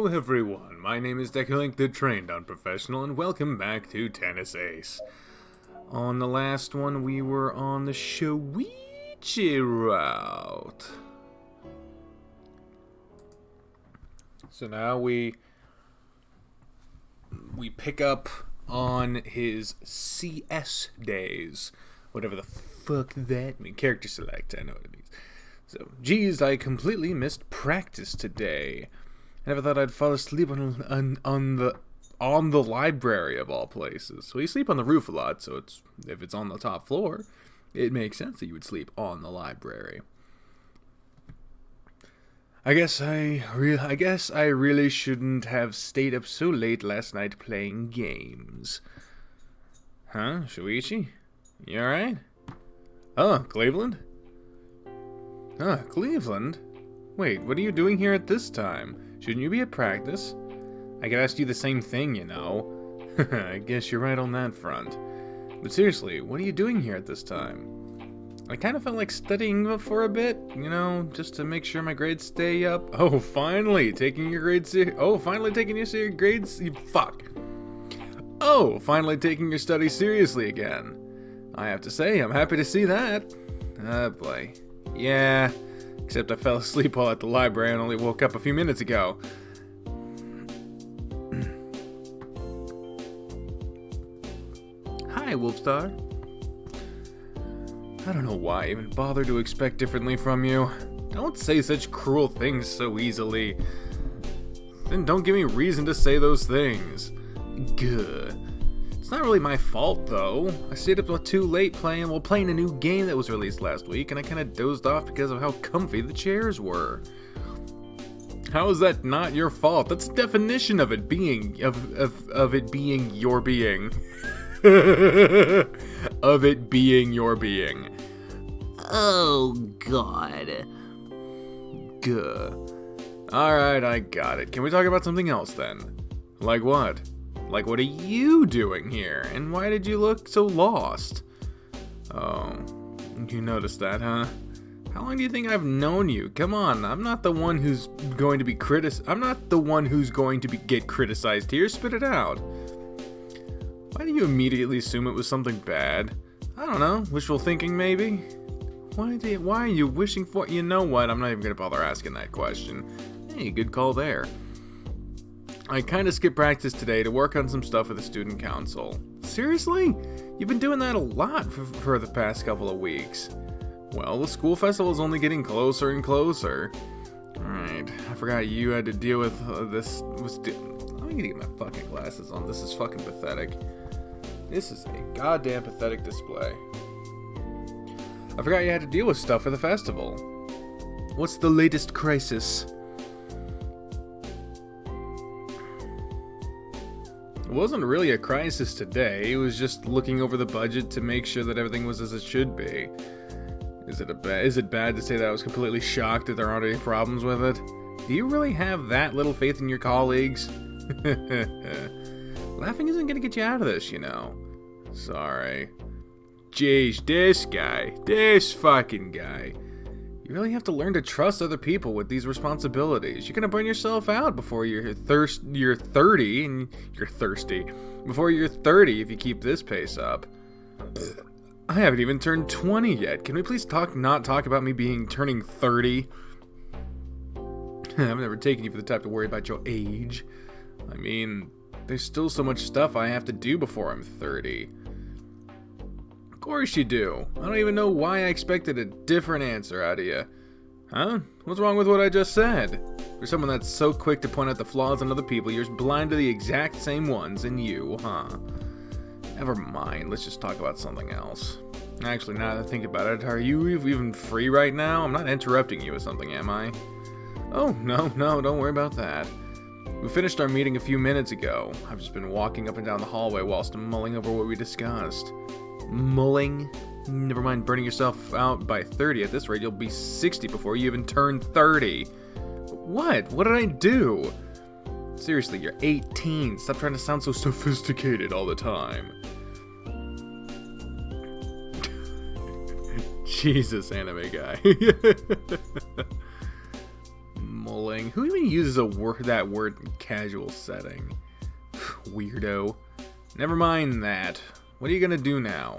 Hello everyone, my name is Decalink the Trained On Professional, and welcome back to Tennis Ace. On the last one, we were on the Shoichi route. So now we pick up on his CS days. Whatever the fuck that means. Character select, I know what it means. So, geez, I completely missed practice today. I never thought I'd fall asleep on the library of all places. So you sleep on the roof a lot, so if it's on the top floor, it makes sense that you would sleep on the library. I guess I really shouldn't have stayed up so late last night playing games. Huh, Shoichi? You alright? Oh, Cleveland? Huh, Cleveland? Wait, what are you doing here at this time? Shouldn't you be at practice? I could ask you the same thing, you know. I guess you're right on that front. But seriously, what are you doing here at this time? I kind of felt like studying for a bit, you know, just to make sure my grades stay up. Oh, finally taking your grades finally taking your grades. Fuck. Oh, finally taking your studies seriously again. I have to say, I'm happy to see that. Oh boy. Yeah. Except I fell asleep while at the library and only woke up a few minutes ago. Hi, Wolfstar. I don't know why I even bother to expect differently from you. Don't say such cruel things so easily. Then don't give me reason to say those things. Good. It's not really my fault, though. I stayed up too late playing a new game that was released last week, and I kind of dozed off because of how comfy the chairs were. How is that not your fault? That's the definition of it being of it being your being. Of it being your being. Oh, God. Good. Alright, I got it. Can we talk about something else then? Like what? Like, what are you doing here? And why did you look so lost? Oh, you noticed that, huh? How long do you think I've known you? Come on, I'm not the one who's going to be get criticized here. Spit it out. Why do you immediately assume it was something bad? I don't know, wishful thinking maybe? Why are you wishing for? You know what? I'm not even gonna bother asking that question. Hey, good call there. I kind of skipped practice today to work on some stuff with the student council. Seriously? You've been doing that a lot for the past couple of weeks. Well, the school festival is only getting closer and closer. Alright, I forgot you had to deal with this. I'm gonna get my fucking glasses on. This is fucking pathetic. This is a goddamn pathetic display. I forgot you had to deal with stuff for the festival. What's the latest crisis? It wasn't really a crisis today. It was just looking over the budget to make sure that everything was as it should be. Is it bad to say that I was completely shocked that there aren't any problems with it? Do you really have that little faith in your colleagues? Laughing isn't gonna get you out of this, you know. Sorry. Jeez, this fucking guy. You really have to learn to trust other people with these responsibilities. You're gonna burn yourself out before you're 30, and you're thirsty. Before you're 30 if you keep this pace up. I haven't even turned 20 yet. Can we please not talk about me turning 30? I've never taken you for the type to worry about your age. I mean, there's still so much stuff I have to do before I'm 30. Of course you do. I don't even know why I expected a different answer out of you. Huh? What's wrong with what I just said? For someone that's so quick to point out the flaws in other people, you're blind to the exact same ones in you, huh? Never mind, let's just talk about something else. Actually, now that I think about it, are you even free right now? I'm not interrupting you with something, am I? Oh, no, don't worry about that. We finished our meeting a few minutes ago. I've just been walking up and down the hallway whilst mulling over what we discussed. Mulling? Never mind burning yourself out by 30. At this rate, you'll be 60 before you even turn 30. What? What did I do? Seriously, you're 18. Stop trying to sound so sophisticated all the time. Jesus, anime guy. mulling. Who even uses that word in casual setting? Weirdo. Never mind that. What are you gonna do now?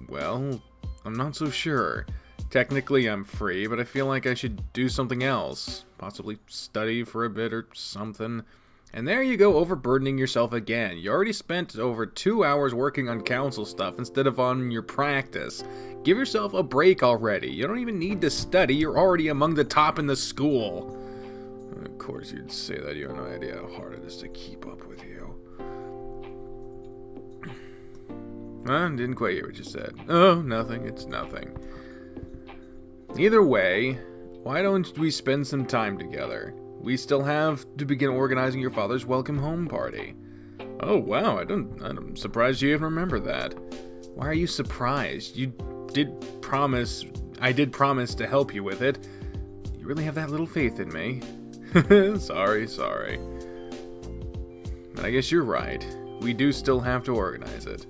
Well, I'm not so sure. Technically, I'm free, but I feel like I should do something else. Possibly study for a bit or something. And there you go, overburdening yourself again. You already spent over 2 hours working on council stuff instead of on your practice. Give yourself a break already. You don't even need to study. You're already among the top in the school. Of course, you'd say that. You have no idea how hard it is to keep up with you. Didn't quite hear what you said. Oh, nothing. It's nothing. Either way, why don't we spend some time together? We still have to begin organizing your father's welcome home party. Oh, wow, I'm surprised you even remember that. Why are you surprised? I did promise to help you with it. You really have that little faith in me. Sorry. But I guess you're right. We do still have to organize it.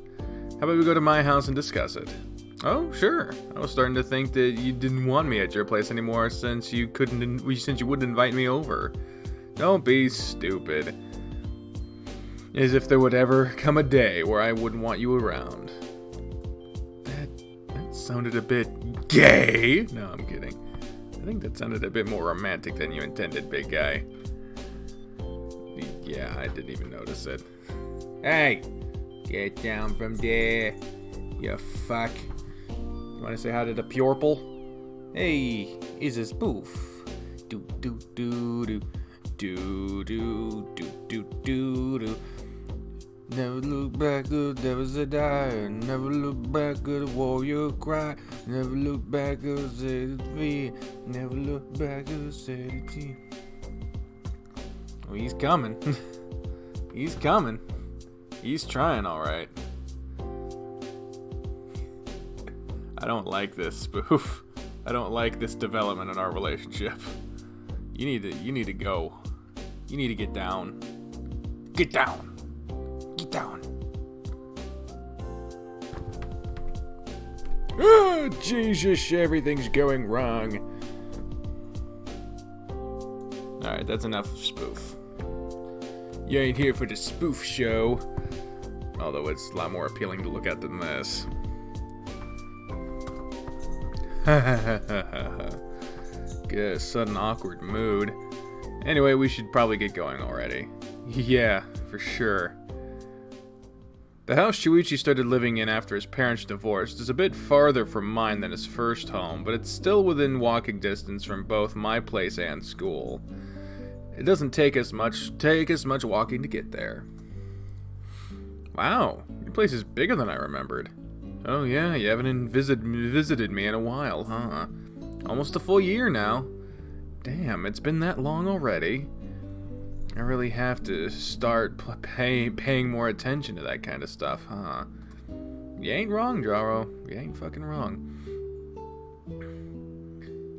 How about we go to my house and discuss it? Oh, sure. I was starting to think that you didn't want me at your place anymore since you wouldn't invite me over. Don't be stupid. As if there would ever come a day where I wouldn't want you around. That sounded a bit gay. No, I'm kidding. I think that sounded a bit more romantic than you intended, big guy. Yeah, I didn't even notice it. Hey! Get down from there, you fuck. You wanna say hi to the purple? Hey, is a spoof. Do do do do do do do do do do. Never look back good, never say die. Never look back good, warrior cry. Never look back good, say the free. Never look back good, say the T. Oh, he's coming. He's coming. He's trying, alright. I don't like this spoof. I don't like this development in our relationship. You need to go. You need to get down. Get down. Get down. Oh, Jesus, everything's going wrong. Alright, that's enough spoof. You ain't here for the spoof show. Although it's a lot more appealing to look at than this. Get a sudden awkward mood. Anyway, we should probably get going already. Yeah, for sure. The house Shoichi started living in after his parents divorced is a bit farther from mine than his first home, but it's still within walking distance from both my place and school. It doesn't take as much walking to get there. Wow, your place is bigger than I remembered. Oh yeah, you haven't visited me in a while, huh? Almost a full year now. Damn, it's been that long already. I really have to start paying more attention to that kind of stuff, huh? You ain't wrong, Jaro. You ain't fucking wrong.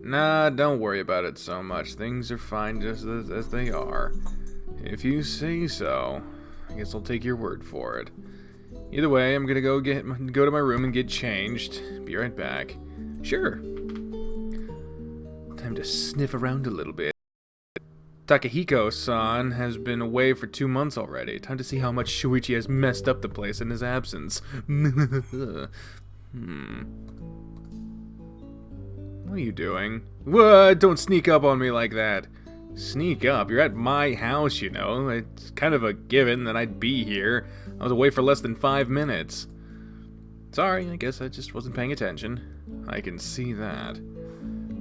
Nah, don't worry about it so much. Things are fine just as they are. If you say so, I guess I'll take your word for it. Either way, I'm gonna go to my room and get changed. Be right back. Sure. Time to sniff around a little bit. Takahiko-san has been away for 2 months already. Time to see how much Shoichi has messed up the place in his absence. What are you doing? What? Don't sneak up on me like that. Sneak up? You're at my house, you know. It's kind of a given that I'd be here. I was away for less than 5 minutes. Sorry, I guess I just wasn't paying attention. I can see that.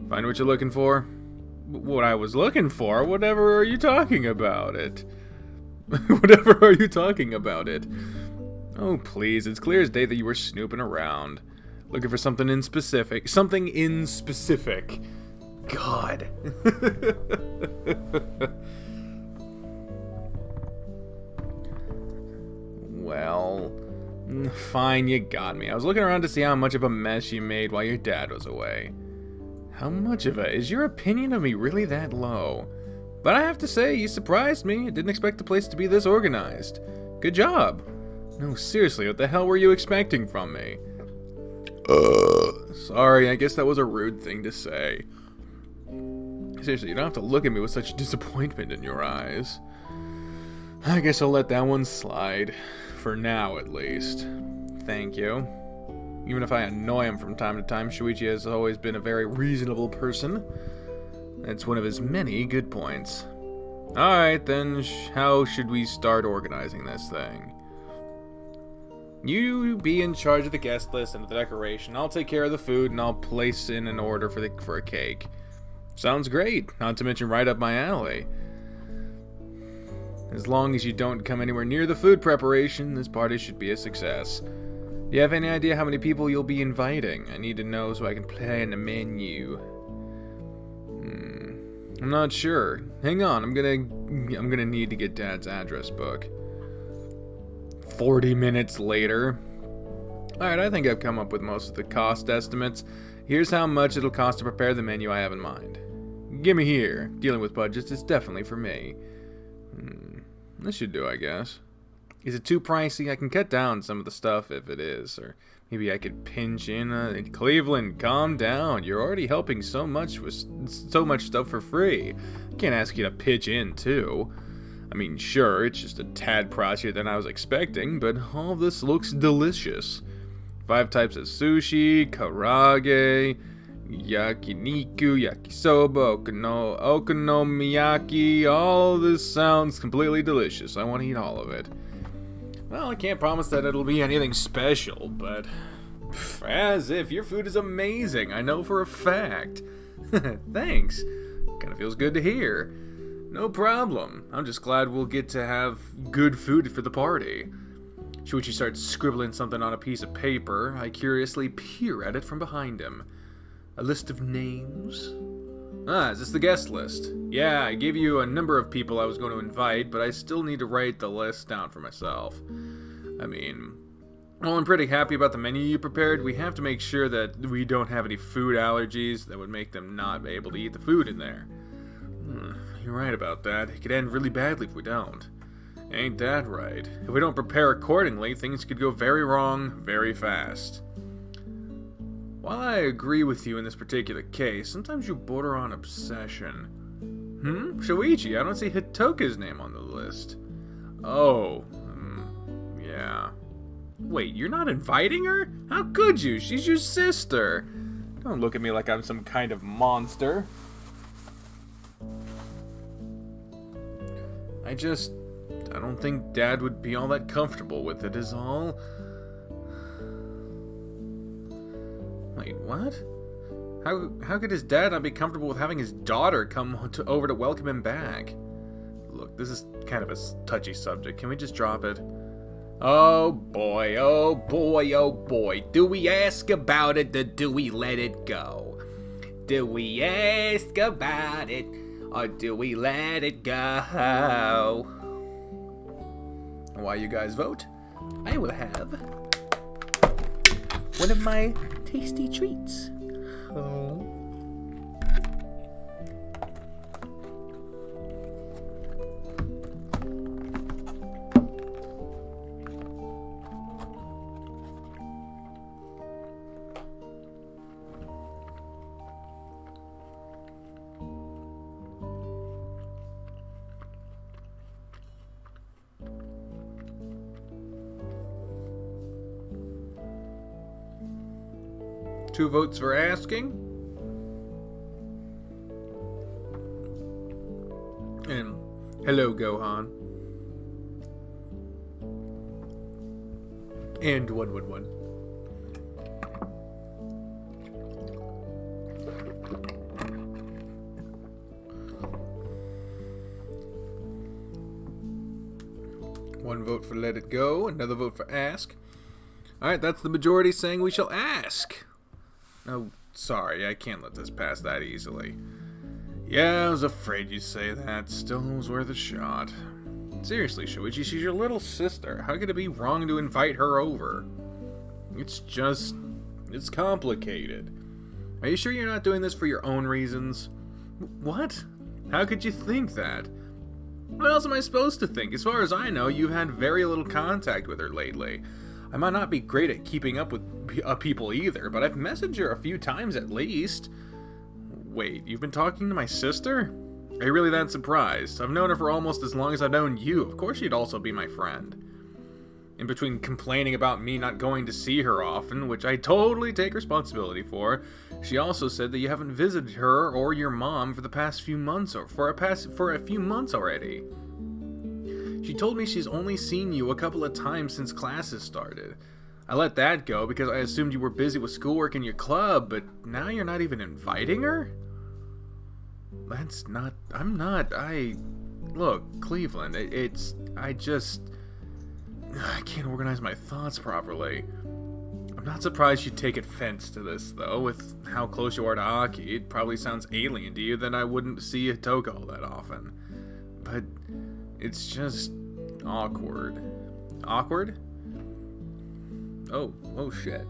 Find what you're looking for? What I was looking for? Whatever are you talking about it? Whatever are you talking about it? Oh, please, it's clear as day that you were snooping around. Looking for something in specific. Something in specific. God. Well, fine, you got me. I was looking around to see how much of a mess you made while your dad was away. How much of it? Is your opinion of me really that low? But I have to say, you surprised me. I didn't expect the place to be this organized. Good job. No, seriously, what the hell were you expecting from me? Sorry, I guess that was a rude thing to say. Seriously, you don't have to look at me with such disappointment in your eyes. I guess I'll let that one slide. For now, at least. Thank you. Even if I annoy him from time to time, Shoichi has always been a very reasonable person. It's one of his many good points. Alright, then how should we start organizing this thing? You be in charge of the guest list and the decoration. I'll take care of the food, and I'll place in an order for a cake. Sounds great, not to mention right up my alley. As long as you don't come anywhere near the food preparation, this party should be a success. Do you have any idea how many people you'll be inviting? I need to know so I can plan a menu. I'm not sure. Hang on, I'm gonna need to get Dad's address book. 40 minutes later. Alright, I think I've come up with most of the cost estimates. Here's how much it'll cost to prepare the menu I have in mind. Gimme here. Dealing with budgets is definitely for me. This should do, I guess. Is it too pricey? I can cut down some of the stuff if it is. Or maybe I could pinch in Cleveland, calm down. You're already helping so much with so much stuff for free. I can't ask you to pitch in, too. I mean, sure, it's just a tad pricier than I was expecting, but all this looks delicious. 5 types of sushi, karage, yakiniku, yakisoba, okonomiyaki. All this sounds completely delicious. I want to eat all of it. Well, I can't promise that it'll be anything special, but as if your food is amazing. I know for a fact. Thanks. Kind of feels good to hear. No problem. I'm just glad we'll get to have good food for the party. Shoichi starts scribbling something on a piece of paper. I curiously peer at it from behind him. A list of names? Is this the guest list? Yeah, I gave you a number of people I was going to invite, but I still need to write the list down for myself. I mean, well, I'm pretty happy about the menu you prepared. We have to make sure that we don't have any food allergies that would make them not be able to eat the food in there. You're right about that. It could end really badly if we don't. Ain't that right? If we don't prepare accordingly, things could go very wrong very fast. While I agree with you in this particular case, sometimes you border on obsession. Shoichi, I don't see Hitoka's name on the list. Oh, yeah. Wait, you're not inviting her? How could you? She's your sister. Don't look at me like I'm some kind of monster. I don't think Dad would be all that comfortable with it is all. Wait, what? How could his dad not be comfortable with having his daughter come over to welcome him back? Look, this is kind of a touchy subject. Can we just drop it? Oh boy, oh boy, oh boy. Do we ask about it or do we let it go? Do we ask about it or do we let it go? While you guys vote, I will have one of my tasty treats. Oh. Two votes for asking. And hello, Gohan. And 111. One vote for let it go, another vote for ask. Alright, that's the majority saying we shall ask. Oh, sorry, I can't let this pass that easily. Yeah, I was afraid you'd say that. Still, it was worth a shot. Seriously, Shoichi, she's your little sister. How could it be wrong to invite her over? It's complicated. Are you sure you're not doing this for your own reasons? What? How could you think that? What else am I supposed to think? As far as I know, you've had very little contact with her lately. I might not be great at keeping up with people either, but I've messaged her a few times at least. Wait, you've been talking to my sister? Are you really that surprised? I've known her for almost as long as I've known you. Of course she'd also be my friend. In between complaining about me not going to see her often, which I totally take responsibility for, she also said that you haven't visited her or your mom for the past few months, or for a few months already. She told me she's only seen you a couple of times since classes started. I let that go because I assumed you were busy with schoolwork and your club, but now you're not even inviting her? Look, Cleveland, I can't organize my thoughts properly. I'm not surprised you'd take offense to this, though. With how close you are to Aki, it probably sounds alien to you that I wouldn't see Hitoka all that often. But it's just awkward. Awkward? Oh shit.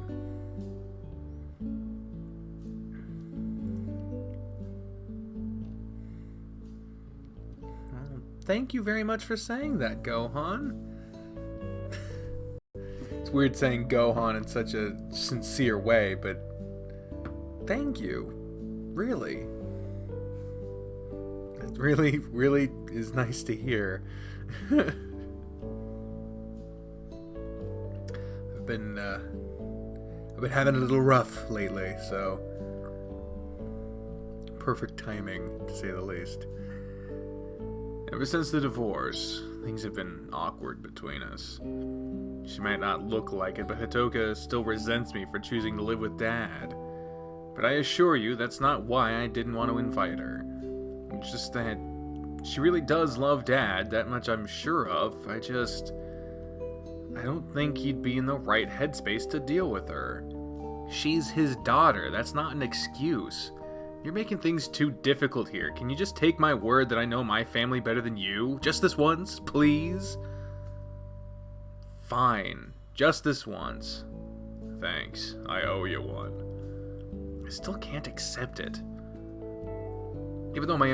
Well, thank you very much for saying that, Gohan. It's weird saying Gohan in such a sincere way, but thank you. Really. It really is nice to hear. I've been having a little rough lately, so perfect timing, to say the least. Ever since the divorce, things have been awkward between us. She might not look like it, but Hitoka still resents me for choosing to live with Dad. But I assure you, that's not why I didn't want to invite her. It's just that she really does love Dad, that much I'm sure of. I don't think he'd be in the right headspace to deal with her. She's his daughter, that's not an excuse. You're making things too difficult here. Can you just take my word that I know my family better than you? Just this once, please? Fine. Just this once. Thanks. I owe you one. I still can't accept it. Even though my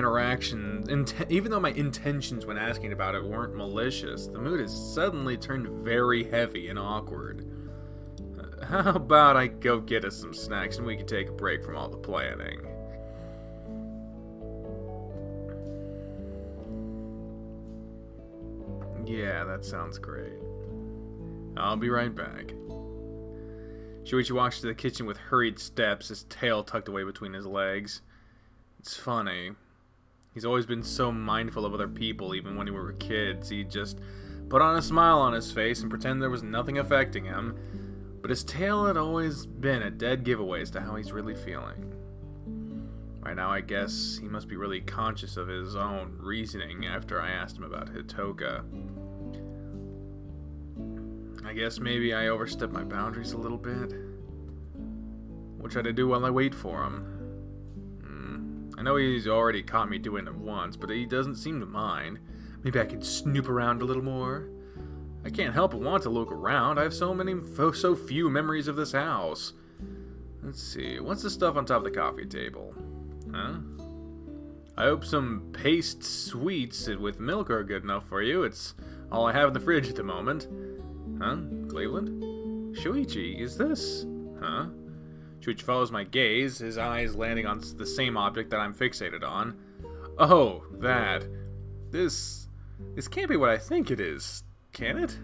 intentions when asking about it weren't malicious, the mood has suddenly turned very heavy and awkward. How about I go get us some snacks and we can take a break from all the planning? Yeah, that sounds great. I'll be right back. Shoichi walks to the kitchen with hurried steps, his tail tucked away between his legs. It's funny. He's always been so mindful of other people, even when we were kids. He'd just put on a smile on his face and pretend there was nothing affecting him. But his tail had always been a dead giveaway as to how he's really feeling. Right now, I guess he must be really conscious of his own reasoning after I asked him about Hitoka. I guess maybe I overstepped my boundaries a little bit. What should I do while I wait for him? I know he's already caught me doing it once, but he doesn't seem to mind. Maybe I could snoop around a little more. I can't help but want to look around. I have so few memories of this house. Let's see, what's the stuff on top of the coffee table? Huh? I hope some paste sweets with milk are good enough for you. It's all I have in the fridge at the moment. Huh? Cleveland? Shoichi, is this? Huh? Shoichi follows my gaze, his eyes landing on the same object that I'm fixated on. Oh, that. This can't be what I think it is, can it?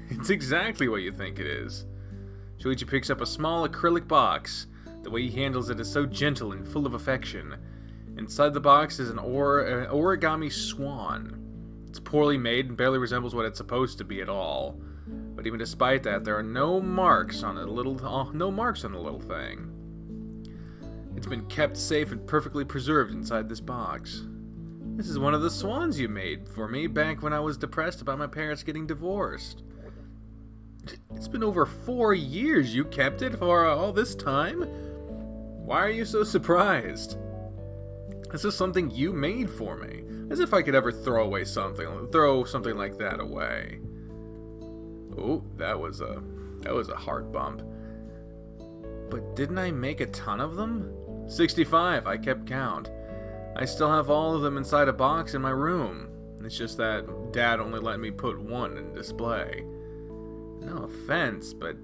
It's exactly what you think it is. Shoichi picks up a small acrylic box. The way he handles it is so gentle and full of affection. Inside the box is an origami swan. It's poorly made and barely resembles what it's supposed to be at all. But even despite that, there are no marks on the little thing. It's been kept safe and perfectly preserved inside this box. This is one of the swans you made for me back when I was depressed about my parents getting divorced. It's been over 4 years you kept it for all this time? Why are you so surprised? This is something you made for me. As if I could ever throw something like that away. Oh, that was a heart bump. But didn't I make a ton of them? 65, I kept count. I still have all of them inside a box in my room. It's just that Dad only let me put one in display. No offense, but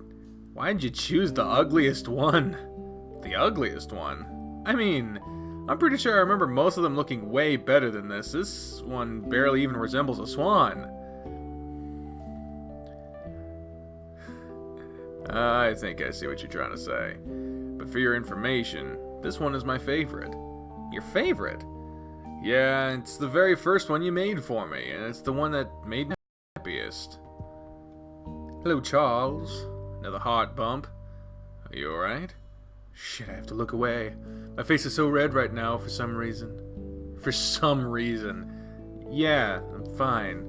why'd you choose the ugliest one? The ugliest one? I mean, I'm pretty sure I remember most of them looking way better than this. This one barely even resembles a swan. I think I see what you're trying to say. But for your information, this one is my favorite. Your favorite? Yeah, it's the very first one you made for me, and it's the one that made me happiest. Hello, Charles. Another heart bump. Are you alright? Shit, I have to look away. My face is so red right now for some reason. For some reason. Yeah, I'm fine.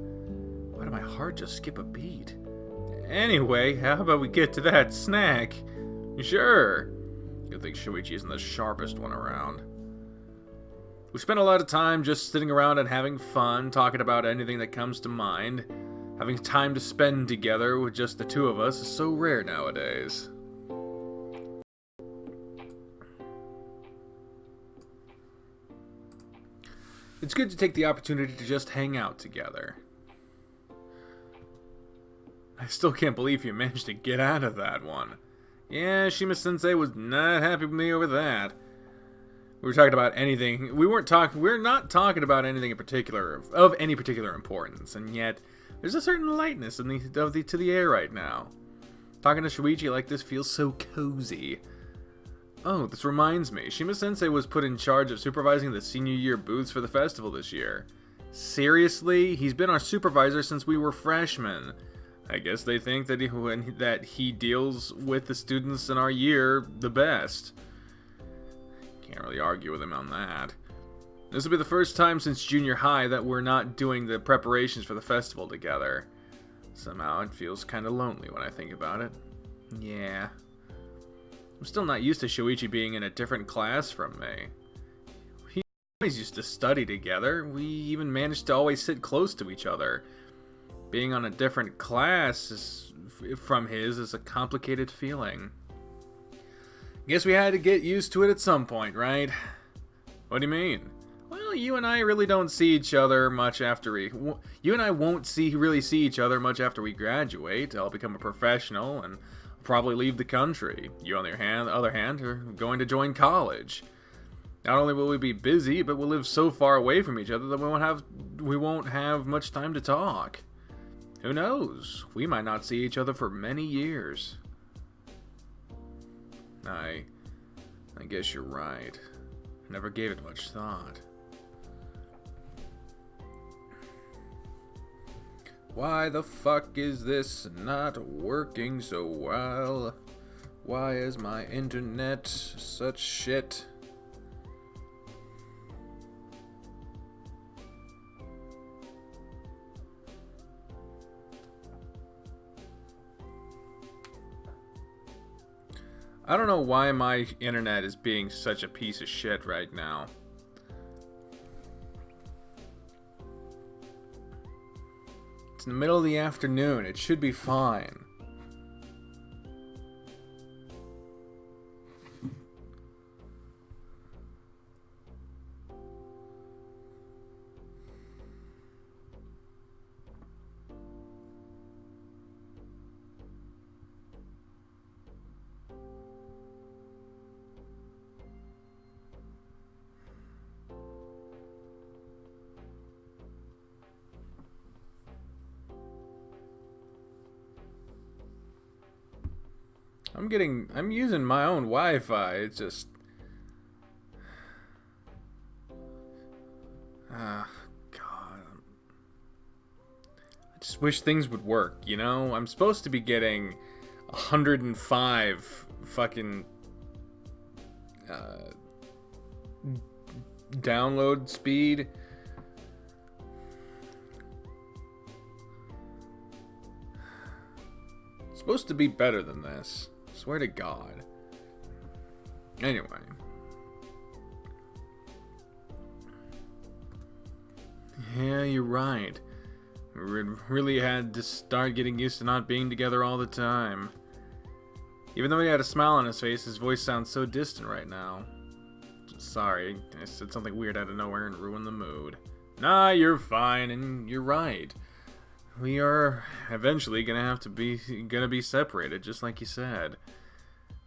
Why did my heart just skip a beat? Anyway, how about we get to that snack? Sure. Good thing Shoichi isn't the sharpest one around. We spent a lot of time just sitting around and having fun, talking about anything that comes to mind. Having time to spend together with just the two of us is so rare nowadays. It's good to take the opportunity to just hang out together. I still can't believe you managed to get out of that one. Yeah, Shima-sensei was not happy with me over that. We were talking about anything. We're not talking about anything in particular of any particular importance, and yet there's a certain lightness to the air right now. Talking to Shoichi like this feels so cozy. Oh, this reminds me. Shima-sensei was put in charge of supervising the senior year booths for the festival this year. Seriously? He's been our supervisor since we were freshmen. I guess they think that he deals with the students in our year the best. Can't really argue with him on that. This will be the first time since junior high that we're not doing the preparations for the festival together. Somehow it feels kind of lonely when I think about it. Yeah. I'm still not used to Shoichi being in a different class from me. He always used to study together. We even managed to always sit close to each other. Being on a different class from his is a complicated feeling. Guess we had to get used to it at some point, right? What do you mean? Well, you and I really don't see each other much after you and I won't really see each other much after we graduate. I'll become a professional and probably leave the country. You, on the other hand, are going to join college. Not only will we be busy, but we'll live so far away from each other that we won't have much time to talk. Who knows? We might not see each other for many years. I guess you're right. Never gave it much thought. Why the fuck is this not working so well? Why is my internet such shit? I don't know why my internet is being such a piece of shit right now. It's in the middle of the afternoon. It should be fine. I'm using my own Wi-Fi. It's just... God. I just wish things would work, you know? I'm supposed to be getting 105 fucking... download speed. It's supposed to be better than this. Swear to God. Anyway. Yeah, you're right. We really had to start getting used to not being together all the time. Even though he had a smile on his face, his voice sounds so distant right now. Sorry, I said something weird out of nowhere and ruined the mood. Nah, you're fine, and you're right. We are eventually gonna be separated, just like you said.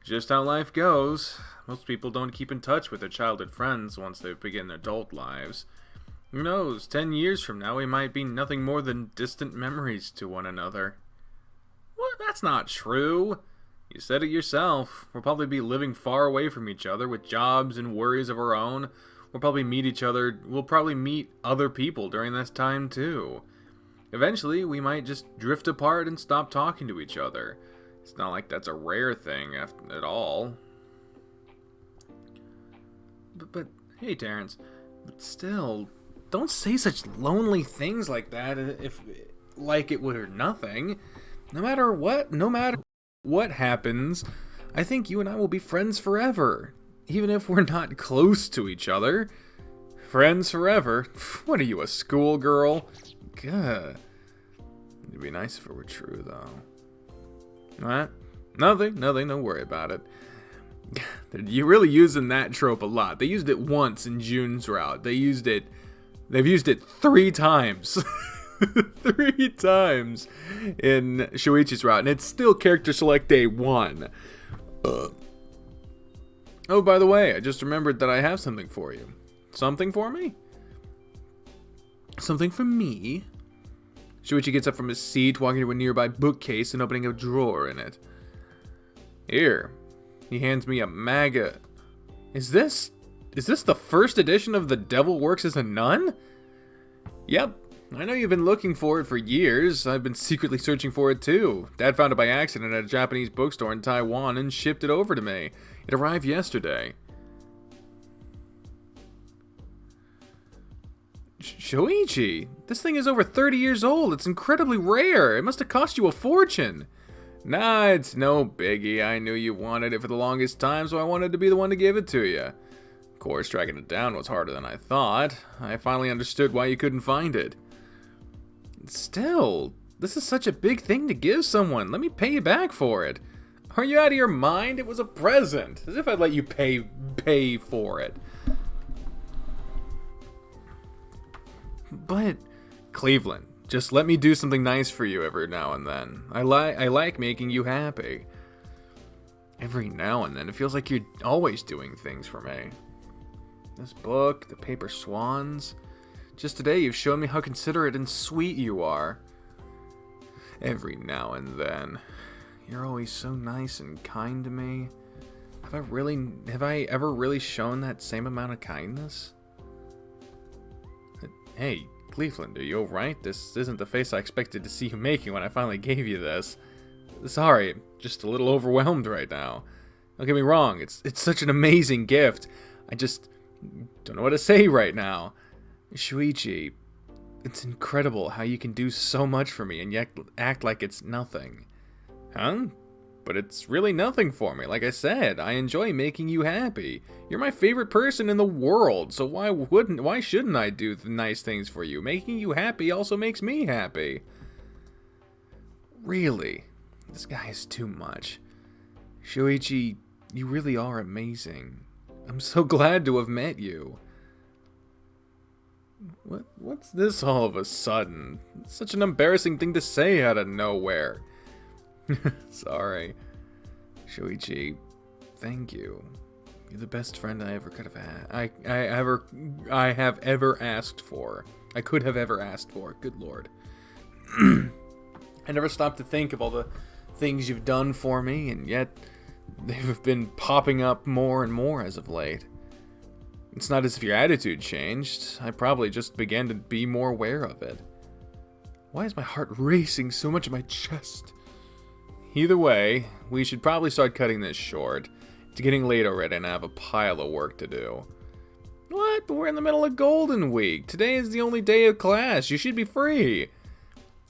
just how life goes. Most people don't keep in touch with their childhood friends once they begin their adult lives. Who knows, 10 years from now we might be nothing more than distant memories to one another. What? That's not true. You said it yourself. We'll probably be living far away from each other with jobs and worries of our own. We'll probably meet other people during this time too. Eventually, we might just drift apart and stop talking to each other. It's not like that's a rare thing at all. But hey, Terrence, but still, don't say such lonely things like that like it were nothing. No matter what happens, I think you and I will be friends forever. Even if we're not close to each other. Friends forever? What are you, a schoolgirl? Gah. It'd be nice if it were true, though. What? Nothing, don't worry about it. You're really using that trope a lot. They used it once in June's route. They've used it 3 times. 3 times in Shoichi's route, and it's still character select day 1. Oh, by the way, I just remembered that I have something for you. Something for me? Something for me? Shoichi gets up from his seat, walking to a nearby bookcase and opening a drawer in it. Here. He hands me a manga. Is this the first edition of The Devil Works as a Nun? Yep. I know you've been looking for it for years. I've been secretly searching for it too. Dad found it by accident at a Japanese bookstore in Taiwan and shipped it over to me. It arrived yesterday. Shoichi, this thing is over 30 years old. It's incredibly rare. It must have cost you a fortune. Nah, it's no biggie. I knew you wanted it for the longest time, so I wanted to be the one to give it to you. Of course, tracking it down was harder than I thought. I finally understood why you couldn't find it. Still, this is such a big thing to give someone. Let me pay you back for it. Are you out of your mind? It was a present. As if I'd let you pay for it. But, Cleveland, just let me do something nice for you every now and then. I like making you happy. Every now and then, it feels like you're always doing things for me. This book, the paper swans. Just today, you've shown me how considerate and sweet you are. Every now and then. You're always so nice and kind to me. Have I ever really shown that same amount of kindness? Hey, Cleveland, are you alright? This isn't the face I expected to see you making when I finally gave you this. Sorry, I'm just a little overwhelmed right now. Don't get me wrong, it's such an amazing gift. I just don't know what to say right now. Shoichi, it's incredible how you can do so much for me and yet act like it's nothing. Huh? But it's really nothing for me. Like I said, I enjoy making you happy. You're my favorite person in the world, so why shouldn't I do the nice things for you? Making you happy also makes me happy. Really? This guy is too much. Shoichi, you really are amazing. I'm so glad to have met you. What's this all of a sudden? It's such an embarrassing thing to say out of nowhere. Sorry. Shoichi, thank you. You're the best friend I ever could have had. I have ever asked for. I could have ever asked for. Good Lord. I never stopped to think of all the things you've done for me, and yet they've been popping up more and more as of late. It's not as if your attitude changed. I probably just began to be more aware of it. Why is my heart racing so much in my chest? Either way, we should probably start cutting this short. It's getting late already and I have a pile of work to do. What? But we're in the middle of Golden Week. Today is the only day of class. You should be free.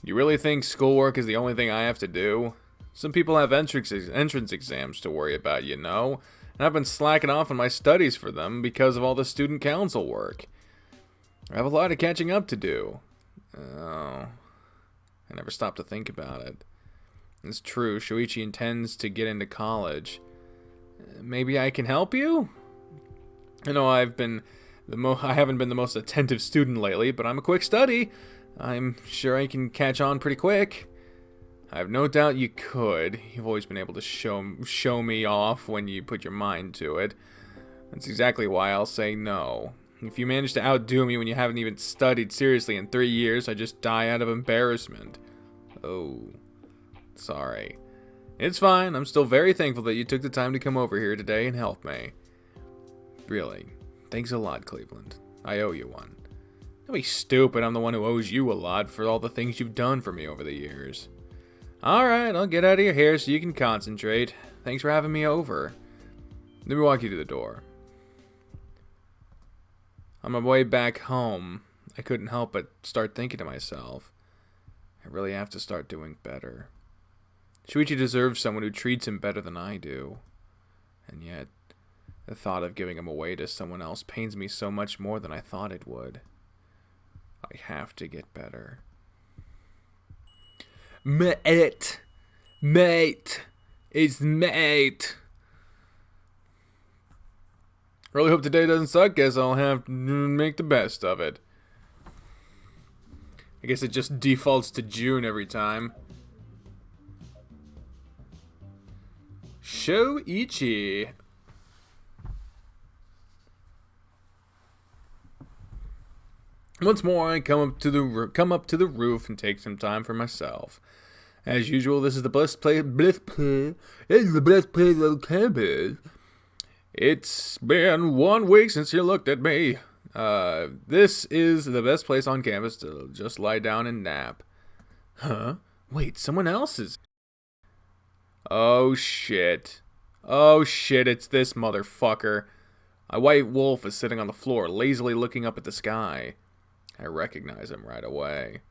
You really think schoolwork is the only thing I have to do? Some people have entrance exams to worry about, you know. And I've been slacking off on my studies for them because of all the student council work. I have a lot of catching up to do. Oh, I never stopped to think about it. It's true, Shoichi intends to get into college. Maybe I can help you? I know I haven't been the most attentive student lately, but I'm a quick study. I'm sure I can catch on pretty quick. I have no doubt you could. You've always been able to show me off when you put your mind to it. That's exactly why I'll say no. If you manage to outdo me when you haven't even studied seriously in 3 years, I just die out of embarrassment. Oh, sorry. It's fine. I'm still very thankful that you took the time to come over here today and help me. Really. Thanks a lot, Cleveland. I owe you one. Don't be stupid. I'm the one who owes you a lot for all the things you've done for me over the years. Alright, I'll get out of your hair so you can concentrate. Thanks for having me over. Let me walk you to the door. On my way back home, I couldn't help but start thinking to myself, I really have to start doing better. Shoichi deserves someone who treats him better than I do. And yet, the thought of giving him away to someone else pains me so much more than I thought it would. I have to get better. Mate! It's mate! Really hope today doesn't suck. Guess I'll have to make the best of it. I guess it just defaults to June every time. Shoichi. Once more, I come up to the roof and take some time for myself. As usual, this is the best place. It's the best place on campus. It's been 1 week since you looked at me. This is the best place on campus to just lie down and nap. Huh? Wait, someone else is. Oh shit. Oh shit, it's this motherfucker. A white wolf is sitting on the floor, lazily looking up at the sky. I recognize him right away.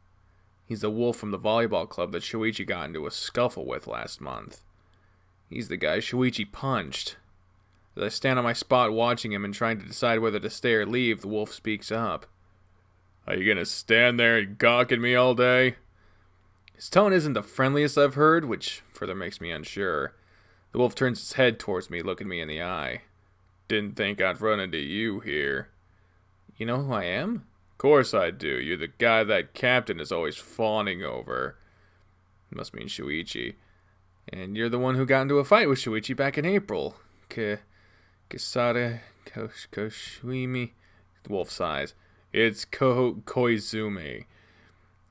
He's the wolf from the volleyball club that Shoichi got into a scuffle with last month. He's the guy Shoichi punched. As I stand on my spot watching him and trying to decide whether to stay or leave, the wolf speaks up. Are you gonna stand there and gawk at me all day? His tone isn't the friendliest I've heard, which further makes me unsure. The wolf turns its head towards me, looking me in the eye. Didn't think I'd run into you here. You know who I am? Course I do. You're the guy that captain is always fawning over. Must mean Shoichi. And you're the one who got into a fight with Shoichi back in April. Kisada Koshuimi. The wolf sighs. It's Koizumi.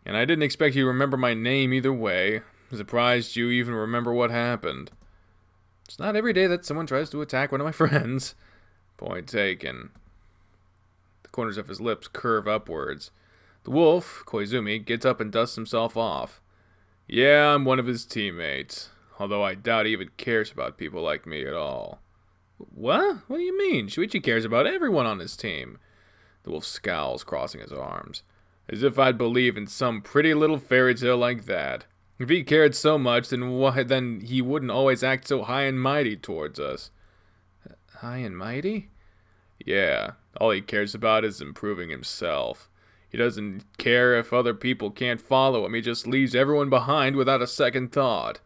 And I didn't expect you to remember my name either way. I'm surprised you even remember what happened. It's not every day that someone tries to attack one of my friends. Point taken. The corners of his lips curve upwards. The wolf, Koizumi, gets up and dusts himself off. Yeah, I'm one of his teammates. Although I doubt he even cares about people like me at all. What? What do you mean? Shoichi cares about everyone on his team. The wolf scowls, crossing his arms. As if I'd believe in some pretty little fairy tale like that. If he cared so much, then he wouldn't always act so high and mighty towards us. High and mighty? Yeah, all he cares about is improving himself. He doesn't care if other people can't follow him. He just leaves everyone behind without a second thought.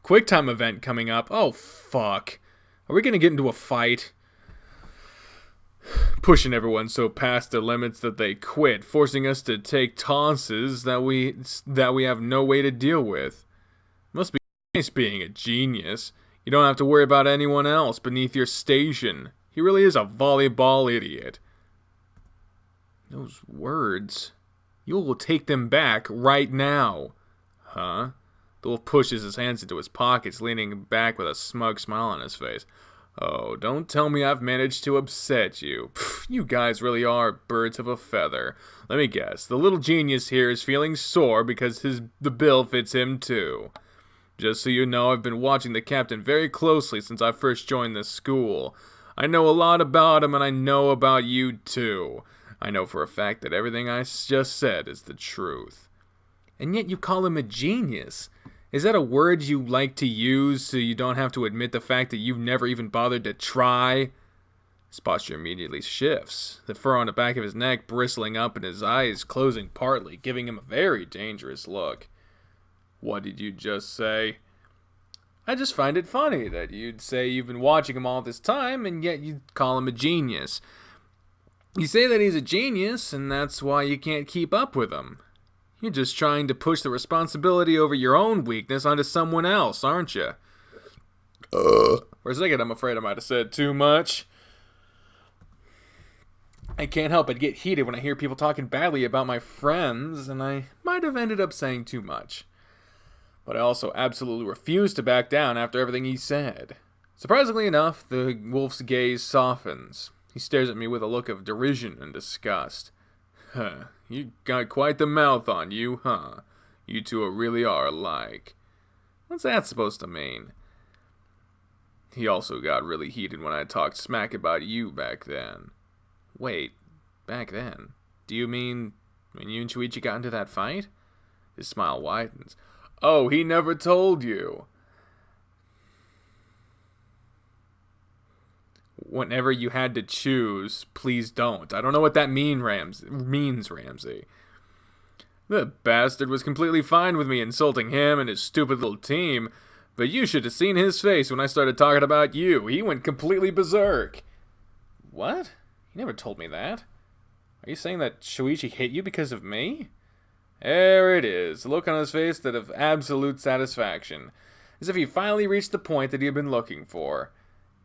QuickTime event coming up. Oh, fuck. Are we gonna get into a fight? Pushing everyone so past their limits that they quit, forcing us to take tosses that we have no way to deal with. Must be nice being a genius. You don't have to worry about anyone else beneath your station. He really is a volleyball idiot. Those words. You will take them back right now. Huh? The wolf pushes his hands into his pockets, leaning back with a smug smile on his face. Oh, don't tell me I've managed to upset you. Pfft, you guys really are birds of a feather. Let me guess, the little genius here is feeling sore because the bill fits him too. Just so you know, I've been watching the captain very closely since I first joined this school. I know a lot about him and I know about you too. I know for a fact that everything I just said is the truth. And yet you call him a genius. Is that a word you like to use so you don't have to admit the fact that you've never even bothered to try? His posture immediately shifts, the fur on the back of his neck bristling up and his eyes closing partly, giving him a very dangerous look. What did you just say? I just find it funny that you'd say you've been watching him all this time and yet you'd call him a genius. You say that he's a genius and that's why you can't keep up with him. You're just trying to push the responsibility over your own weakness onto someone else, aren't you? For a second, I'm afraid I might have said too much. I can't help but get heated when I hear people talking badly about my friends, and I might have ended up saying too much. But I also absolutely refuse to back down after everything he said. Surprisingly enough, the wolf's gaze softens. He stares at me with a look of derision and disgust. Huh, you got quite the mouth on you, huh? You two really are alike. What's that supposed to mean? He also got really heated when I talked smack about you back then. Wait, back then? Do you mean when you and Shoichi got into that fight? His smile widens. Oh, he never told you. Whenever you had to choose, please don't. I don't know what that means, Ramsey. The bastard was completely fine with me insulting him and his stupid little team, but you should have seen his face when I started talking about you. He went completely berserk. What? He never told me that. Are you saying that Shoichi hit you because of me? There it is, the look on his face that of absolute satisfaction, as if he finally reached the point that he had been looking for.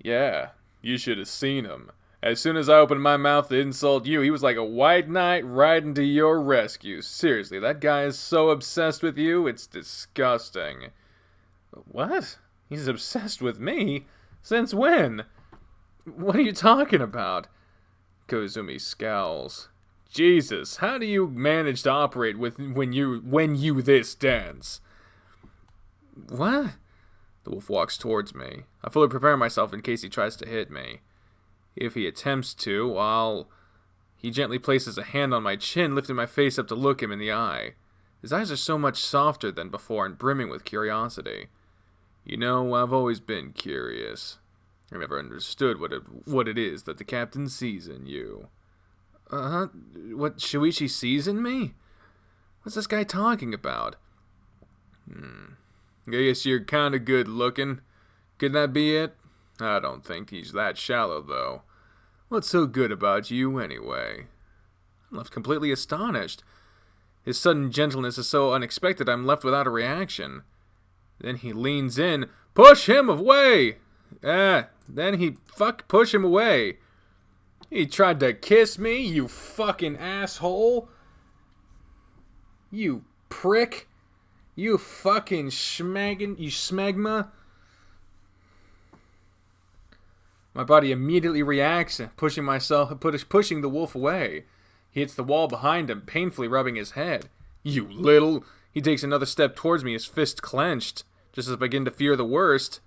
Yeah, you should have seen him. As soon as I opened my mouth to insult you, he was like a white knight riding to your rescue. Seriously, that guy is so obsessed with you, it's disgusting. What? He's obsessed with me? Since when? What are you talking about? Koizumi scowls. Jesus, how do you manage to operate when you this dense? What? The wolf walks towards me. I fully prepare myself in case he tries to hit me. If he attempts to, He gently places a hand on my chin, lifting my face up to look him in the eye. His eyes are so much softer than before and brimming with curiosity. You know, I've always been curious. I never understood what it is that the captain sees in you. What Shoichi sees in me? What's this guy talking about? I guess you're kinda good looking. Could that be it? I don't think he's that shallow, though. What's so good about you, anyway? I'm left completely astonished. His sudden gentleness is so unexpected I'm left without a reaction. Then he leans in. Push him away! Then he push him away. He tried to kiss me, you fucking asshole. You prick. You fucking smegma. My body immediately reacts, pushing the wolf away. He hits the wall behind him, painfully rubbing his head. You little... He takes another step towards me, his fist clenched, just as I begin to fear the worst.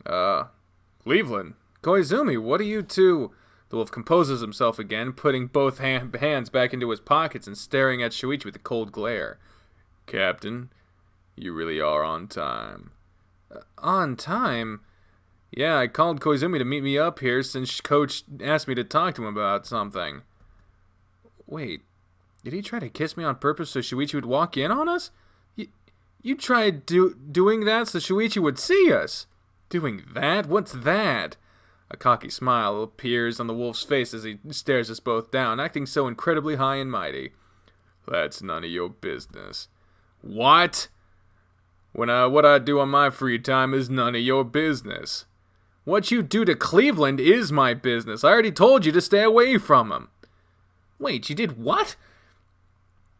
Cleveland, Koizumi, what are you two? The wolf composes himself again, putting both hands back into his pockets and staring at Shoichi with a cold glare. Captain, you really are on time. On time? Yeah, I called Koizumi to meet me up here since Coach asked me to talk to him about something. Wait, did he try to kiss me on purpose so Shoichi would walk in on us? You tried doing that so Shoichi would see us? Doing that? What's that? A cocky smile appears on the wolf's face as he stares us both down, acting so incredibly high and mighty. That's none of your business. What? What I do on my free time is none of your business. What you do to Cleveland is my business. I already told you to stay away from him. Wait, you did what?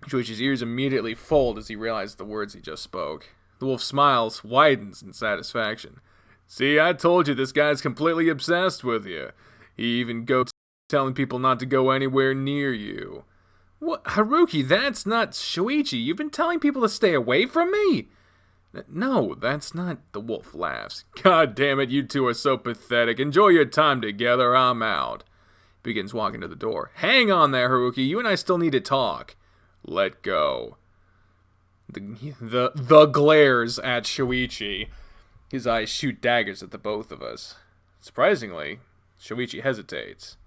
Shoichi's ears immediately fold as he realizes the words he just spoke. The wolf smiles, widens in satisfaction. See, I told you this guy's completely obsessed with you. He even goes telling people not to go anywhere near you. What, Haruki, that's not Shoichi. You've been telling people to stay away from me? No, that's not... The wolf laughs. God damn it, you two are so pathetic. Enjoy your time together, I'm out. He begins walking to the door. Hang on there, Haruki. You and I still need to talk. Let go. The glares at Shoichi. His eyes shoot daggers at the both of us. Surprisingly, Shoichi hesitates.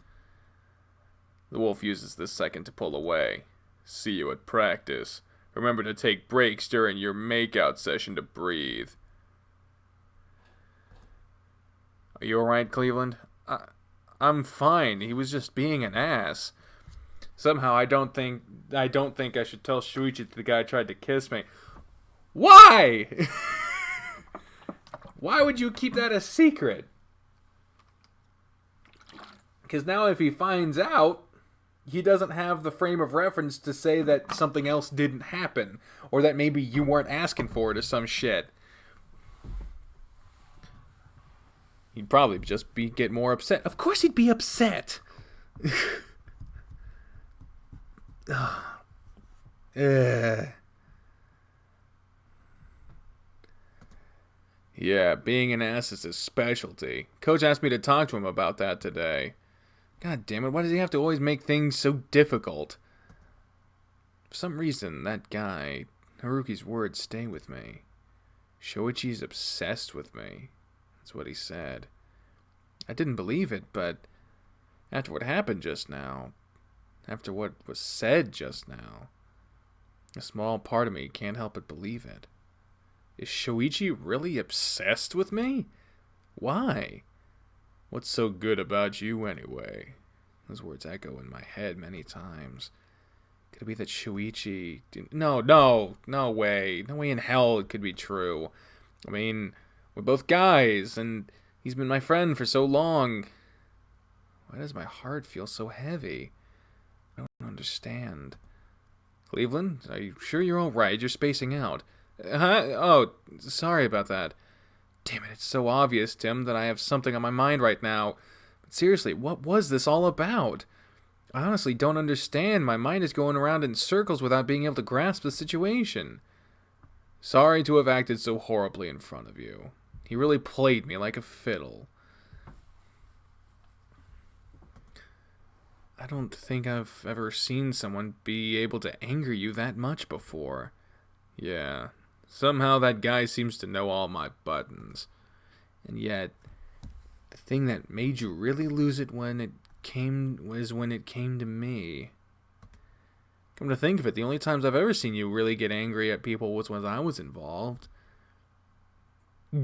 The wolf uses this second to pull away. See you at practice. Remember to take breaks during your makeout session to breathe. Are you alright, Cleveland? I'm fine. He was just being an ass. Somehow I don't think I should tell Shoichi that the guy tried to kiss me. Why? Why would you keep that a secret? Because now if he finds out, he doesn't have the frame of reference to say that something else didn't happen. Or that maybe you weren't asking for it or some shit. He'd probably just get more upset. Of course he'd be upset. Yeah, being an ass is his specialty. Coach asked me to talk to him about that today. God damn it, why does he have to always make things so difficult? For some reason, that guy, Haruki's words stay with me. Shoichi's obsessed with me. That's what he said. I didn't believe it, but after what happened just now, after what was said just now, a small part of me can't help but believe it. Is Shoichi really obsessed with me? Why? What's so good about you anyway? Those words echo in my head many times. Could it be that Shoichi... No way. No way in hell it could be true. I mean, we're both guys, and he's been my friend for so long. Why does my heart feel so heavy? I don't understand. Cleveland, are you sure you're alright? You're spacing out. Huh? Oh, sorry about that. Damn it, it's so obvious, Tim, that I have something on my mind right now. But seriously, what was this all about? I honestly don't understand. My mind is going around in circles without being able to grasp the situation. Sorry to have acted so horribly in front of you. He really played me like a fiddle. I don't think I've ever seen someone be able to anger you that much before. Yeah, somehow that guy seems to know all my buttons. And yet, the thing that made you really lose it when it came to me. Come to think of it, the only times I've ever seen you really get angry at people was when I was involved.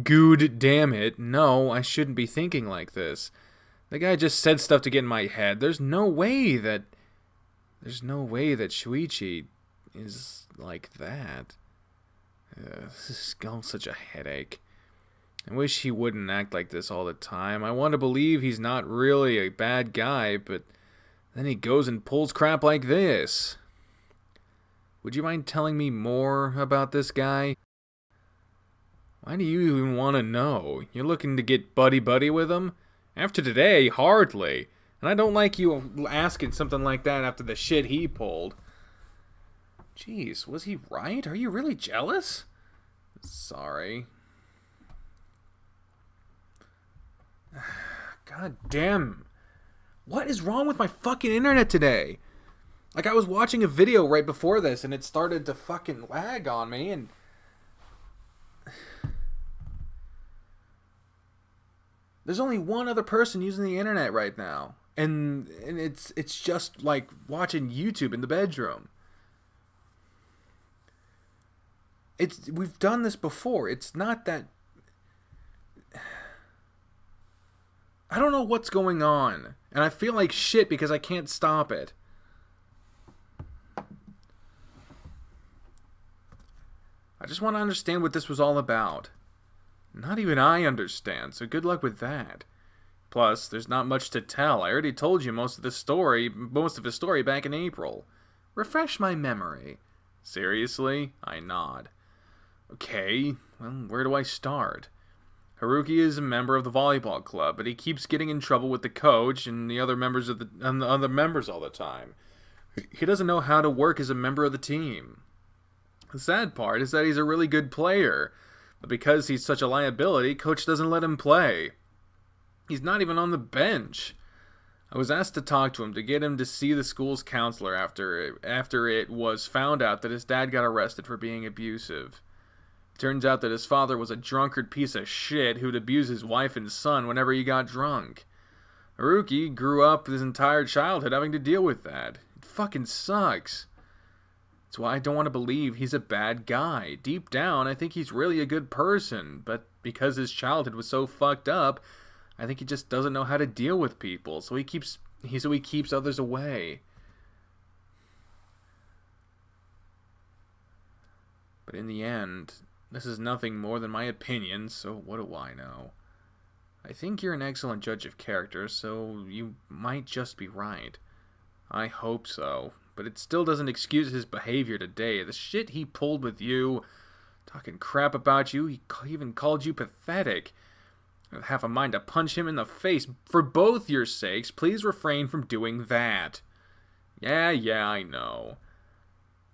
Good damn it, no, I shouldn't be thinking like this. The guy just said stuff to get in my head. There's no way that Shoichi is like that. This is all such a headache. I wish he wouldn't act like this all the time. I want to believe he's not really a bad guy, but then he goes and pulls crap like this. Would you mind telling me more about this guy? Why do you even want to know? You're looking to get buddy-buddy with him? After today, hardly. And I don't like you asking something like that after the shit he pulled. Jeez, was he right? Are you really jealous? Sorry. God damn. What is wrong with my fucking internet today? Like, I was watching a video right before this and it started to fucking lag on me and... There's only one other person using the internet right now. And it's just like watching YouTube in the bedroom. We've done this before. It's not that... I don't know what's going on. And I feel like shit because I can't stop it. I just want to understand what this was all about. Not even I understand, so good luck with that. Plus, there's not much to tell. I already told you most of his story back in April. Refresh my memory. Seriously? I nod. Okay, well, where do I start? Haruki is a member of the volleyball club, but he keeps getting in trouble with the coach and the other members all the time. He doesn't know how to work as a member of the team. The sad part is that he's a really good player, but because he's such a liability, coach doesn't let him play. He's not even on the bench. I was asked to talk to him to get him to see the school's counselor after it was found out that his dad got arrested for being abusive. Turns out that his father was a drunkard piece of shit who'd abuse his wife and son whenever he got drunk. Haruki grew up his entire childhood having to deal with that. It fucking sucks. That's why I don't want to believe he's a bad guy. Deep down, I think he's really a good person, but because his childhood was so fucked up, I think he just doesn't know how to deal with people, so he keeps others away. But in the end, this is nothing more than my opinion, so what do I know? I think you're an excellent judge of character, so you might just be right. I hope so, but it still doesn't excuse his behavior today. The shit he pulled with you, talking crap about you, he even called you pathetic. I have a mind to punch him in the face. For both your sakes, please refrain from doing that. Yeah, I know.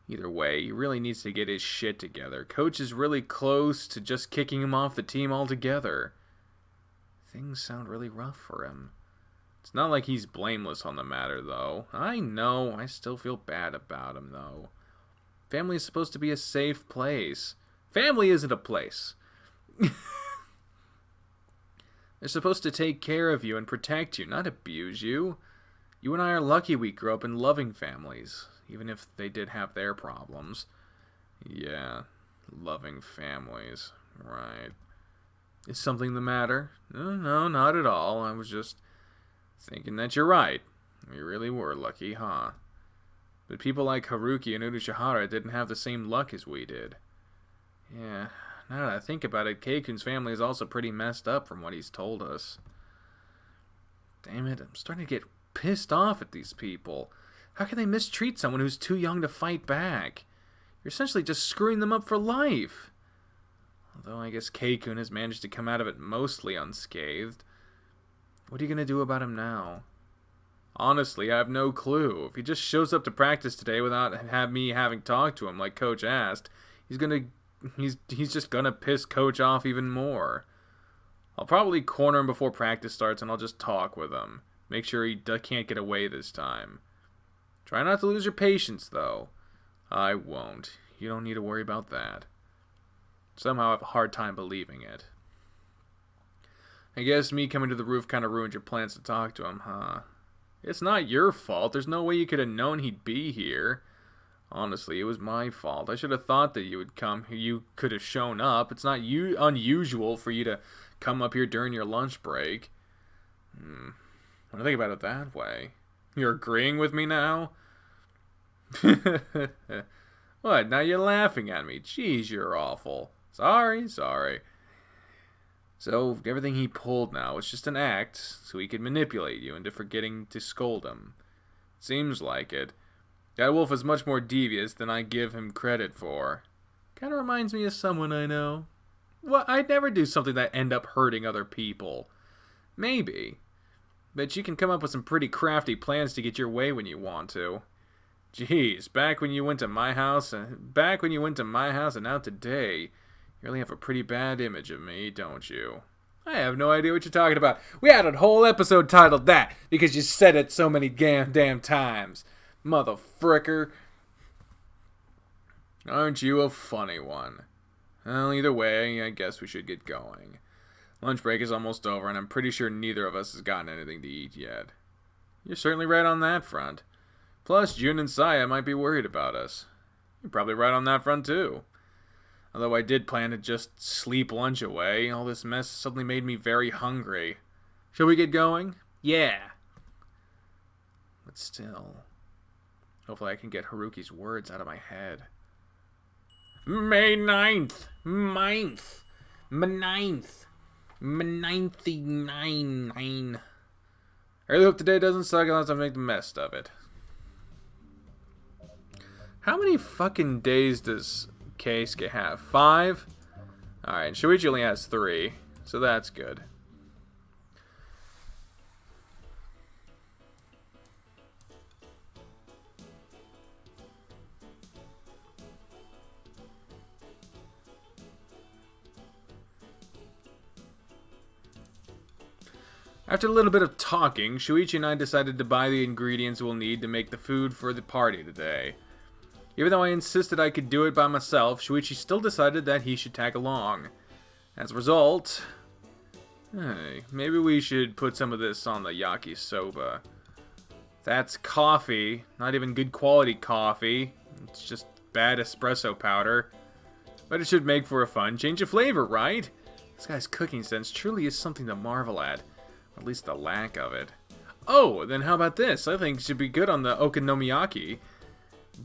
Either way, he really needs to get his shit together. Coach is really close to just kicking him off the team altogether. Things sound really rough for him. It's not like he's blameless on the matter, though. I know, I still feel bad about him, though. Family is supposed to be a safe place. Family isn't a place. They're supposed to take care of you and protect you, not abuse you. You and I are lucky we grew up in loving families, even if they did have their problems. Yeah, loving families, right. Is something the matter? No, not at all. I was just thinking that you're right. We really were lucky, huh? But people like Haruki and Urushihara didn't have the same luck as we did. Yeah, now that I think about it, Keikun's family is also pretty messed up from what he's told us. Damn it, I'm starting to get pissed off at these people. How can they mistreat someone who's too young to fight back? You're essentially just screwing them up for life. Although I guess Keikun has managed to come out of it mostly unscathed. What are you going to do about him now? Honestly, I have no clue. If he just shows up to practice today without me having talked to him like Coach asked, he's just gonna piss Coach off even more. I'll probably corner him before practice starts and I'll just talk with him. Make sure he can't get away this time. Try not to lose your patience, though. I won't. You don't need to worry about that. Somehow I have a hard time believing it. I guess me coming to the roof kind of ruined your plans to talk to him, huh? It's not your fault. There's no way you could have known he'd be here. Honestly, it was my fault. I should have thought that you would come. You could have shown up. It's not unusual for you to come up here during your lunch break. When I think about it that way. You're agreeing with me now? What, now you're laughing at me? Jeez, you're awful. Sorry. So, everything he pulled now was just an act, so he could manipulate you into forgetting to scold him. Seems like it. That wolf is much more devious than I give him credit for. Kinda reminds me of someone I know. Well, I'd never do something that end up hurting other people. Maybe. But you can come up with some pretty crafty plans to get your way when you want to. Jeez, back when you went to my house and now today, you really have a pretty bad image of me, don't you? I have no idea what you're talking about. We had a whole episode titled that because you said it so many damn times. Mother fricker. Aren't you a funny one? Well, either way, I guess we should get going. Lunch break is almost over, and I'm pretty sure neither of us has gotten anything to eat yet. You're certainly right on that front. Plus, Jun and Saya might be worried about us. You're probably right on that front, too. Although I did plan to just sleep lunch away, all this mess suddenly made me very hungry. Shall we get going? Yeah. But still, hopefully I can get Haruki's words out of my head. May 9th. Ninth. I really hope today doesn't suck unless I make the best of it. How many fucking days does Keisuke have? 5? Alright, Shoichi only has 3, so that's good. After a little bit of talking, Shoichi and I decided to buy the ingredients we'll need to make the food for the party today. Even though I insisted I could do it by myself, Shoichi still decided that he should tag along. As a result, hey, maybe we should put some of this on the yakisoba. That's coffee, not even good quality coffee. It's just bad espresso powder. But it should make for a fun change of flavor, right? This guy's cooking sense truly is something to marvel at. At least the lack of it. Oh, then how about this? I think it should be good on the okonomiyaki.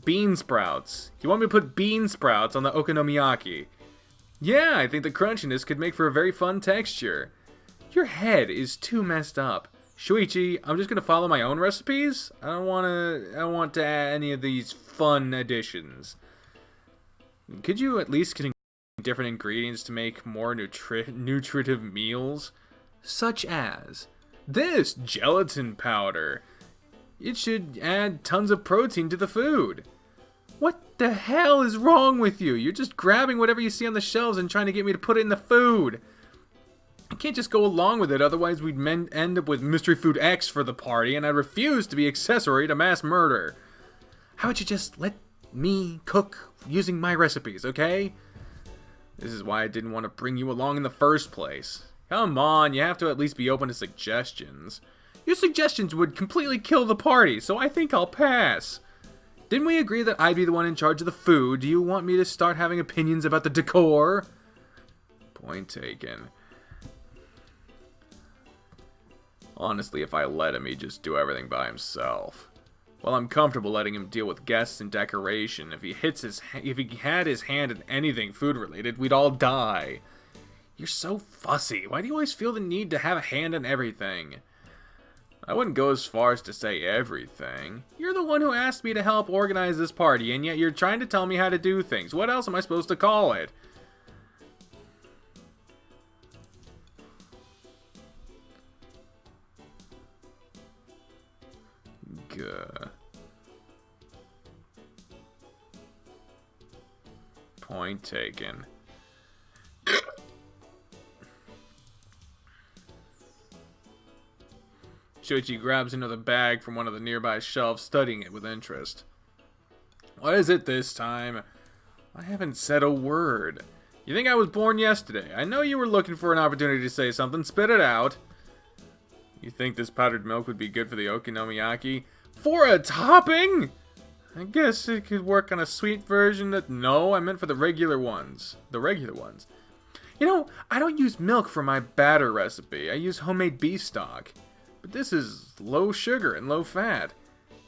Bean sprouts. You want me to put bean sprouts on the okonomiyaki? Yeah, I think the crunchiness could make for a very fun texture. Your head is too messed up. Shoichi, I'm just gonna follow my own recipes? I don't want to add any of these fun additions. Could you at least get different ingredients to make more nutritive meals? Such as this gelatin powder. It should add tons of protein to the food. What the hell is wrong with you? You're just grabbing whatever you see on the shelves and trying to get me to put it in the food. I can't just go along with it, otherwise we'd end up with Mystery Food X for the party, and I refuse to be accessory to mass murder. How about you just let me cook using my recipes, okay? This is why I didn't want to bring you along in the first place. Come on, you have to at least be open to suggestions. Your suggestions would completely kill the party, so I think I'll pass. Didn't we agree that I'd be the one in charge of the food? Do you want me to start having opinions about the decor? Point taken. Honestly, if I let him, he'd just do everything by himself. Well, I'm comfortable letting him deal with guests and decoration. If he had his hand in anything food-related, we'd all die. You're so fussy. Why do you always feel the need to have a hand in everything? I wouldn't go as far as to say everything. You're the one who asked me to help organize this party, and yet you're trying to tell me how to do things. What else am I supposed to call it? Gah. Point taken. Shoichi grabs another bag from one of the nearby shelves, studying it with interest. What is it this time? I haven't said a word. You think I was born yesterday? I know you were looking for an opportunity to say something. Spit it out. You think this powdered milk would be good for the okonomiyaki? For a topping? I guess it could work on a sweet version that... No, I meant for the regular ones. The regular ones. You know, I don't use milk for my batter recipe. I use homemade beef stock. But this is low sugar and low fat.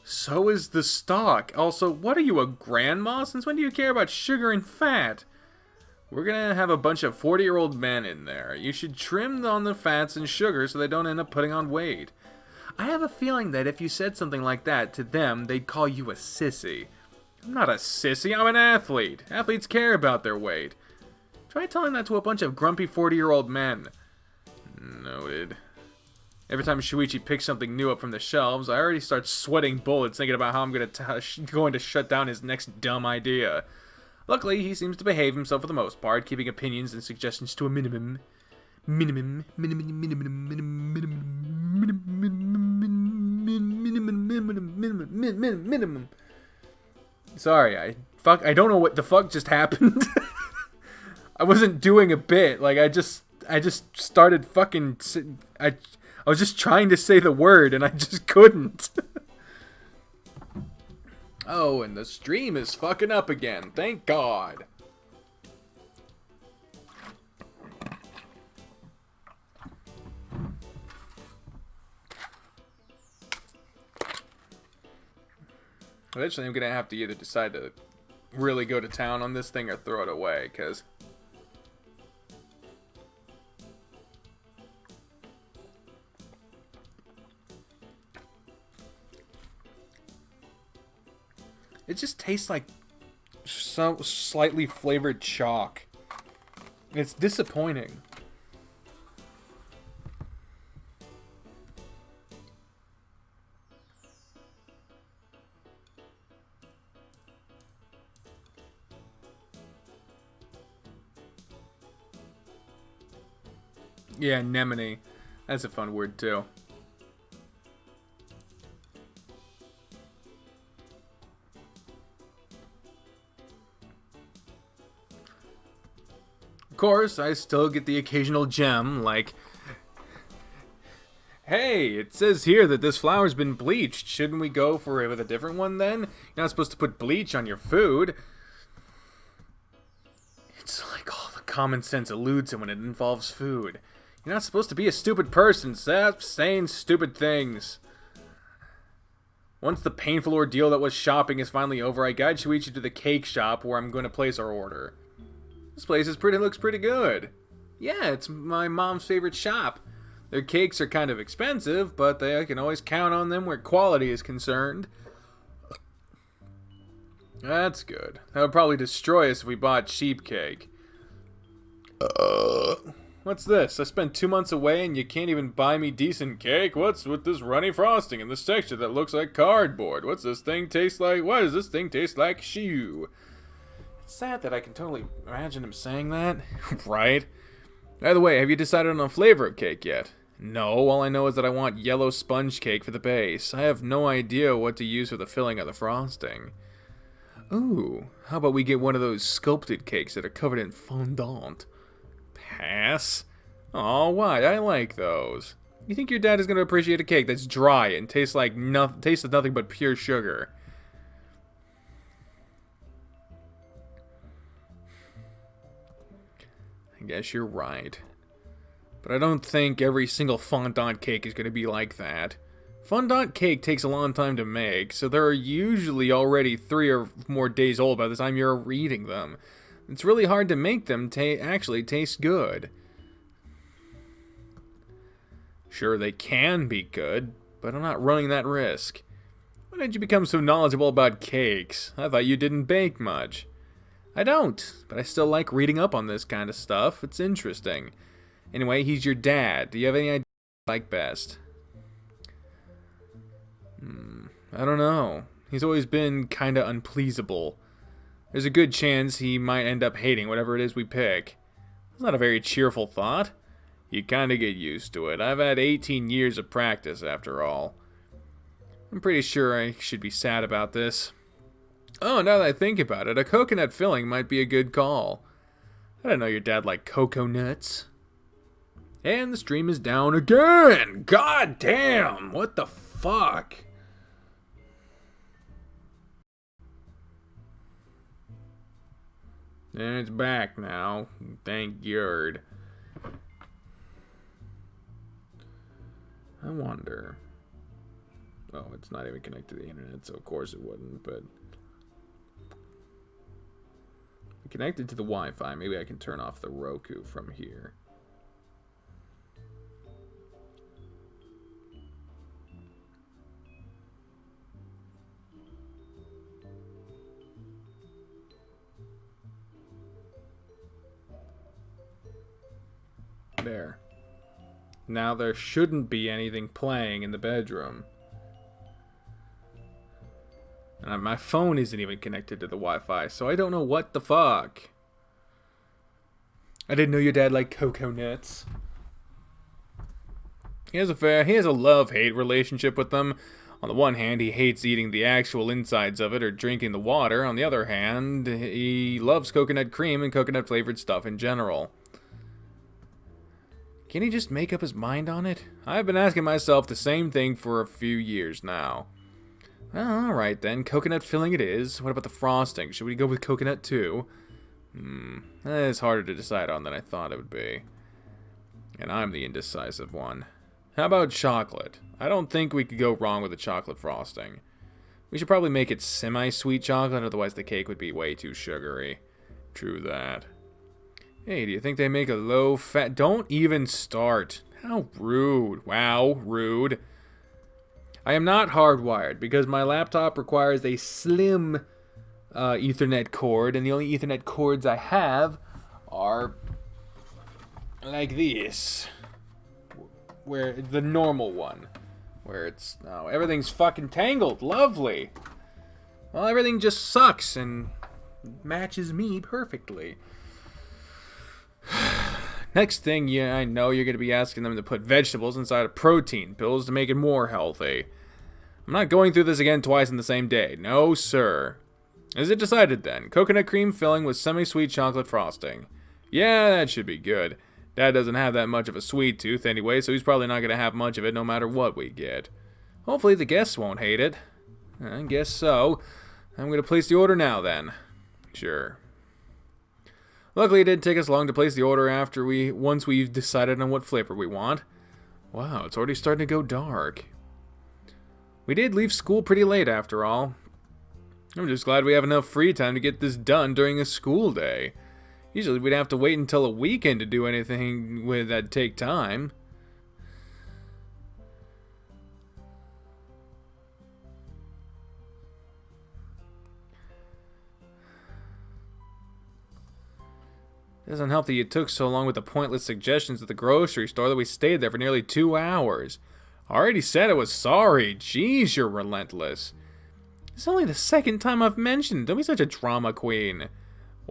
So is the stock. Also, what are you, a grandma? Since when do you care about sugar and fat? We're gonna have a bunch of 40-year-old men in there. You should trim on the fats and sugar so they don't end up putting on weight. I have a feeling that if you said something like that to them, they'd call you a sissy. I'm not a sissy, I'm an athlete. Athletes care about their weight. Try telling that to a bunch of grumpy 40-year-old men. Noted. Every time Shoichi picks something new up from the shelves, I already start sweating bullets thinking about how I'm going to shut down his next dumb idea. Luckily, he seems to behave himself for the most part, keeping opinions and suggestions to a minimum. Sorry, I don't know what the fuck just happened. I wasn't doing a bit. Like, I just started fucking... I was just trying to say the word, and I just couldn't. Oh, and the stream is fucking up again. Thank God. Eventually, I'm going to have to either decide to really go to town on this thing or throw it away, because... it just tastes like some slightly flavored chalk. It's disappointing. Yeah, anemone. That's a fun word too. Of course, I still get the occasional gem, like, hey, it says here that this flower's been bleached. Shouldn't we go for it with a different one then? You're not supposed to put bleach on your food. It's like all the common sense eludes him when it involves food. You're not supposed to be a stupid person. Stop saying stupid things. Once the painful ordeal that was shopping is finally over, I guide Shoichi to the cake shop where I'm going to place our order. This place looks pretty good. Yeah, it's my mom's favorite shop. Their cakes are kind of expensive, but I can always count on them where quality is concerned. That's good. That would probably destroy us if we bought cheap cake. What's this? I spent 2 months away and you can't even buy me decent cake? What's with this runny frosting and this texture that looks like cardboard? What's this thing taste like? Why does this thing taste like shoe? It's sad that I can totally imagine him saying that. Right? By the way, have you decided on a flavor of cake yet? No, all I know is that I want yellow sponge cake for the base. I have no idea what to use for the filling of the frosting. Ooh, how about we get one of those sculpted cakes that are covered in fondant? Pass? Aw, why? I like those. You think your dad is going to appreciate a cake that's dry and tastes of nothing but pure sugar? I guess you're right. But I don't think every single fondant cake is going to be like that. Fondant cake takes a long time to make, so they're usually already 3 or more days old by the time you're eating them. It's really hard to make them actually taste good. Sure, they can be good, but I'm not running that risk. When did you become so knowledgeable about cakes? I thought you didn't bake much. I don't, but I still like reading up on this kind of stuff. It's interesting. Anyway, he's your dad. Do you have any idea what you like best? I don't know. He's always been kinda unpleasable. There's a good chance he might end up hating whatever it is we pick. It's not a very cheerful thought. You kinda get used to it. I've had 18 years of practice, after all. I'm pretty sure I should be sad about this. Oh, now that I think about it, a coconut filling might be a good call. I didn't know your dad liked cocoa nuts. And the stream is down again! God damn! What the fuck? And it's back now. Thank Gerd. I wonder. Oh, it's not even connected to the internet, so of course it wouldn't, but... Connected to the Wi-Fi, maybe I can turn off the Roku from here. There. Now there shouldn't be anything playing in the bedroom. And my phone isn't even connected to the Wi-Fi, so I don't know what the fuck. I didn't know your dad liked cocoa nuts. He has a love-hate relationship with them. On the one hand, he hates eating the actual insides of it or drinking the water. On the other hand, he loves coconut cream and coconut-flavored stuff in general. Can he just make up his mind on it? I've been asking myself the same thing for a few years now. Well, alright then, coconut filling it is. What about the frosting? Should we go with coconut too? It's harder to decide on than I thought it would be. And I'm the indecisive one. How about chocolate? I don't think we could go wrong with the chocolate frosting. We should probably make it semi-sweet chocolate, otherwise the cake would be way too sugary. True that. Hey, do you think they make a low-fat... Don't even start. How rude. Wow, rude. I am not hardwired because my laptop requires a slim Ethernet cord, and the only Ethernet cords I have are like this. Where the normal one. Where it's... Oh, everything's fucking tangled. Lovely. Well, everything just sucks and matches me perfectly. Next thing I know, you're going to be asking them to put vegetables inside of protein pills to make it more healthy. I'm not going through this again twice in the same day. No, sir. Is it decided then? Coconut cream filling with semi-sweet chocolate frosting. Yeah, that should be good. Dad doesn't have that much of a sweet tooth anyway, so he's probably not going to have much of it no matter what we get. Hopefully the guests won't hate it. I guess so. I'm going to place the order now then. Sure. Luckily, it didn't take us long to place the order once we've decided on what flavor we want. Wow, it's already starting to go dark. We did leave school pretty late after all. I'm just glad we have enough free time to get this done during a school day. Usually we'd have to wait until a weekend to do anything that'd take time. It doesn't help that you took so long with the pointless suggestions at the grocery store that we stayed there for nearly 2 hours. I already said I was sorry. Jeez, you're relentless. It's only the second time I've mentioned it. Don't be such a drama queen.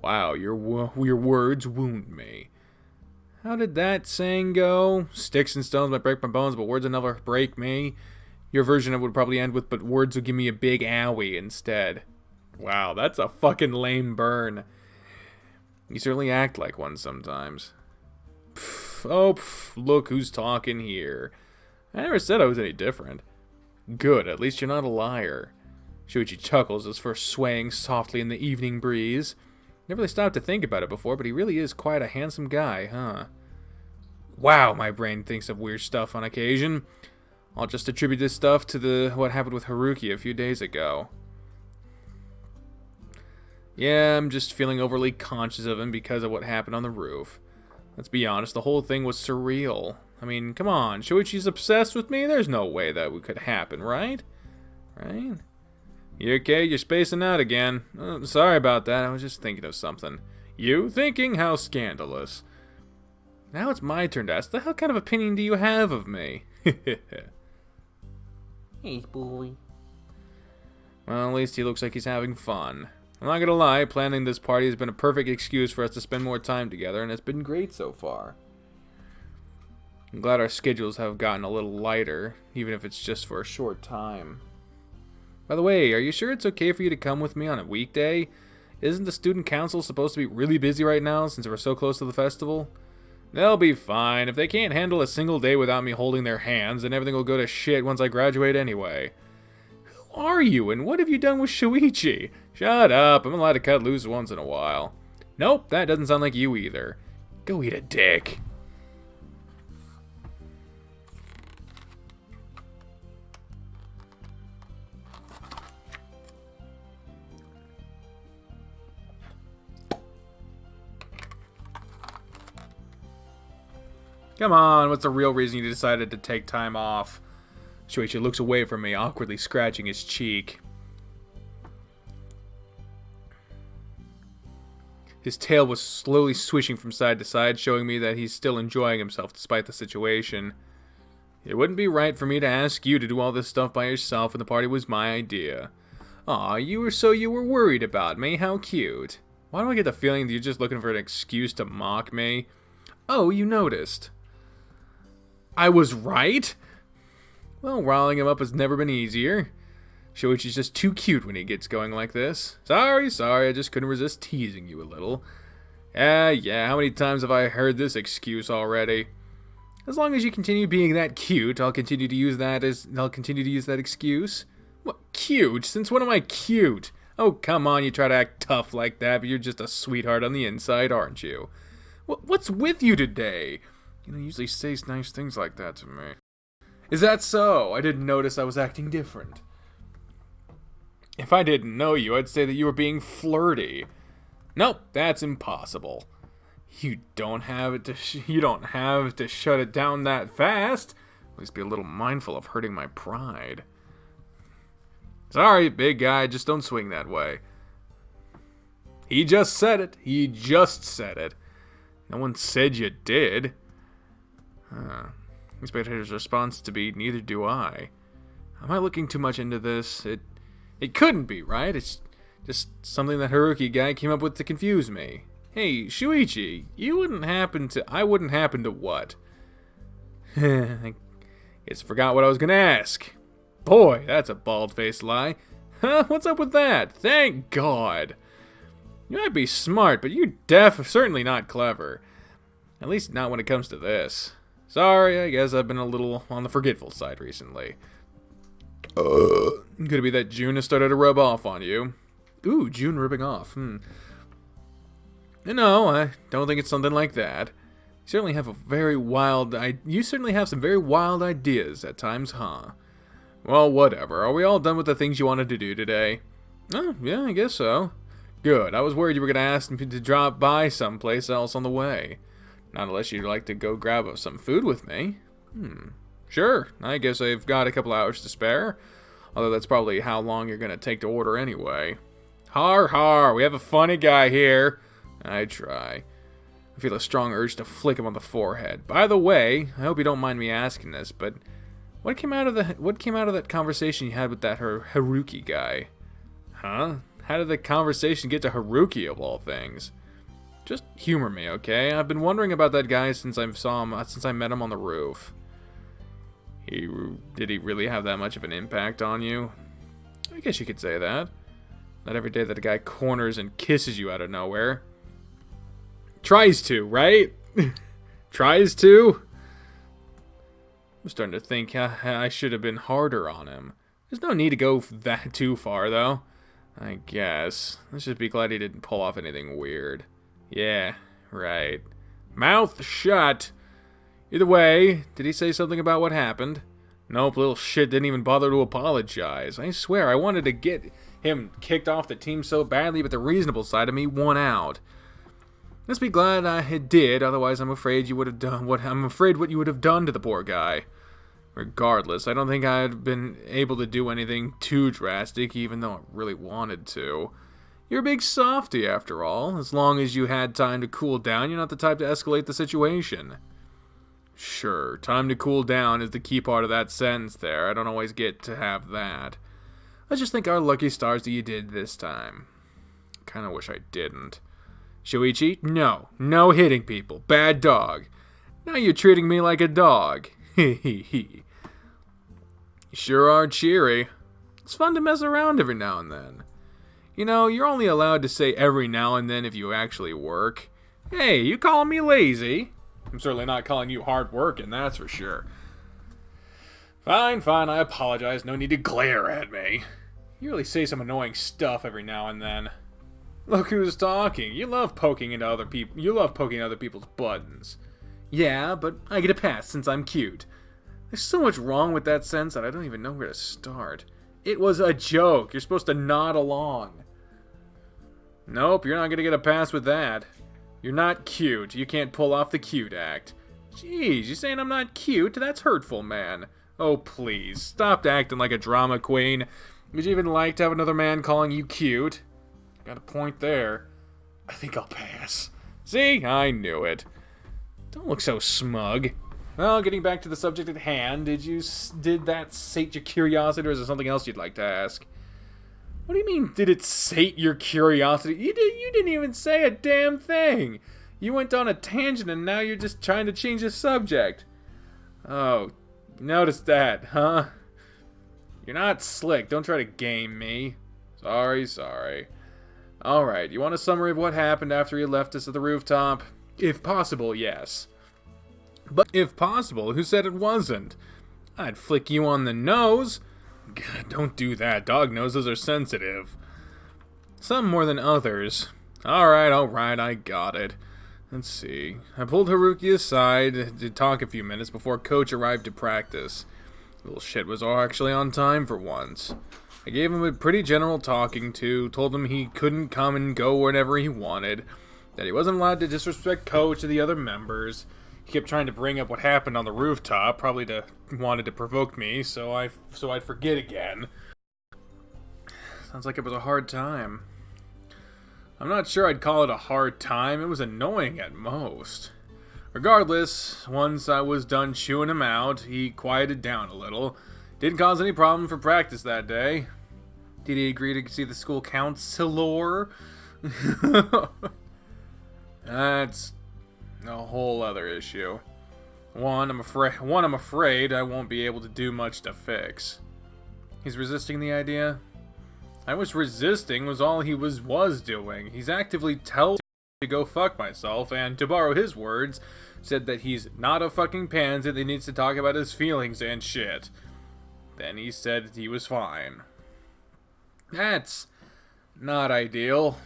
Wow, your words wound me. How did that saying go? Sticks and stones might break my bones, but words will never break me. Your version of it would probably end with, but words will give me a big owie instead. Wow, that's a fucking lame burn. You certainly act like one sometimes. Look who's talking here. I never said I was any different. Good, at least you're not a liar. Shoichi chuckles as first swaying softly in the evening breeze. Never really stopped to think about it before, but he really is quite a handsome guy, huh? Wow, my brain thinks of weird stuff on occasion. I'll just attribute this stuff to what happened with Haruki a few days ago. Yeah, I'm just feeling overly conscious of him because of what happened on the roof. Let's be honest, the whole thing was surreal. I mean, come on, Shoichi's obsessed with me? There's no way that could happen, right? Right? You okay? You're spacing out again. Sorry about that, I was just thinking of something. You thinking? How scandalous. Now it's my turn to ask, the hell kind of opinion do you have of me? Hey, boy. Well, at least he looks like he's having fun. I'm not gonna lie, planning this party has been a perfect excuse for us to spend more time together, and it's been great so far. I'm glad our schedules have gotten a little lighter, even if it's just for a short time. By the way, are you sure it's okay for you to come with me on a weekday? Isn't the student council supposed to be really busy right now since we're so close to the festival? They'll be fine. If they can't handle a single day without me holding their hands, then everything will go to shit once I graduate anyway. Who are you, and what have you done with Shoichi? Shut up, I'm allowed to cut loose once in a while. Nope, that doesn't sound like you either. Go eat a dick. Come on, what's the real reason you decided to take time off? Shoichi looks away from me, awkwardly scratching his cheek. His tail was slowly swishing from side to side, showing me that he's still enjoying himself despite the situation. It wouldn't be right for me to ask you to do all this stuff by yourself when the party was my idea. Aw, you were worried about me, how cute. Why do I get the feeling that you're just looking for an excuse to mock me? Oh, you noticed. I was right? Well, riling him up has never been easier. Shoichi's just too cute when he gets going like this. Sorry, I just couldn't resist teasing you a little. Yeah, how many times have I heard this excuse already? As long as you continue being that cute, I'll continue to use that excuse. What, cute? Since when am I cute? Oh, come on, you try to act tough like that, but you're just a sweetheart on the inside, aren't you? What's with you today? You usually say nice things like that to me. Is that so? I didn't notice I was acting different. If I didn't know you, I'd say that you were being flirty. Nope, that's impossible. You don't have to shut it down that fast. At least be a little mindful of hurting my pride. Sorry, big guy, just don't swing that way. He just said it. No one said you did. Expected his response to be, neither do I. Am I looking too much into this? It couldn't be, right? It's just something that Haruki guy came up with to confuse me. Hey, Shoichi, I wouldn't happen to what? I guess I forgot what I was gonna ask. Boy, that's a bald-faced lie. Huh, what's up with that? Thank God. You might be smart, but you're certainly not clever. At least not when it comes to this. Sorry, I guess I've been a little on the forgetful side recently. Could it be that June has started to rub off on you? Ooh, June rubbing off. No, I don't think it's something like that. You certainly have some very wild ideas at times, huh? Well, whatever. Are we all done with the things you wanted to do today? Oh, yeah, I guess so. Good. I was worried you were going to ask me to drop by someplace else on the way. Not unless you'd like to go grab some food with me. Sure. I guess I've got a couple hours to spare. Although that's probably how long you're going to take to order anyway. Har har, we have a funny guy here. I try. I feel a strong urge to flick him on the forehead. By the way, I hope you don't mind me asking this, but what came out of that conversation you had with that Haruki guy? Huh? How did the conversation get to Haruki of all things? Just humor me, okay? I've been wondering about that guy since I met him on the roof. Did he really have that much of an impact on you? I guess you could say that. Not every day that a guy corners and kisses you out of nowhere. Tries to, right? Tries to? I'm starting to think I should have been harder on him. There's no need to go that too far, though. I guess. Let's just be glad he didn't pull off anything weird. Yeah, right. Mouth shut. Either way, did he say something about what happened? Nope, little shit didn't even bother to apologize. I swear, I wanted to get him kicked off the team so badly, but the reasonable side of me won out. Let's be glad I did, otherwise I'm afraid what you would have done to the poor guy. Regardless, I don't think I'd been able to do anything too drastic, even though I really wanted to. You're a big softy, after all. As long as you had time to cool down, you're not the type to escalate the situation. Sure, time to cool down is the key part of that sentence there. I don't always get to have that. Let's just think our lucky stars that you did this time. Kinda wish I didn't. Shoichi, no. No hitting people. Bad dog. Now you're treating me like a dog. Hee hee hee. You sure are cheery. It's fun to mess around every now and then. You know, you're only allowed to say every now and then if you actually work. Hey, you calling me lazy? I'm certainly not calling you hard working, that's for sure. Fine, I apologize. No need to glare at me. You really say some annoying stuff every now and then. Look who's talking. You love poking other people's buttons. Yeah, but I get a pass since I'm cute. There's so much wrong with that sentence that I don't even know where to start. It was a joke. You're supposed to nod along. Nope, you're not gonna get a pass with that. You're not cute. You can't pull off the cute act. Jeez, you saying I'm not cute? That's hurtful, man. Oh, please. Stop acting like a drama queen. Would you even like to have another man calling you cute? Got a point there. I think I'll pass. See? I knew it. Don't look so smug. Well, getting back to the subject at hand, did that sate your curiosity, or is there something else you'd like to ask? What do you mean, did it sate your curiosity? You didn't even say a damn thing. You went on a tangent and now you're just trying to change the subject. Oh, noticed that, huh? You're not slick. Don't try to game me. Sorry. Alright, you want a summary of what happened after you left us at the rooftop? If possible, yes. But if possible, who said it wasn't? I'd flick you on the nose. God, don't do that. Dog noses are sensitive. Some more than others. Alright, I got it. Let's see. I pulled Haruki aside to talk a few minutes before Coach arrived to practice. Little shit was actually on time for once. I gave him a pretty general talking to, told him he couldn't come and go whenever he wanted, that he wasn't allowed to disrespect Coach or the other members. He kept trying to bring up what happened on the rooftop, probably wanted to provoke me, so I'd forget again. Sounds like it was a hard time. I'm not sure I'd call it a hard time. It was annoying at most. Regardless, once I was done chewing him out, he quieted down a little. Didn't cause any problem for practice that day. Did he agree to see the school counselor? That's a whole other issue. One, I'm afraid I won't be able to do much to fix. He's resisting the idea? I was resisting was all he was doing. He's actively telling me to go fuck myself, and to borrow his words, said that he's not a fucking pansy that needs to talk about his feelings and shit. Then he said he was fine. That's not ideal.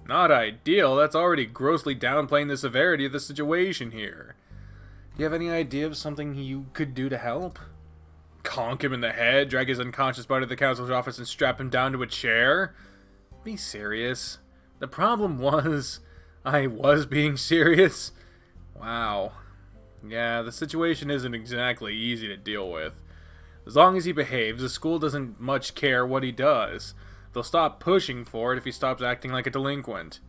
Not ideal? That's already grossly downplaying the severity of the situation here. Do you have any idea of something you could do to help? conk him in the head, drag his unconscious body to the counselor's office, and strap him down to a chair? Be serious. The problem was, I was being serious. Wow. Yeah, the situation isn't exactly easy to deal with. As long as he behaves, the school doesn't much care what he does. They'll stop pushing for it if he stops acting like a delinquent.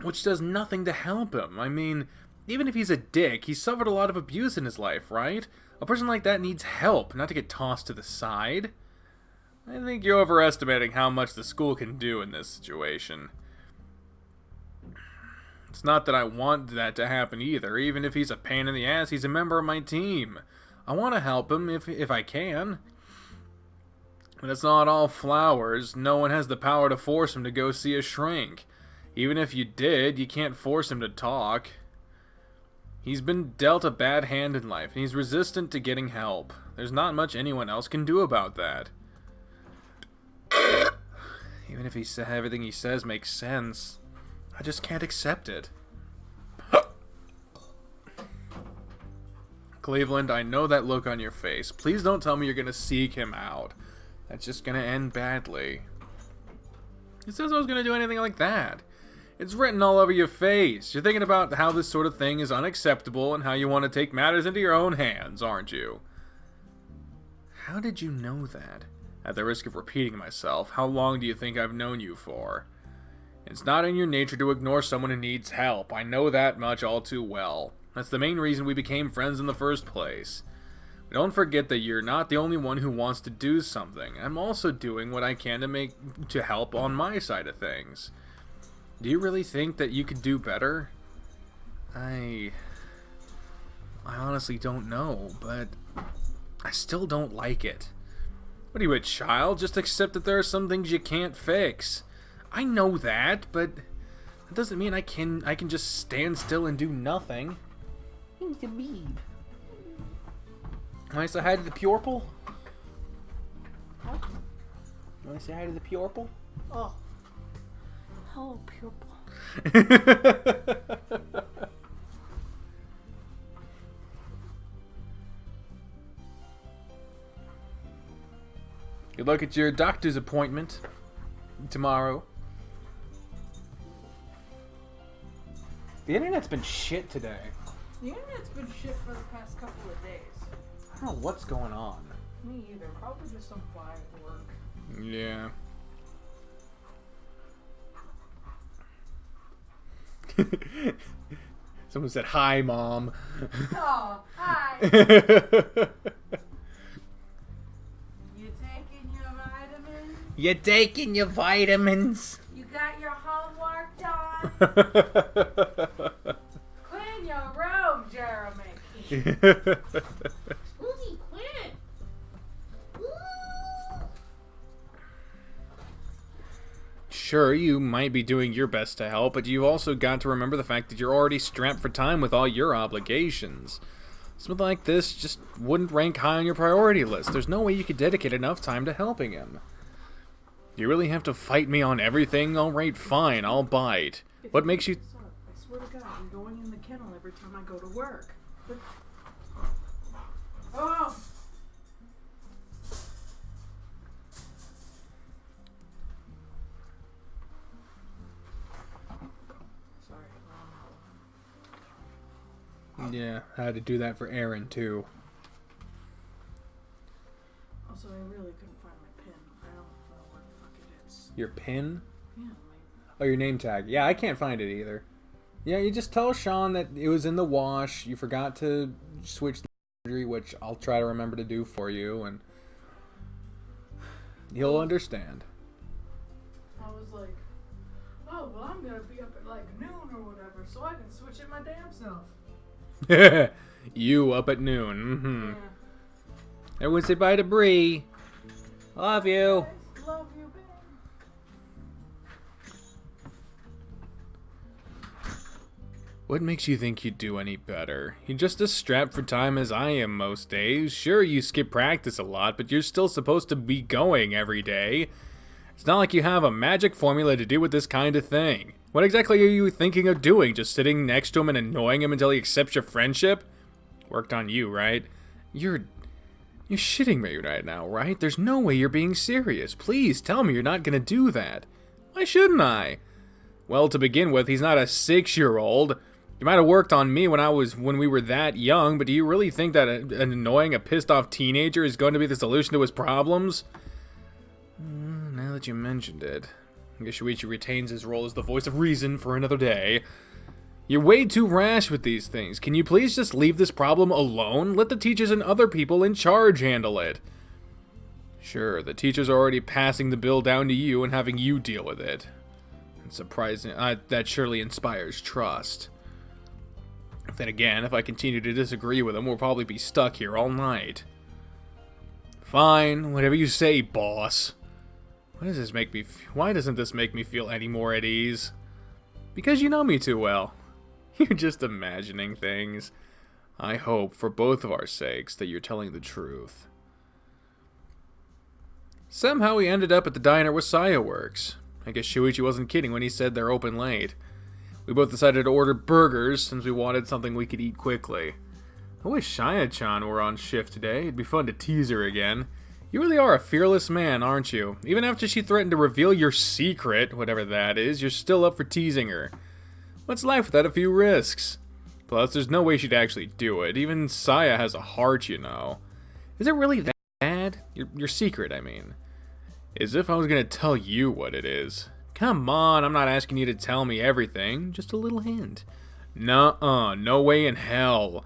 Which does nothing to help him. I mean, even if he's a dick, he's suffered a lot of abuse in his life, right? A person like that needs help, not to get tossed to the side. I think you're overestimating how much the school can do in this situation. It's not that I want that to happen either. Even if he's a pain in the ass, he's a member of my team. I want to help him if I can. But it's not all flowers. No one has the power to force him to go see a shrink. Even if you did, you can't force him to talk. He's been dealt a bad hand in life, and he's resistant to getting help. There's not much anyone else can do about that. Even if everything he says makes sense, I just can't accept it. Cleveland, I know that look on your face. Please don't tell me you're going to seek him out. That's just going to end badly. Who says I was going to do anything like that? It's written all over your face. You're thinking about how this sort of thing is unacceptable and how you want to take matters into your own hands, aren't you? How did you know that? At the risk of repeating myself, how long do you think I've known you for? It's not in your nature to ignore someone who needs help. I know that much all too well. That's the main reason we became friends in the first place. But don't forget that you're not the only one who wants to do something. I'm also doing what I can to help on my side of things. Do you really think that you could do better? I honestly don't know, but I still don't like it. What are you, a child? Just accept that there are some things you can't fix. I know that, but that doesn't mean I can just stand still and do nothing. Things to read. Want to say hi to the purple? What? You want to say hi to the purple? Oh. Hello, purple. Good luck at your doctor's appointment tomorrow. The internet's been shit today. The internet's been shit for the past couple of days. I don't know what's going on. Me either. Probably just some quiet work. Yeah. Someone said, "Hi, Mom." Oh, hi. You taking your vitamins? You taking your vitamins? You got your homework done? Clean your room, Jeremy. Oogie, quit. Sure, you might be doing your best to help, but you've also got to remember the fact that you're already strapped for time with all your obligations. Something like this just wouldn't rank high on your priority list. There's no way you could dedicate enough time to helping him. Do you really have to fight me on everything? Alright, fine, I'll bite. What makes you... I swear to God, I'm going in the kennel every time I go to work. But... Oh! Sorry. Yeah, I had to do that for Aaron, too. Also, I really couldn't find my pin. I don't know where the fuck it is. Your pin? Yeah, Oh, your name tag. Yeah, I can't find it either. Yeah, you just tell Sean that it was in the wash. You forgot to switch the laundry, which I'll try to remember to do for you, and he'll understand. I was like, oh, well, I'm gonna be up at like noon or whatever, so I can switch it my damn self. You up at noon. Mm-hmm. Yeah. Everyone say bye to Bri. Love you. Guys, love you, babe. What makes you think you'd do any better? You're just as strapped for time as I am most days. Sure, you skip practice a lot, but you're still supposed to be going every day. It's not like you have a magic formula to do with this kind of thing. What exactly are you thinking of doing? Just sitting next to him and annoying him until he accepts your friendship? Worked on you, right? You're You're shitting me right now, right? There's no way you're being serious. Please tell me you're not gonna do that. Why shouldn't I? Well, to begin with, he's not a 6-year-old. He might have worked on me when we were that young, but do you really think that an annoying, pissed-off teenager is going to be the solution to his problems? Now that you mentioned it, I guess Shoichi retains his role as the voice of reason for another day. You're way too rash with these things. Can you please just leave this problem alone? Let the teachers and other people in charge handle it. Sure, the teachers are already passing the bill down to you and having you deal with it. It's surprising. That surely inspires trust. Then again, if I continue to disagree with them, we'll probably be stuck here all night. Fine, whatever you say, boss. Why doesn't this make me feel any more at ease? Because you know me too well. You're just imagining things. I hope, for both of our sakes, that you're telling the truth. Somehow we ended up at the diner where Saya works. I guess Shoichi wasn't kidding when he said they're open late. We both decided to order burgers since we wanted something we could eat quickly. I wish Saya-chan were on shift today. It'd be fun to tease her again. You really are a fearless man, aren't you? Even after she threatened to reveal your secret, whatever that is, you're still up for teasing her. What's life without a few risks? Plus, there's no way she'd actually do it. Even Saya has a heart, you know. Is it really that bad? Your secret, I mean. As if I was gonna tell you what it is. Come on, I'm not asking you to tell me everything. Just a little hint. Nuh-uh, no way in hell.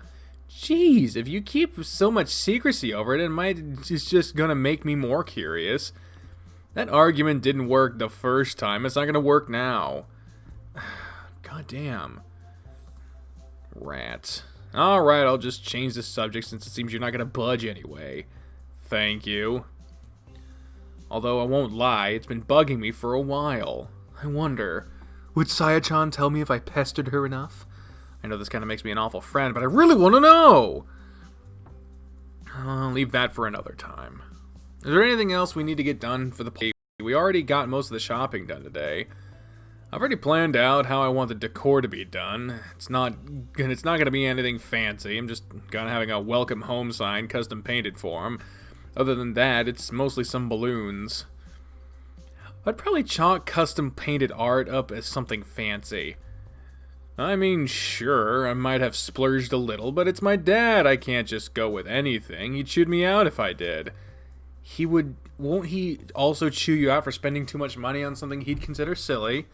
Jeez, if you keep so much secrecy over it, it's just gonna make me more curious. That argument didn't work the first time. It's not gonna work now. God damn. Rats. Alright, I'll just change the subject since it seems you're not gonna budge anyway. Thank you. Although I won't lie, it's been bugging me for a while. I wonder, would Saya-chan tell me if I pestered her enough? I know this kind of makes me an awful friend, but I really want to know! I'll leave that for another time. Is there anything else we need to get done for the play? We already got most of the shopping done today. I've already planned out how I want the decor to be done. It's not gonna be anything fancy. I'm just gonna having a welcome home sign custom painted for him. Other than that, it's mostly some balloons. I'd probably chalk custom painted art up as something fancy. I mean, sure, I might have splurged a little, but it's my dad. I can't just go with anything. He'd chew me out if I did. Won't he also chew you out for spending too much money on something he'd consider silly?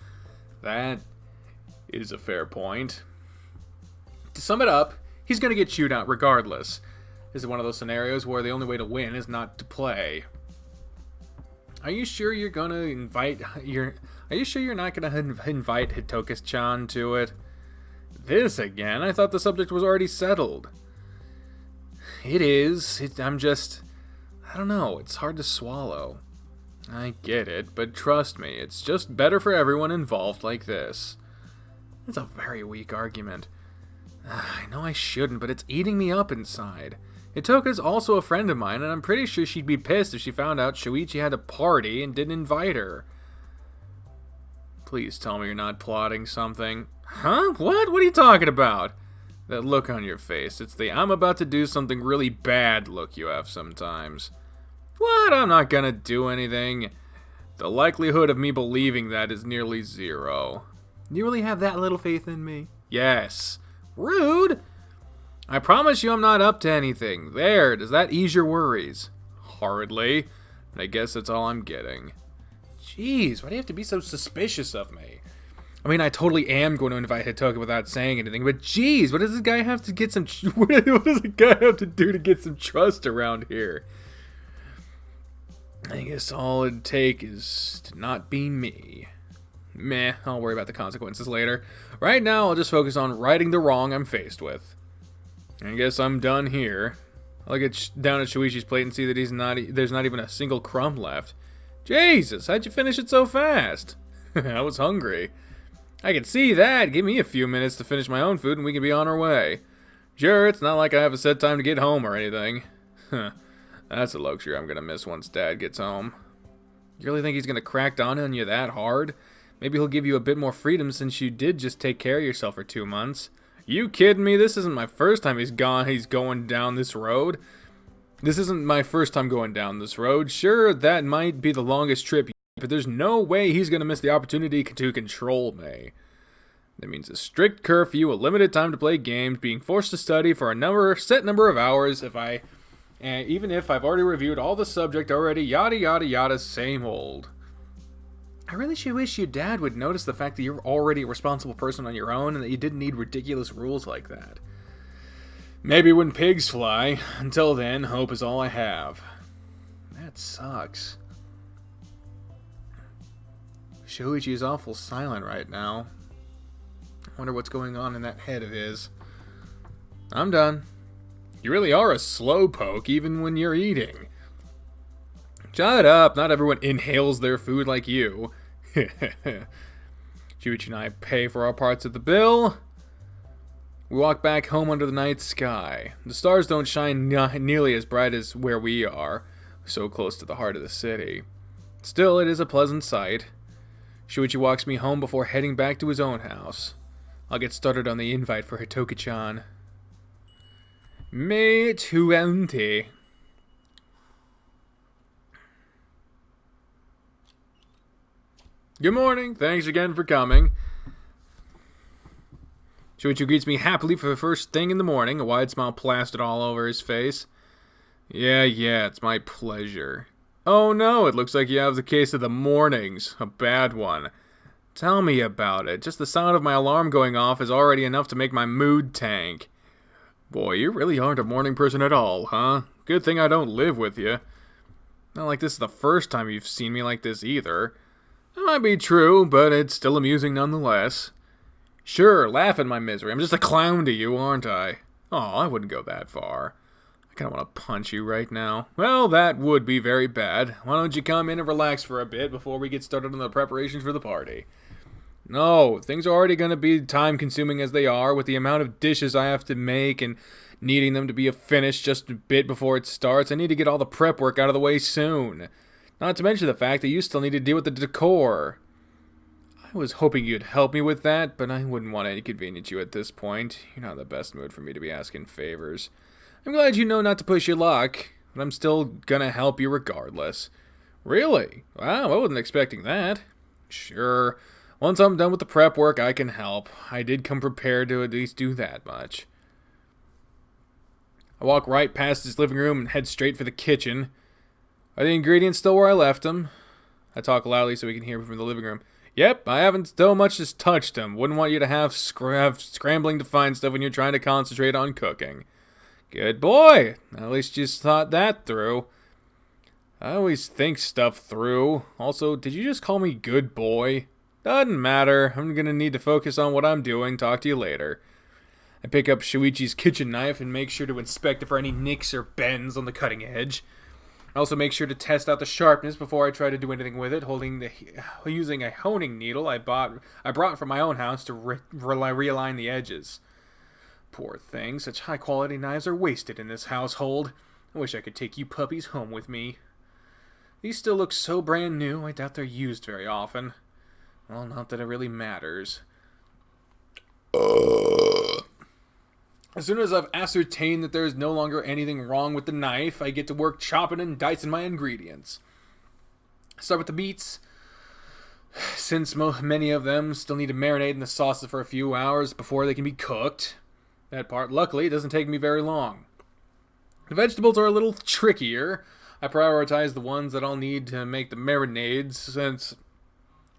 That is a fair point. To sum it up, he's gonna get chewed out regardless. This is one of those scenarios where the only way to win is not to play. Are you sure you're not gonna invite Hitoka-chan to it? This again? I thought the subject was already settled. It is. I don't know. It's hard to swallow. I get it, but trust me, it's just better for everyone involved like this. It's a very weak argument. I know I shouldn't, but it's eating me up inside. Hitoka's also a friend of mine, and I'm pretty sure she'd be pissed if she found out Shoichi had a party and didn't invite her. Please tell me you're not plotting something. Huh? What? What are you talking about? That look on your face. It's the I'm about to do something really bad look you have sometimes. What? I'm not gonna do anything. The likelihood of me believing that is nearly zero. You really have that little faith in me? Yes. Rude! I promise you I'm not up to anything. There, does that ease your worries? Hardly. And I guess that's all I'm getting. Jeez, why do you have to be so suspicious of me? I mean, I totally am going to invite Hitoka without saying anything, but jeez, what does this guy have to get some... what does the guy have to do to get some trust around here? I guess all it'd take is to not be me. Meh, I'll worry about the consequences later. Right now, I'll just focus on righting the wrong I'm faced with. I guess I'm done here. I'll get down at Shoichi's plate and see that there's not even a single crumb left. Jesus, how'd you finish it so fast? I was hungry. I can see that. Give me a few minutes to finish my own food and we can be on our way. Sure, it's not like I have a set time to get home or anything. That's a luxury I'm gonna miss once Dad gets home. You really think he's gonna crack down on you that hard? Maybe he'll give you a bit more freedom since you did just take care of yourself for 2 months. You kidding me? This isn't my first time he's going down this road. This isn't my first time going down this road. Sure, that might be the longest trip, but there's no way he's going to miss the opportunity to control me. That means a strict curfew, a limited time to play games, being forced to study for a set number of hours even if I've already reviewed all the subject already, yada yada yada, same old. I really should wish your dad would notice the fact that you're already a responsible person on your own and that you didn't need ridiculous rules like that. Maybe when pigs fly. Until then, hope is all I have. That sucks. Shoichi is awful silent right now. I wonder what's going on in that head of his. I'm done. You really are a slowpoke even when you're eating. Shut up, not everyone inhales their food like you. Shoichi and I pay for our parts of the bill. We walk back home under the night sky. The stars don't shine nearly as bright as where we are, so close to the heart of the city. Still, it is a pleasant sight. Shoichi walks me home before heading back to his own house. I'll get started on the invite for Hitoki-chan. Me too, auntie. Good morning. Thanks again for coming. Shoichi greets me happily for the first thing in the morning, a wide smile plastered all over his face. Yeah, it's my pleasure. Oh no, it looks like you have the case of the mornings. A bad one. Tell me about it. Just the sound of my alarm going off is already enough to make my mood tank. Boy, you really aren't a morning person at all, huh? Good thing I don't live with you. Not like this is the first time you've seen me like this either. That might be true, but it's still amusing nonetheless. Sure, laugh at my misery. I'm just a clown to you, aren't I? Oh, I wouldn't go that far. I kind of want to punch you right now. Well, that would be very bad. Why don't you come in and relax for a bit before we get started on the preparations for the party? No, things are already going to be time-consuming as they are, with the amount of dishes I have to make and needing them to be finished just a bit before it starts. I need to get all the prep work out of the way soon. Not to mention the fact that you still need to deal with the decor. I was hoping you'd help me with that, but I wouldn't want to inconvenience you at this point. You're not in the best mood for me to be asking favors. I'm glad you know not to push your luck, but I'm still gonna help you regardless. Really? Wow, I wasn't expecting that. Sure. Once I'm done with the prep work, I can help. I did come prepared to at least do that much. I walk right past his living room and head straight for the kitchen. Are the ingredients still where I left them? I talk loudly so we can hear from the living room. Yep, I haven't so much as touched them. Wouldn't want you to have scrambling to find stuff when you're trying to concentrate on cooking. Good boy. At least you thought that through. I always think stuff through. Also, did you just call me good boy? Doesn't matter. I'm gonna need to focus on what I'm doing. Talk to you later. I pick up Shoichi's kitchen knife and make sure to inspect it for any nicks or bends on the cutting edge. I also make sure to test out the sharpness before I try to do anything with it, using a honing needle I brought from my own house to realign the edges. Poor thing, such high-quality knives are wasted in this household. I wish I could take you puppies home with me. These still look so brand new, I doubt they're used very often. Well, not that it really matters. As soon as I've ascertained that there is no longer anything wrong with the knife, I get to work chopping and dicing my ingredients. Start with the meats. Since many of them still need to marinate in the sauces for a few hours before they can be cooked. That part, luckily, doesn't take me very long. The vegetables are a little trickier. I prioritize the ones that I'll need to make the marinades, since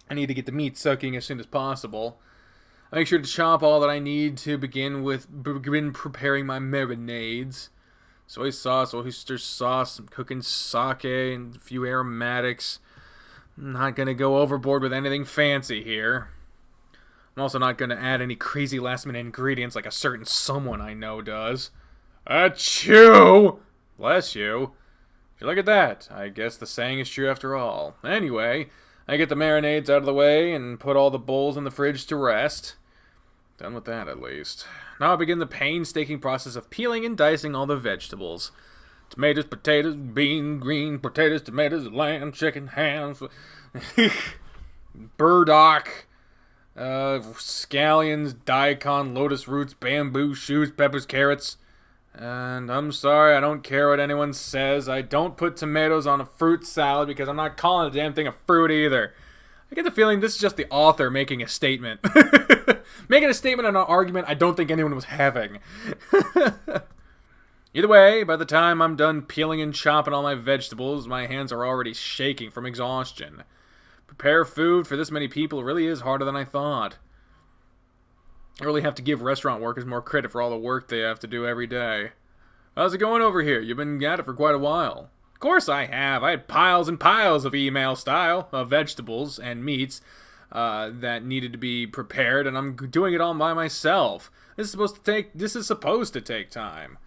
I need to get the meat soaking as soon as possible. I make sure to chop all that I need to begin preparing my marinades. Soy sauce, oyster sauce, I'm cooking sake, and a few aromatics. I'm not going to go overboard with anything fancy here. I'm also not going to add any crazy last-minute ingredients like a certain someone I know does. Achoo! Bless you. Look at that. I guess the saying is true after all. Anyway, I get the marinades out of the way and put all the bowls in the fridge to rest. Done with that, at least. Now I begin the painstaking process of peeling and dicing all the vegetables. Tomatoes, potatoes, beans, green potatoes, tomatoes, lamb, chicken, ham, burdock, scallions, daikon, lotus roots, bamboo shoots, peppers, carrots. And I'm sorry, I don't care what anyone says. I don't put tomatoes on a fruit salad because I'm not calling the damn thing a fruit either. I get the feeling this is just the author making a statement. Making a statement on an argument I don't think anyone was having. Either way, by the time I'm done peeling and chopping all my vegetables, my hands are already shaking from exhaustion. Prepare food for this many people really is harder than I thought. I really have to give restaurant workers more credit for all the work they have to do every day. How's it going over here? You've been at it for quite a while. Of course I have. I had piles and piles of email style of vegetables and meats that needed to be prepared, and I'm doing it all by myself. This is supposed to take time.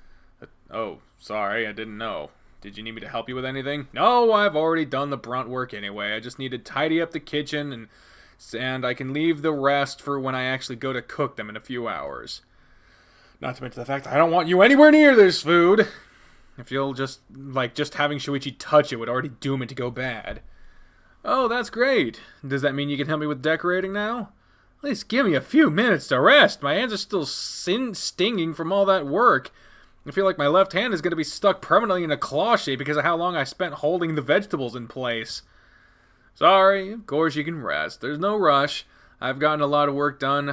Oh, sorry, I didn't know. Did you need me to help you with anything? No, I've already done the brunt work anyway. I just need to tidy up the kitchen and I can leave the rest for when I actually go to cook them in a few hours. Not to mention the fact that I don't want you anywhere near this food. I feel just having Shoichi touch it would already doom it to go bad. Oh, that's great. Does that mean you can help me with decorating now? At least give me a few minutes to rest. My hands are still stinging from all that work. I feel like my left hand is going to be stuck permanently in a claw shape because of how long I spent holding the vegetables in place. Sorry, of course you can rest. There's no rush. I've gotten a lot of work done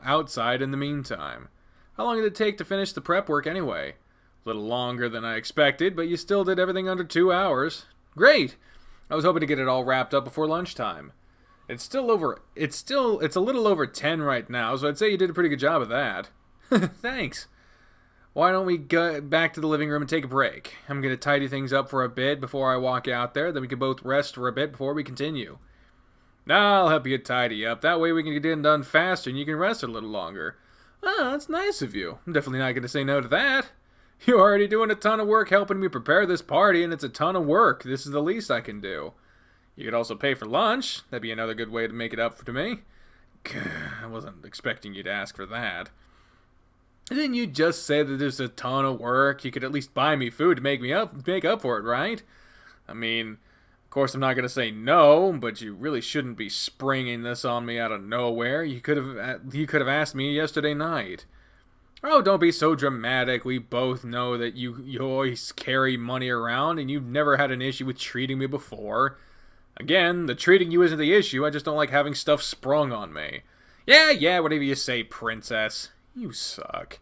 outside in the meantime. How long did it take to finish the prep work anyway? A little longer than I expected, but you still did everything under 2 hours. Great! I was hoping to get it all wrapped up before lunchtime. It's a little over 10 right now, so I'd say you did a pretty good job of that. Thanks. Why don't we go back to the living room and take a break? I'm going to tidy things up for a bit before I walk out there, then we can both rest for a bit before we continue. I'll help you tidy up. That way we can get it done faster and you can rest a little longer. Oh, that's nice of you. I'm definitely not going to say no to that. You're already doing a ton of work helping me prepare this party, and it's a ton of work. This is the least I can do. You could also pay for lunch. That'd be another good way to make it up to me. I wasn't expecting you to ask for that. Didn't you just say that there's a ton of work? You could at least buy me food to make up for it, right? I mean, of course I'm not going to say no, but you really shouldn't be springing this on me out of nowhere. You could have asked me yesterday night. Oh, don't be so dramatic. We both know that you always carry money around and you've never had an issue with treating me before. Again, the treating you isn't the issue. I just don't like having stuff sprung on me. Yeah, whatever you say, princess. You suck.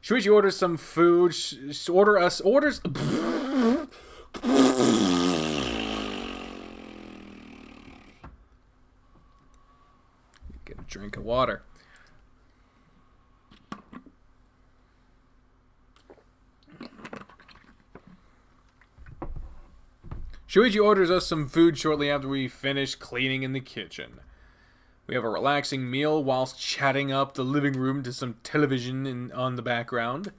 Shoichi orders some food. Orders. Get a drink of water. Shoichi orders us some food shortly after we finish cleaning in the kitchen. We have a relaxing meal whilst chatting up the living room to some television on the background.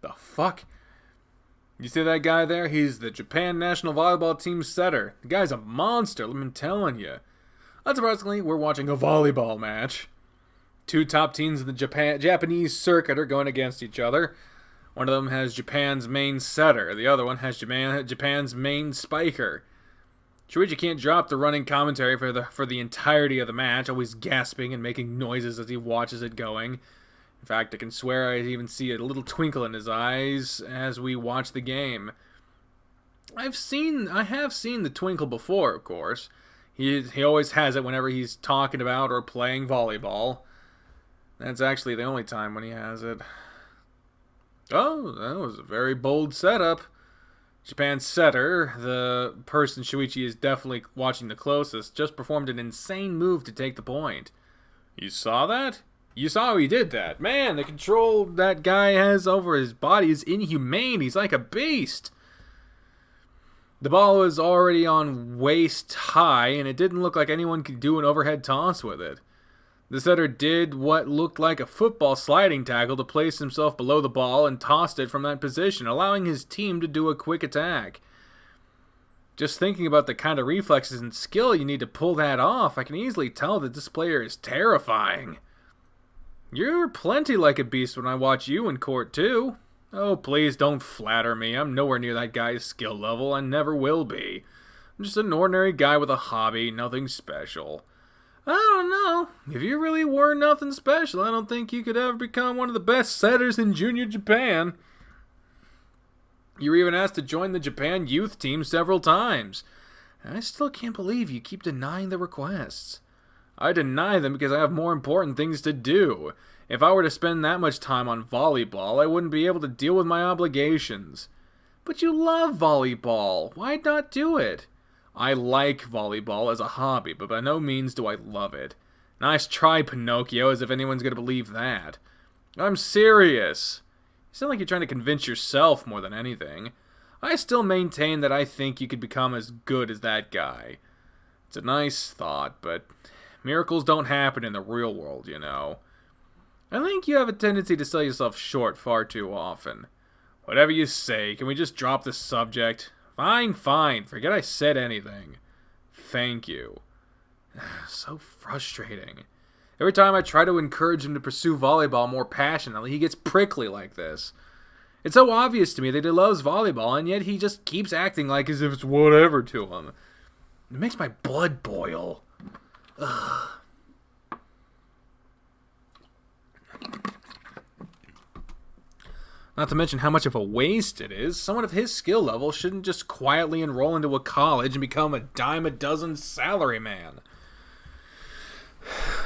The fuck? You see that guy there? He's the Japan national volleyball team setter. The guy's a monster, I'm telling you. Unsurprisingly, we're watching a volleyball match. Two top teams in the Japanese circuit are going against each other. One of them has Japan's main setter. The other one has Japan's main spiker. Shoichi can't drop the running commentary for the entirety of the match, always gasping and making noises as he watches it going. In fact, I can swear I even see a little twinkle in his eyes as we watch the game. I have seen the twinkle before, of course. He always has it whenever he's talking about or playing volleyball. That's actually the only time when he has it. Oh, that was a very bold setup. Japan's setter, the person Shoichi is definitely watching the closest, just performed an insane move to take the point. You saw that? You saw how he did that. Man, the control that guy has over his body is inhumane. He's like a beast. The ball was already on waist high, and it didn't look like anyone could do an overhead toss with it. The setter did what looked like a football sliding tackle to place himself below the ball and tossed it from that position, allowing his team to do a quick attack. Just thinking about the kind of reflexes and skill you need to pull that off, I can easily tell that this player is terrifying. You're plenty like a beast when I watch you in court, too. Oh, please don't flatter me. I'm nowhere near that guy's skill level. I never will be. I'm just an ordinary guy with a hobby, nothing special. I don't know. If you really were nothing special, I don't think you could ever become one of the best setters in Junior Japan. You were even asked to join the Japan youth team several times. I still can't believe you keep denying the requests. I deny them because I have more important things to do. If I were to spend that much time on volleyball, I wouldn't be able to deal with my obligations. But you love volleyball. Why not do it? I like volleyball as a hobby, but by no means do I love it. Nice try, Pinocchio, as if anyone's gonna believe that. I'm serious. You sound like you're trying to convince yourself more than anything. I still maintain that I think you could become as good as that guy. It's a nice thought, but miracles don't happen in the real world, you know. I think you have a tendency to sell yourself short far too often. Whatever you say, can we just drop the subject? Fine, fine. Forget I said anything. Thank you. So frustrating. Every time I try to encourage him to pursue volleyball more passionately, he gets prickly like this. It's so obvious to me that he loves volleyball, and yet he just keeps acting like as if it's whatever to him. It makes my blood boil. Ugh. Not to mention how much of a waste it is. Someone of his skill level shouldn't just quietly enroll into a college and become a dime a dozen salaryman.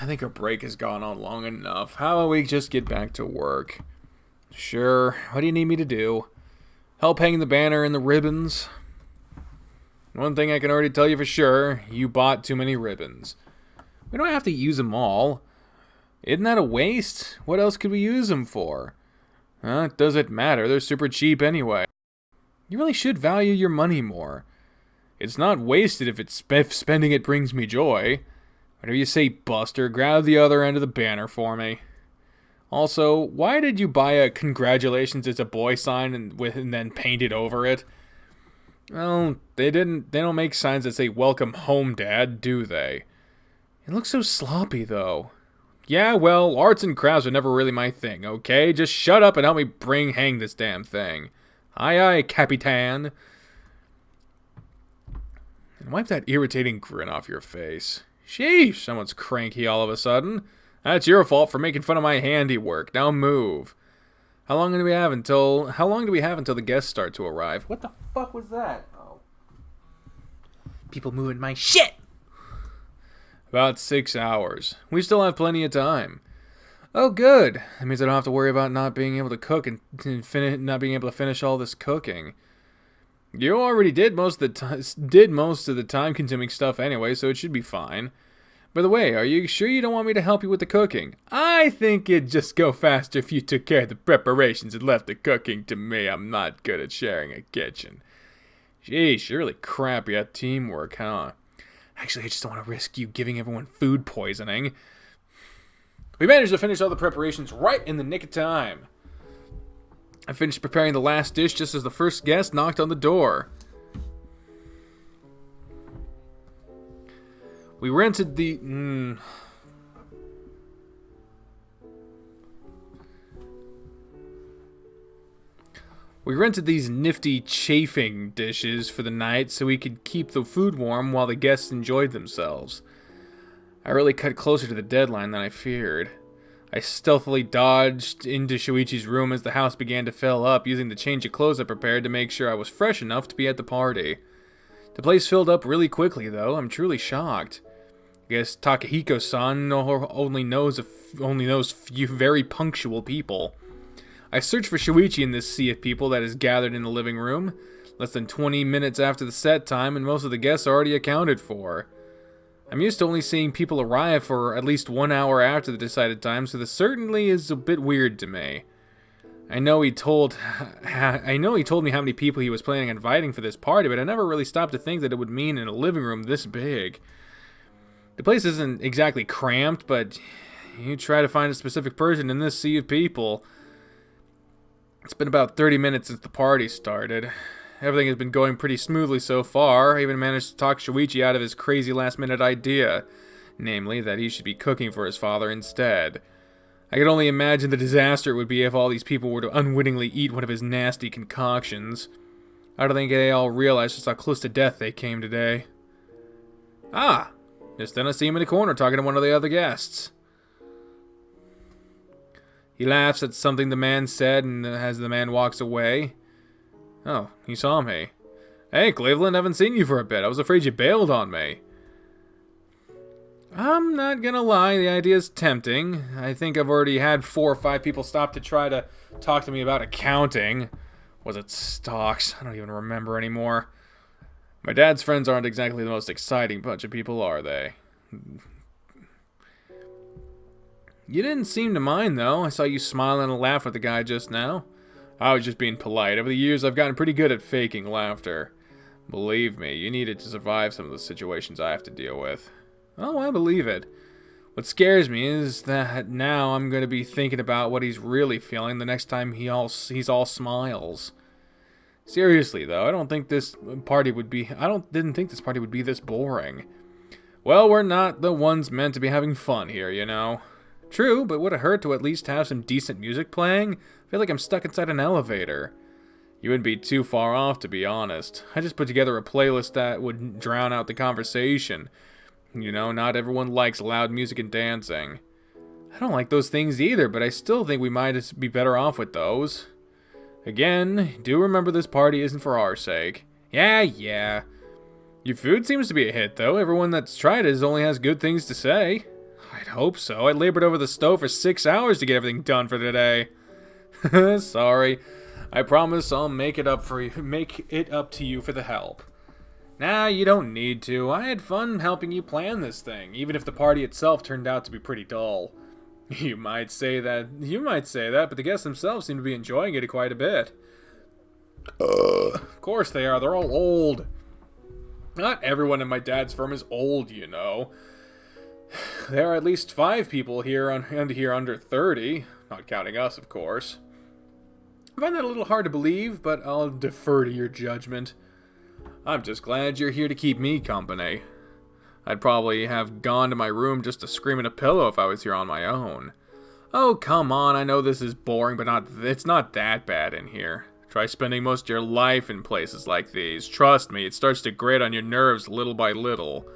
I think our break has gone on long enough. How about we just get back to work? Sure. What do you need me to do? Help hang the banner and the ribbons? One thing I can already tell you for sure, you bought too many ribbons. We don't have to use them all. Isn't that a waste? What else could we use them for? It doesn't matter, they're super cheap anyway. You really should value your money more. It's not wasted if spending it brings me joy. Whatever you say, Buster, grab the other end of the banner for me. Also, why did you buy a congratulations it's a boy sign and then paint it over it? Well, they don't make signs that say welcome home, Dad, do they? It looks so sloppy, though. Yeah, well, arts and crafts are never really my thing, okay? Just shut up and help me hang this damn thing. Aye, aye, Capitan. And wipe that irritating grin off your face. Sheesh, someone's cranky all of a sudden. That's your fault for making fun of my handiwork. Now move. How long do we have until the guests start to arrive? What the fuck was that? Oh. People moving my shit! About 6 hours. We still have plenty of time. Oh, good. That means I don't have to worry about not being able to cook and not being able to finish all this cooking. You already did most of the time-consuming stuff anyway, so it should be fine. By the way, are you sure you don't want me to help you with the cooking? I think it'd just go faster if you took care of the preparations and left the cooking to me. I'm not good at sharing a kitchen. Jeez, you're really crappy at teamwork, huh? Actually, I just don't want to risk you giving everyone food poisoning. We managed to finish all the preparations right in the nick of time. I finished preparing the last dish just as the first guest knocked on the door. We rented the... We rented these nifty chafing dishes for the night so we could keep the food warm while the guests enjoyed themselves. I really cut closer to the deadline than I feared. I stealthily dodged into Shoichi's room as the house began to fill up, using the change of clothes I prepared to make sure I was fresh enough to be at the party. The place filled up really quickly, though. I'm truly shocked. I guess Takahiko-san only knows few very punctual people. I searched for Shoichi in this sea of people that is gathered in the living room. Less than 20 minutes after the set time, and most of the guests are already accounted for. I'm used to only seeing people arrive for at least 1 hour after the decided time, so this certainly is a bit weird to me. I know he told me how many people he was planning on inviting for this party, but I never really stopped to think that it would mean in a living room this big. The place isn't exactly cramped, but you try to find a specific person in this sea of people. It's been about 30 minutes since the party started. Everything has been going pretty smoothly so far. I even managed to talk Shoichi out of his crazy last-minute idea, namely that he should be cooking for his father instead. I could only imagine the disaster it would be if all these people were to unwittingly eat one of his nasty concoctions. I don't think they all realized just how close to death they came today. Ah, Just then I see him in the corner talking to one of the other guests. He laughs at something the man said, and as the man walks away... Oh, he saw me. Hey, Cleveland, haven't seen you for a bit. I was afraid you bailed on me. I'm not gonna lie, the idea's tempting. I think I've already had 4 or 5 people stop to try to talk to me about accounting. Was it stocks? I don't even remember anymore. My dad's friends aren't exactly the most exciting bunch of people, are they? You didn't seem to mind, though. I saw you smiling and laugh at the guy just now. I was just being polite. Over the years, I've gotten pretty good at faking laughter. Believe me, you need it to survive some of the situations I have to deal with. Oh, I believe it. What scares me is that now I'm going to be thinking about what he's really feeling the next time he's all smiles. Seriously, though, I didn't think this party would be this boring. Well, we're not the ones meant to be having fun here, you know. True, but would it hurt to at least have some decent music playing? I feel like I'm stuck inside an elevator. You wouldn't be too far off, to be honest. I just put together a playlist that would drown out the conversation. You know, not everyone likes loud music and dancing. I don't like those things either, but I still think we might be better off with those. Again, do remember this party isn't for our sake. Yeah. Your food seems to be a hit, though. Everyone that's tried it only has good things to say. I'd hope so. I labored over the stove for 6 hours to get everything done for today. Sorry. I promise I'll make it up to you for the help. Nah, you don't need to. I had fun helping you plan this thing, even if the party itself turned out to be pretty dull. You might say that, but the guests themselves seem to be enjoying it quite a bit. Of course they are. They're all old. Not everyone in my dad's firm is old, you know. There are at least 5 people here under 30, not counting us, of course. I find that a little hard to believe, but I'll defer to your judgment. I'm just glad you're here to keep me company. I'd probably have gone to my room just to scream in a pillow if I was here on my own. Oh, come on, I know this is boring, but it's not that bad in here. Try spending most of your life in places like these. Trust me, it starts to grate on your nerves little by little.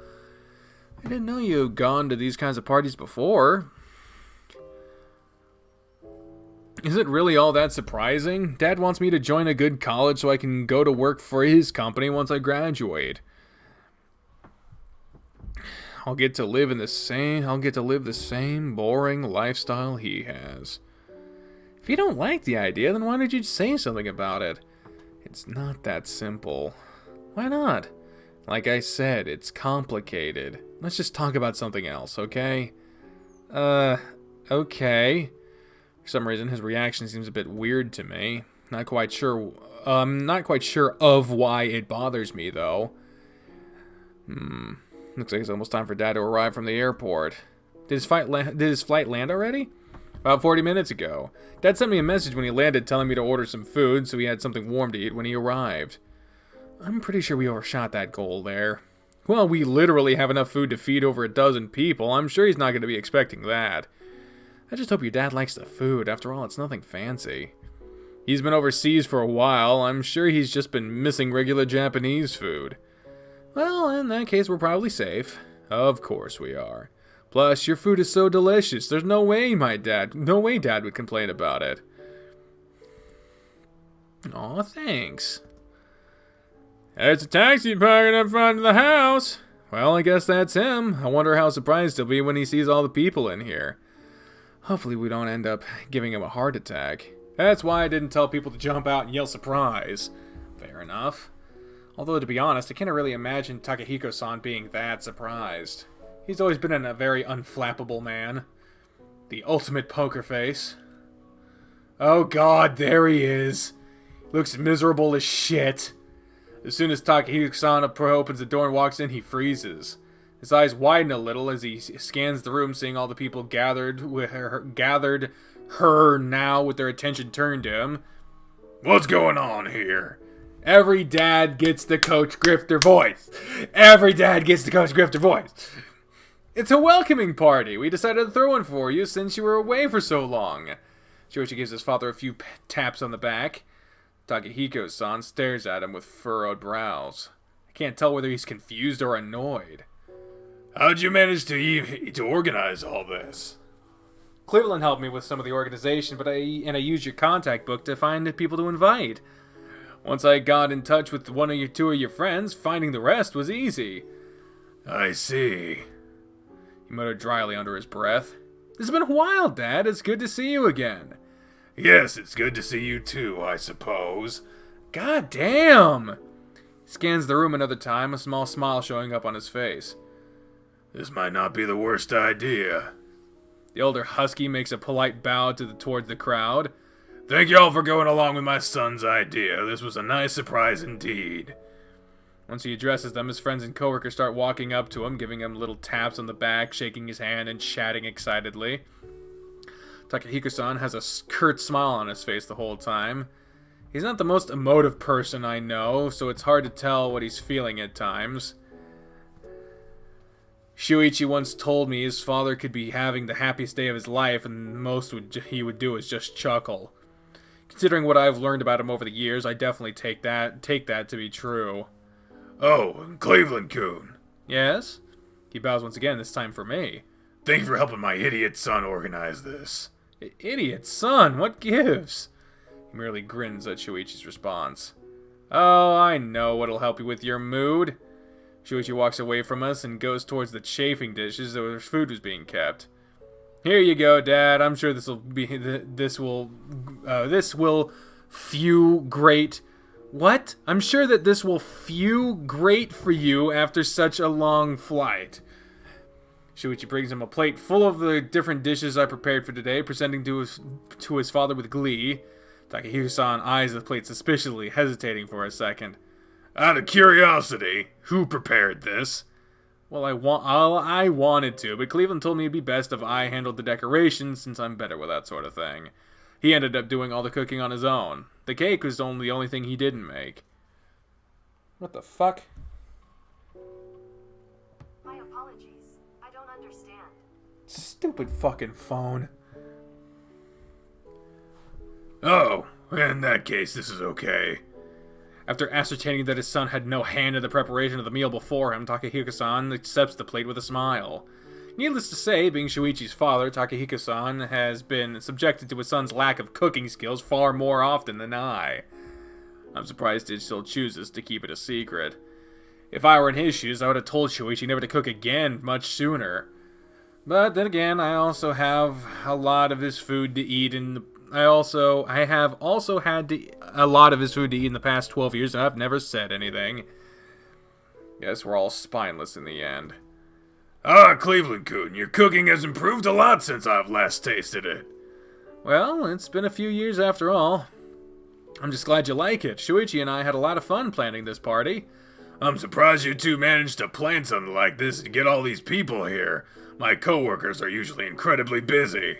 I didn't know you had gone to these kinds of parties before. Is it really all that surprising? Dad wants me to join a good college so I can go to work for his company once I graduate. I'll get to live the same boring lifestyle he has. If you don't like the idea, then why did you say something about it? It's not that simple. Why not? Like I said, it's complicated. Let's just talk about something else, okay? Okay. For some reason, his reaction seems a bit weird to me. Not quite sure of why it bothers me, though. Looks like it's almost time for Dad to arrive from the airport. Did his flight land already? About 40 minutes ago. Dad sent me a message when he landed telling me to order some food so he had something warm to eat when he arrived. I'm pretty sure we overshot that goal there. Well, we literally have enough food to feed over a dozen people. I'm sure he's not going to be expecting that. I just hope your dad likes the food. After all, it's nothing fancy. He's been overseas for a while. I'm sure he's just been missing regular Japanese food. Well, in that case, we're probably safe. Of course we are. Plus, your food is so delicious. There's no way Dad would complain about it. Aw, thanks. There's a taxi parking up front of the house. Well, I guess that's him. I wonder how surprised he'll be when he sees all the people in here. Hopefully we don't end up giving him a heart attack. That's why I didn't tell people to jump out and yell surprise. Fair enough. Although, to be honest, I can't really imagine Takahiko-san being that surprised. He's always been a very unflappable man. The ultimate poker face. Oh god, there he is. Looks miserable as shit. As soon as Takahiko-san opens the door and walks in, he freezes. His eyes widen a little as he scans the room, seeing all the people gathered her now with their attention turned to him. What's going on here? Every dad gets the Coach Grifter voice. Every dad gets the Coach Grifter voice. It's a welcoming party. We decided to throw one for you since you were away for so long. Shoichi gives his father a few taps on the back. Takahiko-san stares at him with furrowed brows. I can't tell whether he's confused or annoyed. How'd you manage to organize all this? Cleveland helped me with some of the organization, but I used your contact book to find people to invite. Once I got in touch with two of your friends, finding the rest was easy. I see. He muttered dryly under his breath. It's been a while, Dad. It's good to see you again. Yes, it's good to see you too, I suppose. God damn! He scans the room another time, a small smile showing up on his face. This might not be the worst idea. The older husky makes a polite bow towards the crowd. Thank you all for going along with my son's idea. This was a nice surprise indeed. Once he addresses them, his friends and coworkers start walking up to him, giving him little taps on the back, shaking his hand, and chatting excitedly. Takahiko-san has a curt smile on his face the whole time. He's not the most emotive person I know, so it's hard to tell what he's feeling at times. Shoichi once told me his father could be having the happiest day of his life, and most he would do is just chuckle. Considering what I've learned about him over the years, I definitely take that to be true. Oh, Cleveland-kun. Yes? He bows once again, this time for me. Thanks for helping my idiot son organize this. Idiot son? What gives? He merely grins at Shoichi's response. Oh, I know what'll help you with your mood. Shoichi walks away from us and goes towards the chafing dishes where food was being kept. Here you go, Dad. I'm sure this will few great. What? I'm sure that this will few great for you after such a long flight. Shoichi brings him a plate full of the different dishes I prepared for today, presenting to his father with glee. Takahiko-san eyes the plate suspiciously, hesitating for a second. Out of curiosity, who prepared this? Well, I wanted to, but Cleveland told me it'd be best if I handled the decorations, since I'm better with that sort of thing. He ended up doing all the cooking on his own. The cake was the only thing he didn't make. What the fuck? My apologies. I don't understand. Stupid fucking phone. Oh, in that case, this is okay. After ascertaining that his son had no hand in the preparation of the meal before him, Takahiko-san accepts the plate with a smile. Needless to say, being Shoichi's father, Takahiko-san has been subjected to his son's lack of cooking skills far more often than I. I'm surprised he still chooses to keep it a secret. If I were in his shoes, I would have told Shoichi never to cook again much sooner. But then again, I also have a lot of his food to eat I have also had a lot of his food to eat in the past 12 years, and I've never said anything. Guess we're all spineless in the end. Ah, Cleveland-kun, your cooking has improved a lot since I've last tasted it. Well, it's been a few years after all. I'm just glad you like it. Shoichi and I had a lot of fun planning this party. I'm surprised you two managed to plan something like this and get all these people here. My coworkers are usually incredibly busy.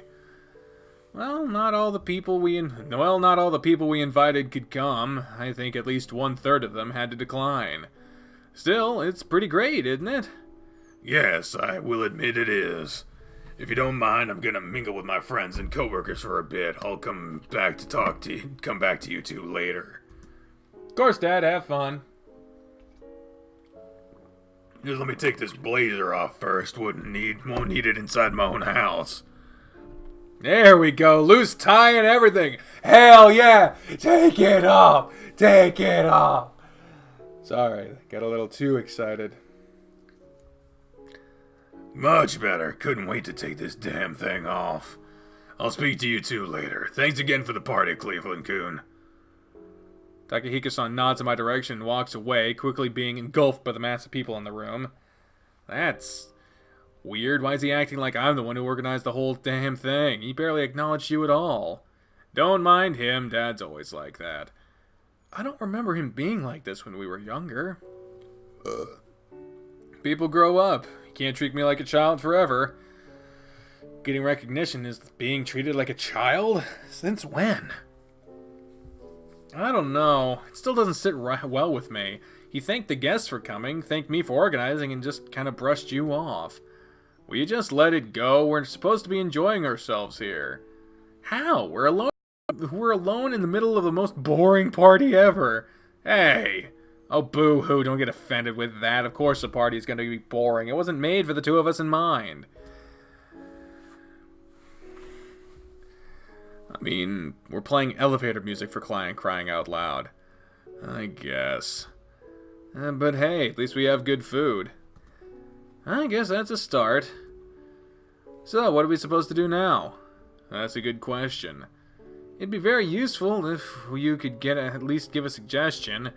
Well, not all the people we invited could come. I think at least 1/3 of them had to decline. Still, it's pretty great, isn't it? Yes, I will admit it is. If you don't mind, I'm gonna mingle with my friends and coworkers for a bit. I'll come back to you two later. Of course, Dad, have fun. Just let me take this blazer off first. Won't need it inside my own house. There we go, loose tie and everything. Hell yeah! Take it off! Take it off! Sorry, got a little too excited. Much better. Couldn't wait to take this damn thing off. I'll speak to you two later. Thanks again for the party, Cleveland-kun. Takahiko-san nods in my direction and walks away, quickly being engulfed by the mass of people in the room. That's weird. Why is he acting like I'm the one who organized the whole damn thing? He barely acknowledged you at all. Don't mind him. Dad's always like that. I don't remember him being like this when we were younger. People grow up. You can't treat me like a child forever. Getting recognition is being treated like a child? Since when? I don't know. It still doesn't sit well with me. He thanked the guests for coming, thanked me for organizing, and just kind of brushed you off. Will you just let it go? We're supposed to be enjoying ourselves here. How? We're alone in the middle of the most boring party ever. Hey, Oh, boo-hoo, don't get offended with that. Of course the party is going to be boring. It wasn't made for the two of us in mind. I mean, we're playing elevator music for crying out loud. I guess. But hey, at least we have good food. I guess that's a start. So, what are we supposed to do now? That's a good question. It'd be very useful if you could at least give a suggestion.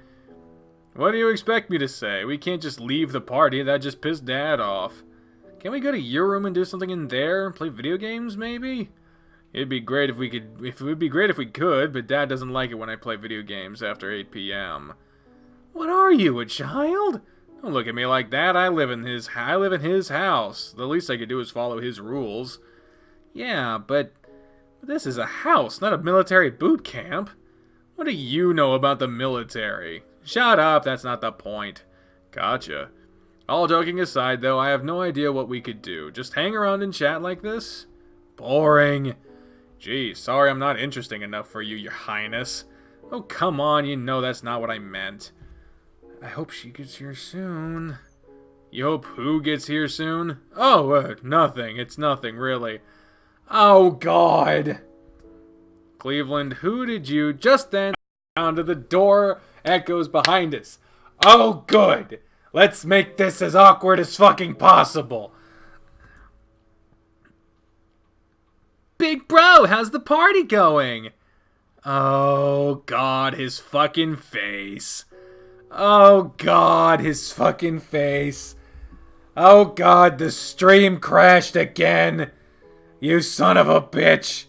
What do you expect me to say? We can't just leave the party. That just pissed Dad off. Can we go to your room and do something in there? Play video games, maybe? It'd be great if we could. It would be great if we could, but Dad doesn't like it when I play video games after 8 p.m. What are you, a child? Don't look at me like that. I live in his house. The least I could do is follow his rules. Yeah, but this is a house, not a military boot camp. What do you know about the military? Shut up, that's not the point. Gotcha. All joking aside, though, I have no idea what we could do. Just hang around and chat like this? Boring. Gee, sorry I'm not interesting enough for you, Your Highness. Oh, come on, you know that's not what I meant. I hope she gets here soon. You hope who gets here soon? Oh, nothing. It's nothing, really. Oh, God. Cleveland, who did you just then down to the door echoes behind us? Oh, good. Let's make this as awkward as fucking possible. Big bro, how's the party going? Oh, God, his fucking face. Oh, God, his fucking face. Oh, God, the stream crashed again. You son of a bitch.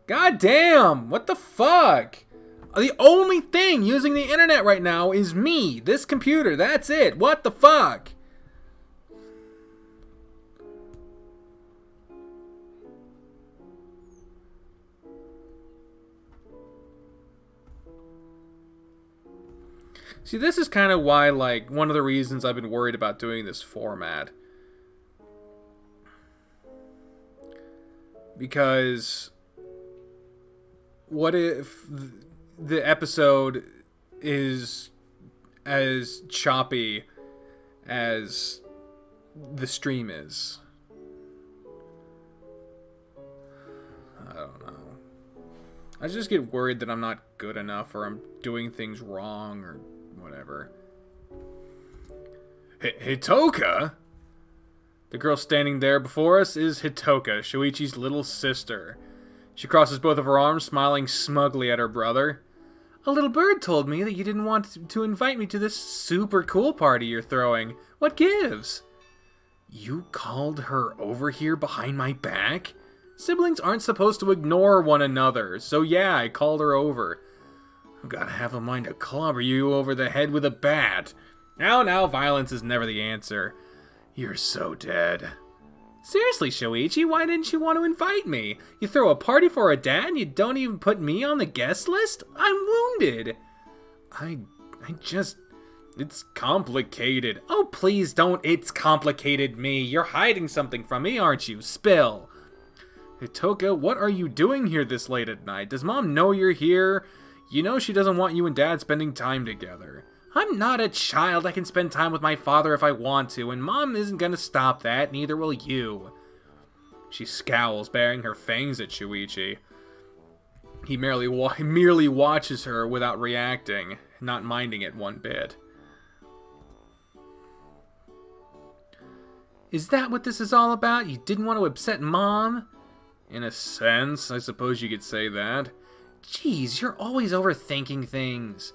God damn, what the fuck? The only thing using the internet right now is me, this computer, that's it. What the fuck? See, this is kind of why, like, one of the reasons I've been worried about doing this format. Because what if the episode is as choppy as the stream is? I don't know. I just get worried that I'm not good enough or I'm doing things wrong or whatever. Hitoka? The girl standing there before us is Hitoka, Shoichi's little sister. She crosses both of her arms, smiling smugly at her brother. A little bird told me that you didn't want to invite me to this super cool party you're throwing. What gives? You called her over here behind my back? Siblings aren't supposed to ignore one another, so yeah, I called her over. I've got to have a mind to clobber you over the head with a bat. Now, violence is never the answer. You're so dead. Seriously, Shoichi, why didn't you want to invite me? You throw a party for a dad and you don't even put me on the guest list? I'm wounded. It's complicated. Oh, please don't it's complicated me. You're hiding something from me, aren't you? Spill. Hitoka, what are you doing here this late at night? Does Mom know you're here? You know she doesn't want you and Dad spending time together. I'm not a child. I can spend time with my father if I want to, and Mom isn't going to stop that, neither will you. She scowls, baring her fangs at Shoichi. He merely watches her without reacting, not minding it one bit. Is that what this is all about? You didn't want to upset Mom? In a sense, I suppose you could say that. Jeez, you're always overthinking things.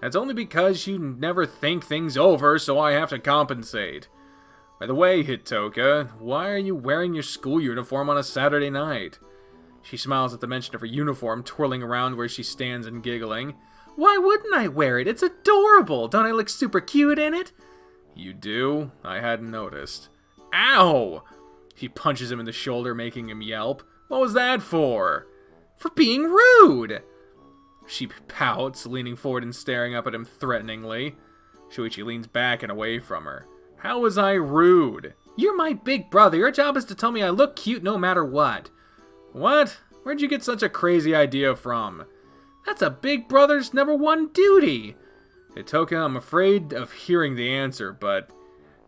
That's only because you never think things over, so I have to compensate. By the way, Hitoka, why are you wearing your school uniform on a Saturday night? She smiles at the mention of her uniform, twirling around where she stands and giggling. Why wouldn't I wear it? It's adorable! Don't I look super cute in it? You do? I hadn't noticed. Ow! He punches him in the shoulder, making him yelp. What was that for? For being rude! She pouts, leaning forward and staring up at him threateningly. Shoichi leans back and away from her. How was I rude? You're my big brother. Your job is to tell me I look cute no matter what. What? Where'd you get such a crazy idea from? That's a big brother's #1 duty. Hitoka, I'm afraid of hearing the answer, but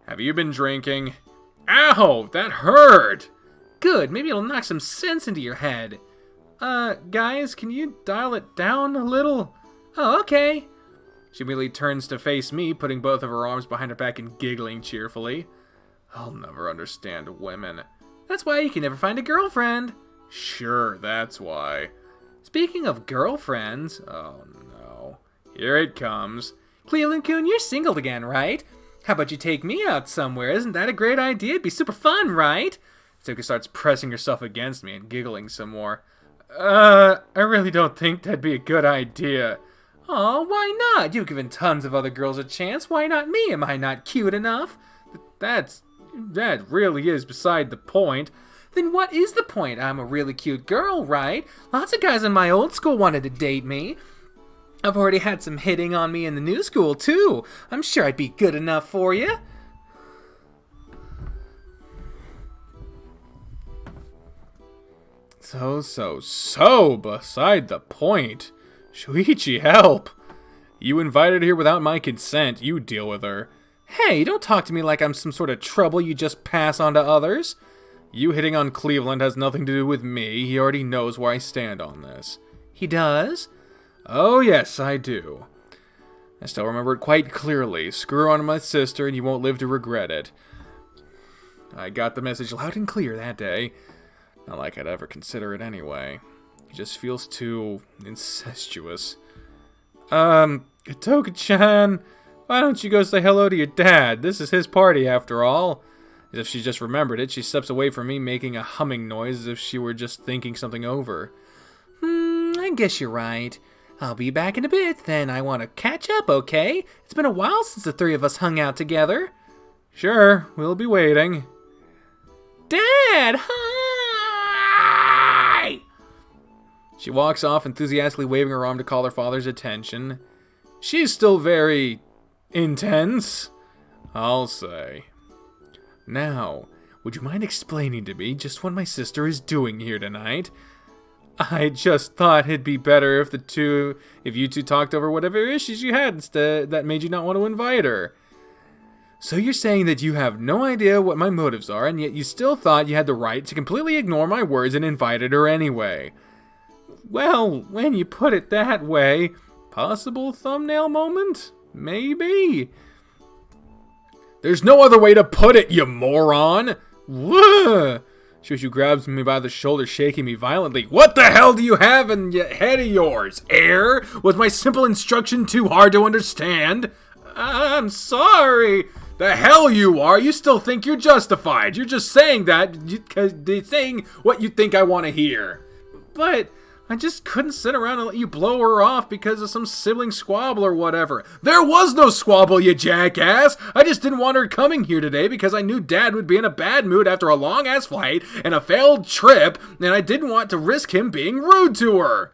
have you been drinking? Ow, that hurt! Good, maybe it'll knock some sense into your head. Guys, can you dial it down a little? Oh, okay. She immediately turns to face me, putting both of her arms behind her back and giggling cheerfully. I'll never understand women. That's why you can never find a girlfriend. Sure, that's why. Speaking of girlfriends, oh no. Here it comes. Cleveland-kun, you're single again, right? How about you take me out somewhere? Isn't that a great idea? It'd be super fun, right? Hitoka starts pressing herself against me and giggling some more. I really don't think that'd be a good idea. Aw, why not? You've given tons of other girls a chance. Why not me? Am I not cute enough? That really is beside the point. Then what is the point? I'm a really cute girl, right? Lots of guys in my old school wanted to date me. I've already had some hitting on me in the new school, too. I'm sure I'd be good enough for you. So beside the point. Shoichi, help! You invited her here without my consent. You deal with her. Hey, don't talk to me like I'm some sort of trouble you just pass on to others. You hitting on Cleveland has nothing to do with me. He already knows where I stand on this. He does? Oh, yes, I do. I still remember it quite clearly. Screw on my sister and you won't live to regret it. I got the message loud and clear that day. Not like I'd ever consider it anyway. It just feels too incestuous. Hitoka-chan, why don't you go say hello to your dad? This is his party after all. As if she just remembered it, she steps away from me, making a humming noise as if she were just thinking something over. I guess you're right. I'll be back in a bit, then I want to catch up, okay? It's been a while since the three of us hung out together. Sure, we'll be waiting. Dad, hi! She walks off, enthusiastically waving her arm to call her father's attention. She's still very intense, I'll say. Now, would you mind explaining to me just what my sister is doing here tonight? I just thought it'd be better if you two talked over whatever issues you had instead that made you not want to invite her. So you're saying that you have no idea what my motives are, and yet you still thought you had the right to completely ignore my words and invited her anyway. Well, when you put it that way, possible thumbnail moment? Maybe. There's no other way to put it, you moron! Whoa! Shoichi grabs me by the shoulder, shaking me violently. What the hell do you have in your head of yours? Air? Was my simple instruction too hard to understand? I'm sorry. The hell you are. You still think you're justified. You're just saying that because they're saying what you think I want to hear. But I just couldn't sit around and let you blow her off because of some sibling squabble or whatever. There was no squabble, you jackass! I just didn't want her coming here today because I knew Dad would be in a bad mood after a long-ass flight and a failed trip, and I didn't want to risk him being rude to her.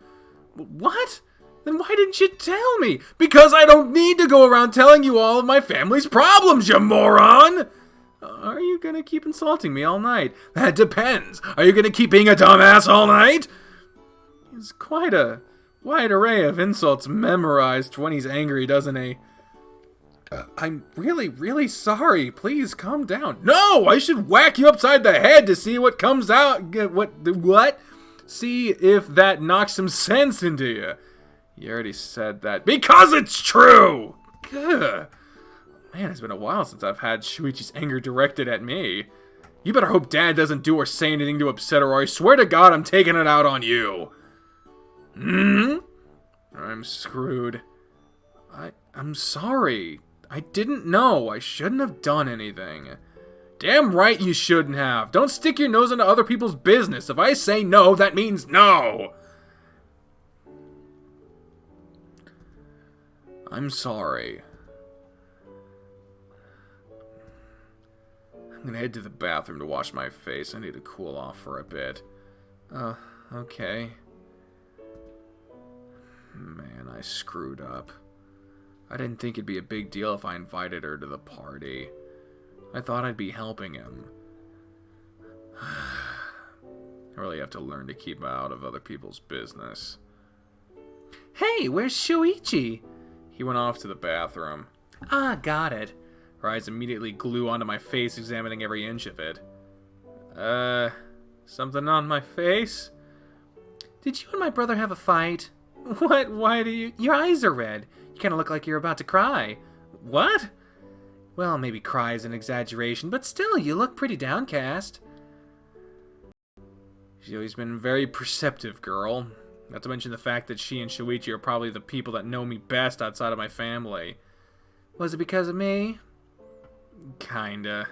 What? Then why didn't you tell me? Because I don't need to go around telling you all of my family's problems, you moron! Are you gonna keep insulting me all night? That depends. Are you gonna keep being a dumbass all night? It's quite a wide array of insults memorized when he's angry, doesn't he? I'm really sorry. Please calm down. No, I should whack you upside the head to see what comes out. What? See if that knocks some sense into you. You already said that. Because it's true! Gah. Man, it's been a while since I've had Shoichi's anger directed at me. You better hope Dad doesn't do or say anything to upset her, or I swear to God I'm taking it out on you. I'm screwed. I'm sorry. I didn't know. I shouldn't have done anything. Damn right you shouldn't have. Don't stick your nose into other people's business. If I say no, that means no. I'm sorry. I'm gonna head to the bathroom to wash my face. I need to cool off for a bit. Okay. Man, I screwed up. I didn't think it'd be a big deal if I invited her to the party. I thought I'd be helping him. I really have to learn to keep out of other people's business. Hey, where's Shoichi? He went off to the bathroom. Ah, got it. Her eyes immediately glue onto my face, examining every inch of it. Something on my face? Did you and my brother have a fight? What? Why do you... Your eyes are red. You kind of look like you're about to cry. What? Well, maybe cry is an exaggeration, but still, you look pretty downcast. She's always been a very perceptive girl. Not to mention the fact that she and Shoichi are probably the people that know me best outside of my family. Was it because of me? Kinda.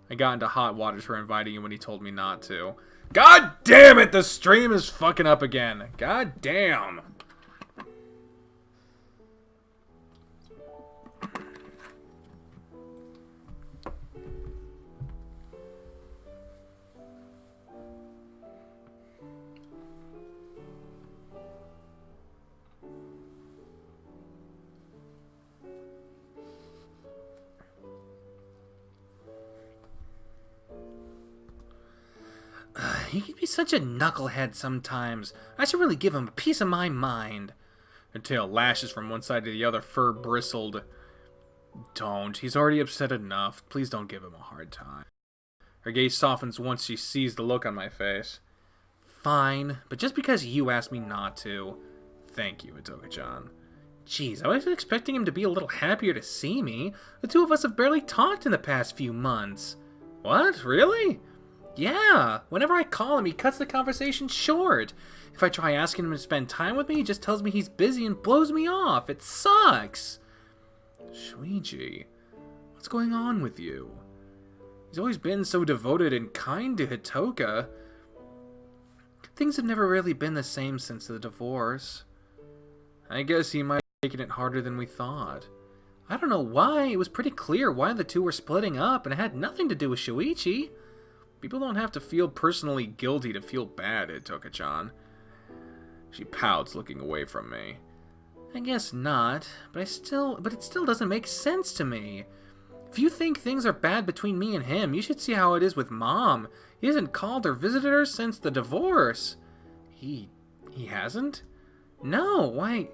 I got into hot waters for inviting him when he told me not to. God damn it! The stream is fucking up again. God damn. He can be such a knucklehead sometimes. I should really give him a piece of my mind. Her tail lashes from one side to the other, fur bristled. Don't. He's already upset enough. Please don't give him a hard time. Her gaze softens once she sees the look on my face. Fine, but just because you asked me not to. Thank you, Itoka-chan. Jeez, I was expecting him to be a little happier to see me. The two of us have barely talked in the past few months. What? Really? Yeah, whenever I call him, he cuts the conversation short. If I try asking him to spend time with me, he just tells me he's busy and blows me off. It sucks. Shoichi, what's going on with you? He's always been so devoted and kind to Hitoka. Things have never really been the same since the divorce. I guess he might have taken it harder than we thought. I don't know why. It was pretty clear why the two were splitting up, and it had nothing to do with Shoichi. People don't have to feel personally guilty to feel bad, Itoka-chan. She pouts, looking away from me. I guess not, but it still doesn't make sense to me. If you think things are bad between me and him, you should see how it is with Mom. He hasn't called or visited her since the divorce. He hasn't? No, why?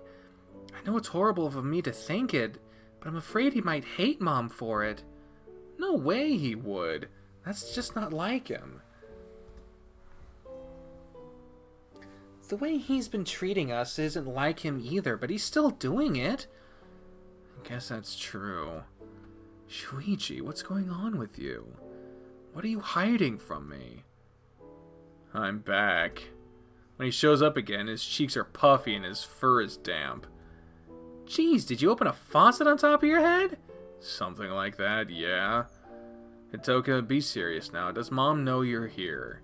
I know it's horrible of me to think it, but I'm afraid he might hate Mom for it. No way he would. That's just not like him. The way he's been treating us isn't like him either, but he's still doing it. I guess that's true. Shoichi, what's going on with you? What are you hiding from me? I'm back. When he shows up again, his cheeks are puffy and his fur is damp. Jeez, did you open a faucet on top of your head? Something like that, yeah. Hitoka, be serious now. Does Mom know you're here?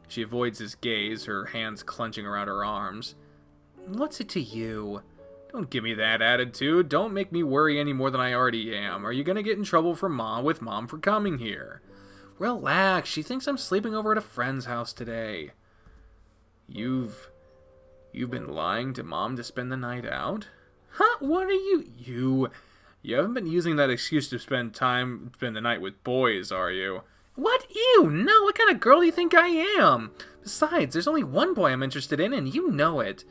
She avoids his gaze, her hands clenching around her arms. What's it to you? Don't give me that attitude. Don't make me worry any more than I already am. Are you gonna get in trouble with Mom for coming here? Relax. She thinks I'm sleeping over at a friend's house today. You've been lying to Mom to spend the night out? Huh? What are you... You haven't been using that excuse to spend the night with boys, are you? What? Ew, no, what kind of girl do you think I am? Besides, there's only one boy I'm interested in, and you know it.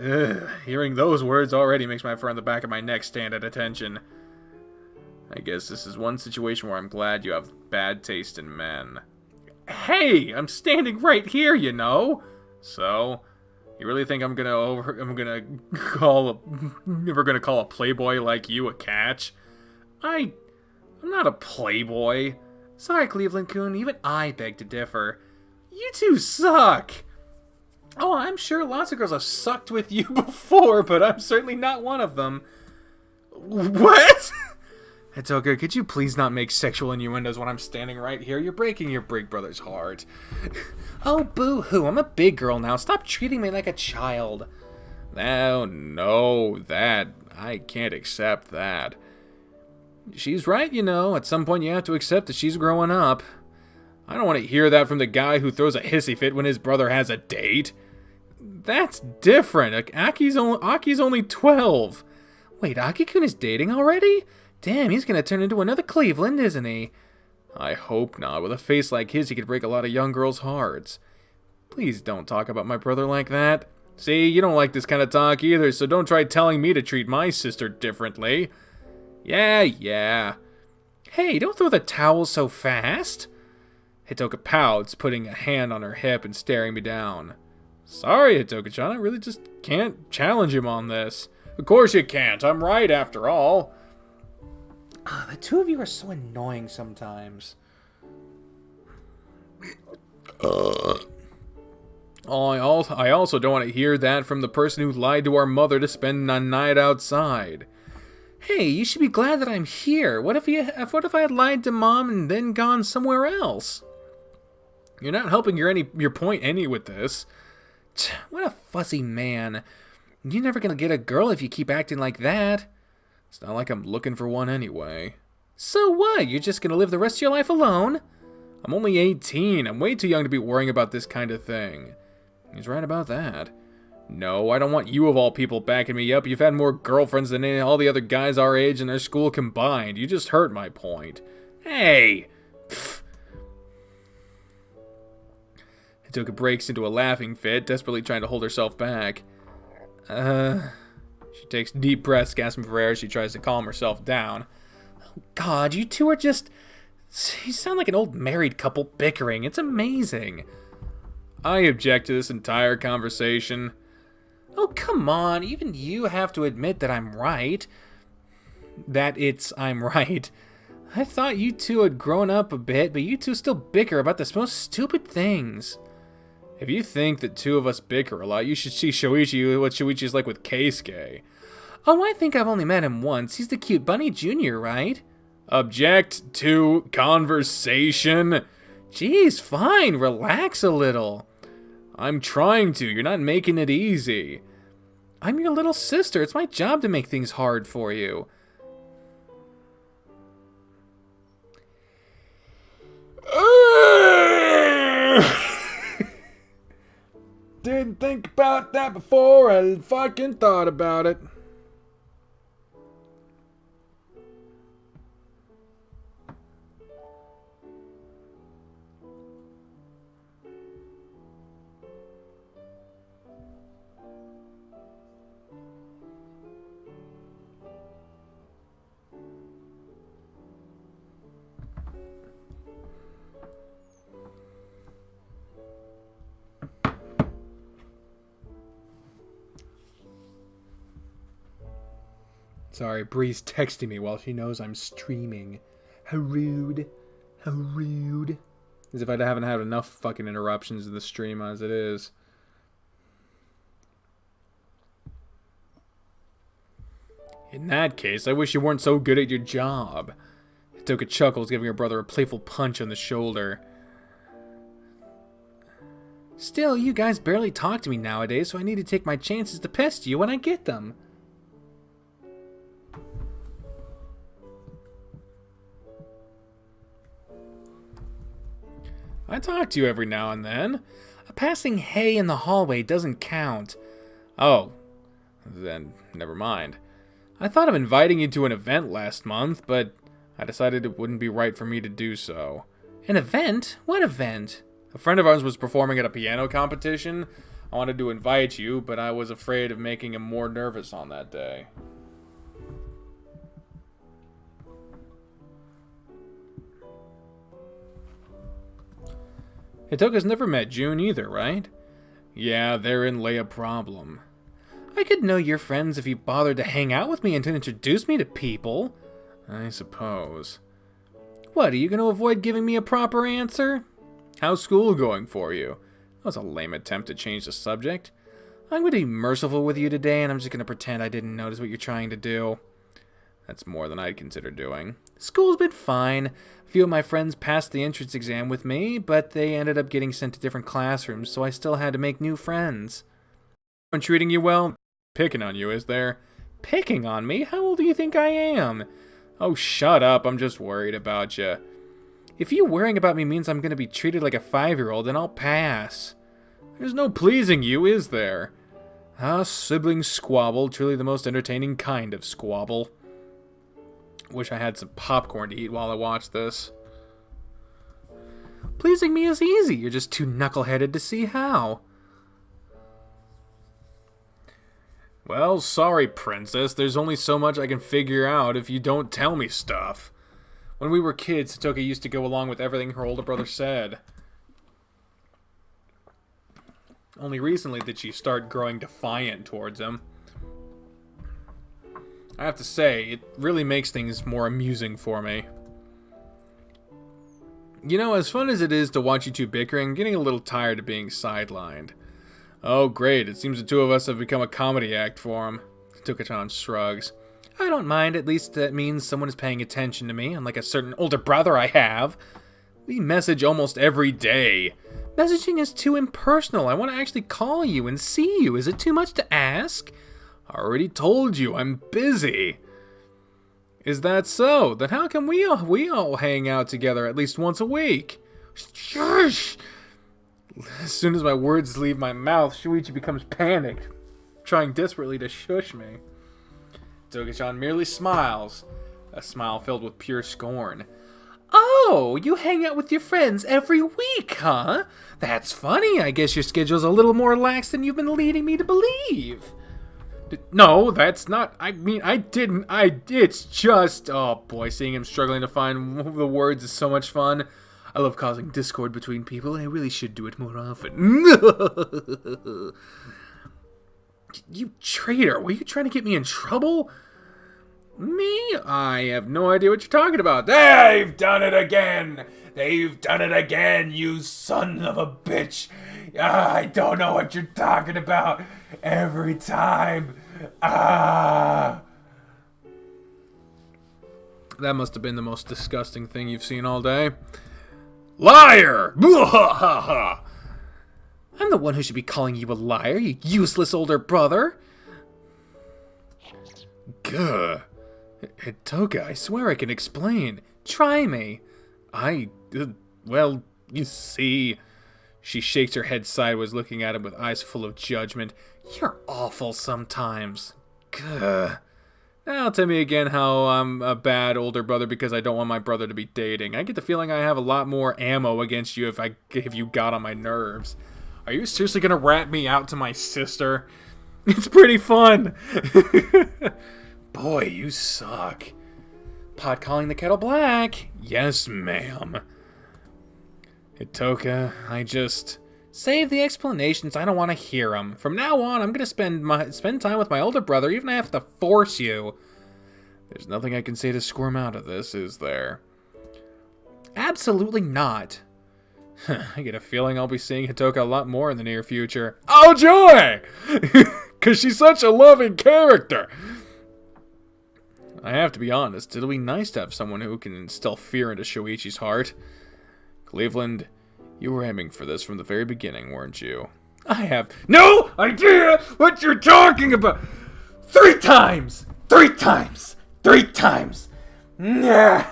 Ugh, hearing those words already makes my fur on the back of my neck stand at attention. I guess this is one situation where I'm glad you have bad taste in men. Hey, I'm standing right here, you know. So... You really think I'm gonna call a playboy like you a catch? I'm not a playboy. Sorry, Cleveland-kun, even I beg to differ. You two suck. Oh, I'm sure lots of girls have sucked with you before, but I'm certainly not one of them. What? Hitoka, could you please not make sexual innuendos when I'm standing right here? You're breaking your big brother's heart. Oh, boo-hoo, I'm a big girl now. Stop treating me like a child. No, I can't accept that. She's right, you know. At some point you have to accept that she's growing up. I don't want to hear that from the guy who throws a hissy fit when his brother has a date. That's different. Aki's only 12. Wait, Aki-kun is dating already? Damn, he's gonna turn into another Cleveland, isn't he? I hope not. With a face like his, he could break a lot of young girls' hearts. Please don't talk about my brother like that. See, you don't like this kind of talk either, so don't try telling me to treat my sister differently. Yeah. Hey, don't throw the towel so fast. Hitoka pouts, putting a hand on her hip and staring me down. Sorry, Hitoka-chan, I really just can't challenge him on this. Of course you can't, I'm right after all. The two of you are so annoying sometimes. I also don't want to hear that from the person who lied to our mother to spend a night outside. Hey, you should be glad that I'm here. What if I had lied to Mom and then gone somewhere else? You're not helping your point any with this. What a fussy man. You're never gonna get a girl if you keep acting like that. It's not like I'm looking for one anyway. So what? You're just gonna live the rest of your life alone? I'm only 18. I'm way too young to be worrying about this kind of thing. He's right about that. No, I don't want you of all people backing me up. You've had more girlfriends than all the other guys our age in their school combined. You just hurt my point. Hey! Pfft. Hitoka breaks into a laughing fit, desperately trying to hold herself back. She takes deep breaths, gasping for air as she tries to calm herself down. Oh God, you two are just... You sound like an old married couple bickering. It's amazing. I object to this entire conversation. Oh, come on. Even you have to admit that I'm right. I'm right. I thought you two had grown up a bit, but you two still bicker about the most stupid things. If you think that two of us bicker a lot, you should see Shoichi, what Shoichi's like with Keisuke. Oh, I think I've only met him once. He's the cute bunny junior, right? Object to conversation. Jeez, fine. Relax a little. I'm trying to. You're not making it easy. I'm your little sister. It's my job to make things hard for you. Didn't think about that before I fucking thought about it. Sorry, Bree's texting me while she knows I'm streaming. How rude. How rude. As if I haven't had enough fucking interruptions in the stream as it is. In that case, I wish you weren't so good at your job. Hitoka chuckles, giving her brother a playful punch on the shoulder. Still, you guys barely talk to me nowadays, so I need to take my chances to pest you when I get them. I talk to you every now and then. A passing hey in the hallway doesn't count. Oh, then never mind. I thought of inviting you to an event last month, but I decided it wouldn't be right for me to do so. An event? What event? A friend of ours was performing at a piano competition. I wanted to invite you, but I was afraid of making him more nervous on that day. Hitoka's never met June either, right? Yeah, therein lay a problem. I could know your friends if you bothered to hang out with me and to introduce me to people. I suppose. What, are you going to avoid giving me a proper answer? How's school going for you? That was a lame attempt to change the subject. I'm going to be merciful with you today, and I'm just going to pretend I didn't notice what you're trying to do. That's more than I'd consider doing. School's been fine. A few of my friends passed the entrance exam with me, but they ended up getting sent to different classrooms, so I still had to make new friends. I'm treating you well? Picking on you, is there? Picking on me? How old do you think I am? Oh, shut up. I'm just worried about you. If you worrying about me means I'm going to be treated like a 5-year-old, then I'll pass. There's no pleasing you, is there? Ah, sibling squabble, truly the most entertaining kind of squabble. Wish I had some popcorn to eat while I watch this. Pleasing me is easy. You're just too knuckleheaded to see how. Well, sorry, princess. There's only so much I can figure out if you don't tell me stuff. When we were kids, Hitoka used to go along with everything her older brother said. Only recently did she start growing defiant towards him. I have to say, it really makes things more amusing for me. You know, as fun as it is to watch you two bickering, I'm getting a little tired of being sidelined. Oh, great. It seems the two of us have become a comedy act for him. Hitoka-chan shrugs. I don't mind. At least that means someone is paying attention to me, unlike a certain older brother I have. We message almost every day. Messaging is too impersonal. I want to actually call you and see you. Is it too much to ask? I already told you. I'm busy. Is that so? Then how come we all hang out together at least once a week? Shush! As soon as my words leave my mouth, Shoichi becomes panicked, trying desperately to shush me. Hitoka-chan merely smiles, a smile filled with pure scorn. Oh, you hang out with your friends every week, huh? That's funny. I guess your schedule's a little more lax than you've been leading me to believe. No, that's not... I mean, I didn't... It's just... Oh, boy, seeing him struggling to find the words is so much fun. I love causing discord between people. I really should do it more often. You traitor. Were you trying to get me in trouble? Me? I have no idea what you're talking about. They've done it again! They've done it again, you son of a bitch! I don't know what you're talking about every time. That must have been the most disgusting thing you've seen all day. Liar! I'm the one who should be calling you a liar, you useless older brother. Gah. Hitoka, I swear I can explain. Try me. Well, you see... She shakes her head sideways, looking at him with eyes full of judgment. You're awful sometimes. Gah. Now tell me again how I'm a bad older brother because I don't want my brother to be dating. I get the feeling I have a lot more ammo against you if you got on my nerves. Are you seriously gonna rat me out to my sister? It's pretty fun. Boy, you suck. Pot calling the kettle black. Yes, ma'am. Hitoka, I just... Save the explanations, I don't want to hear them. From now on, I'm going to spend time with my older brother, even if I have to force you. There's nothing I can say to squirm out of this, is there? Absolutely not. I get a feeling I'll be seeing Hitoka a lot more in the near future. Oh, joy! Because she's such a loving character. I have to be honest, it'll be nice to have someone who can instill fear into Shoichi's heart. Cleveland, you were aiming for this from the very beginning, weren't you? I have no idea what you're talking about! 3 times! 3 times! 3 times! Nah!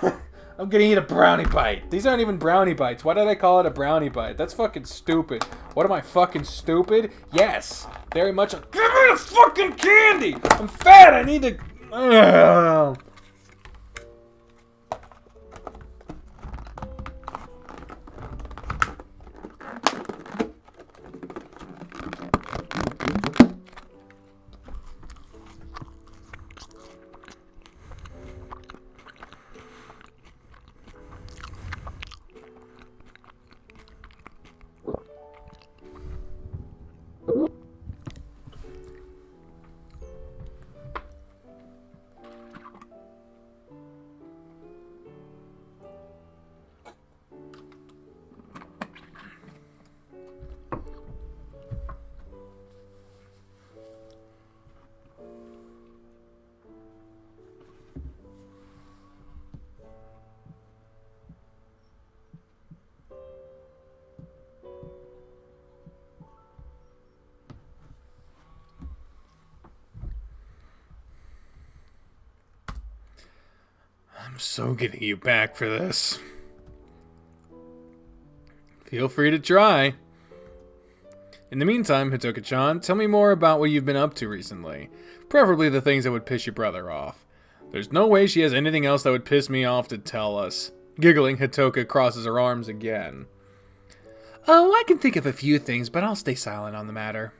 I'm gonna eat a brownie bite. These aren't even brownie bites. Why did I call it a brownie bite? That's fucking stupid. What am I, fucking stupid? Yes! Very much a... Give me the fucking candy! I'm fat! I need to... I'm so getting you back for this. Feel free to try. In the meantime, Hitoka-chan, tell me more about what you've been up to recently. Preferably the things that would piss your brother off. There's no way she has anything else that would piss me off to tell us. Giggling, Hitoka crosses her arms again. Oh, I can think of a few things, but I'll stay silent on the matter.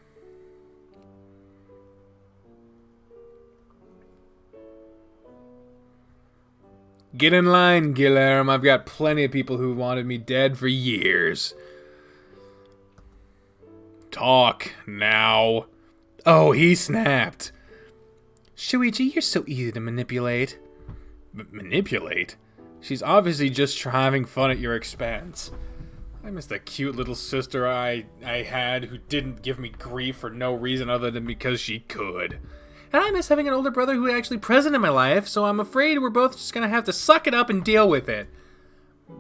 Get in line, Guillermo. I've got plenty of people who wanted me dead for years. Talk now. Oh, he snapped. Shoichi, you're so easy to manipulate. Manipulate? She's obviously just having fun at your expense. I miss the cute little sister I had who didn't give me grief for no reason other than because she could. And I miss having an older brother who was actually present in my life, so I'm afraid we're both just gonna have to suck it up and deal with it.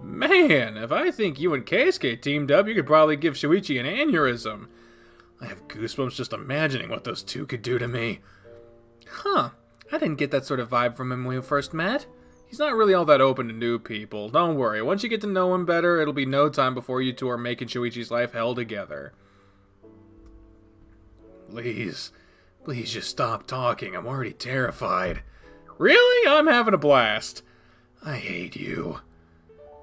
Man, if I think you and Keisuke teamed up, you could probably give Shoichi an aneurysm. I have goosebumps just imagining what those two could do to me. Huh. I didn't get that sort of vibe from him when we first met. He's not really all that open to new people. Don't worry, once you get to know him better, it'll be no time before you two are making Shoichi's life hell together. Please just stop talking. I'm already terrified. Really? I'm having a blast. I hate you.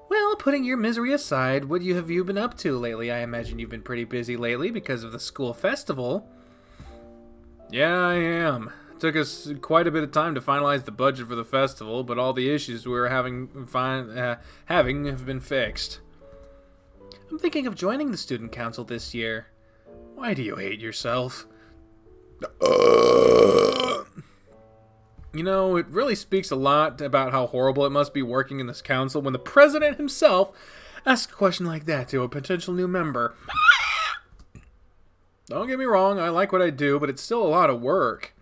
Well, putting your misery aside, what have you been up to lately? I imagine you've been pretty busy lately because of the school festival. Yeah, I am. It took us quite a bit of time to finalize the budget for the festival, but all the issues we were having have been fixed. I'm thinking of joining the student council this year. Why do you hate yourself? You know, it really speaks a lot about how horrible it must be working in this council when the president himself asks a question like that to a potential new member. Don't get me wrong, I like what I do, but it's still a lot of work.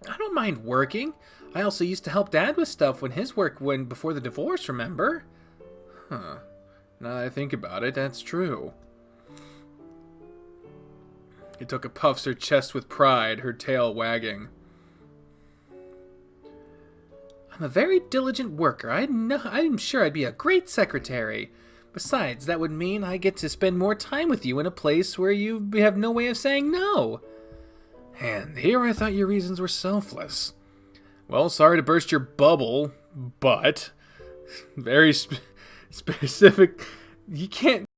I don't mind working. I also used to help Dad with stuff when his work went before the divorce, remember? Huh. Now that I think about it, that's true. Itoka puffs her chest with pride, her tail wagging. I'm a very diligent worker. I'm sure I'd be a great secretary. Besides, that would mean I get to spend more time with you in a place where you have no way of saying no. And here I thought your reasons were selfless. Well, sorry to burst your bubble, but very specific. You can't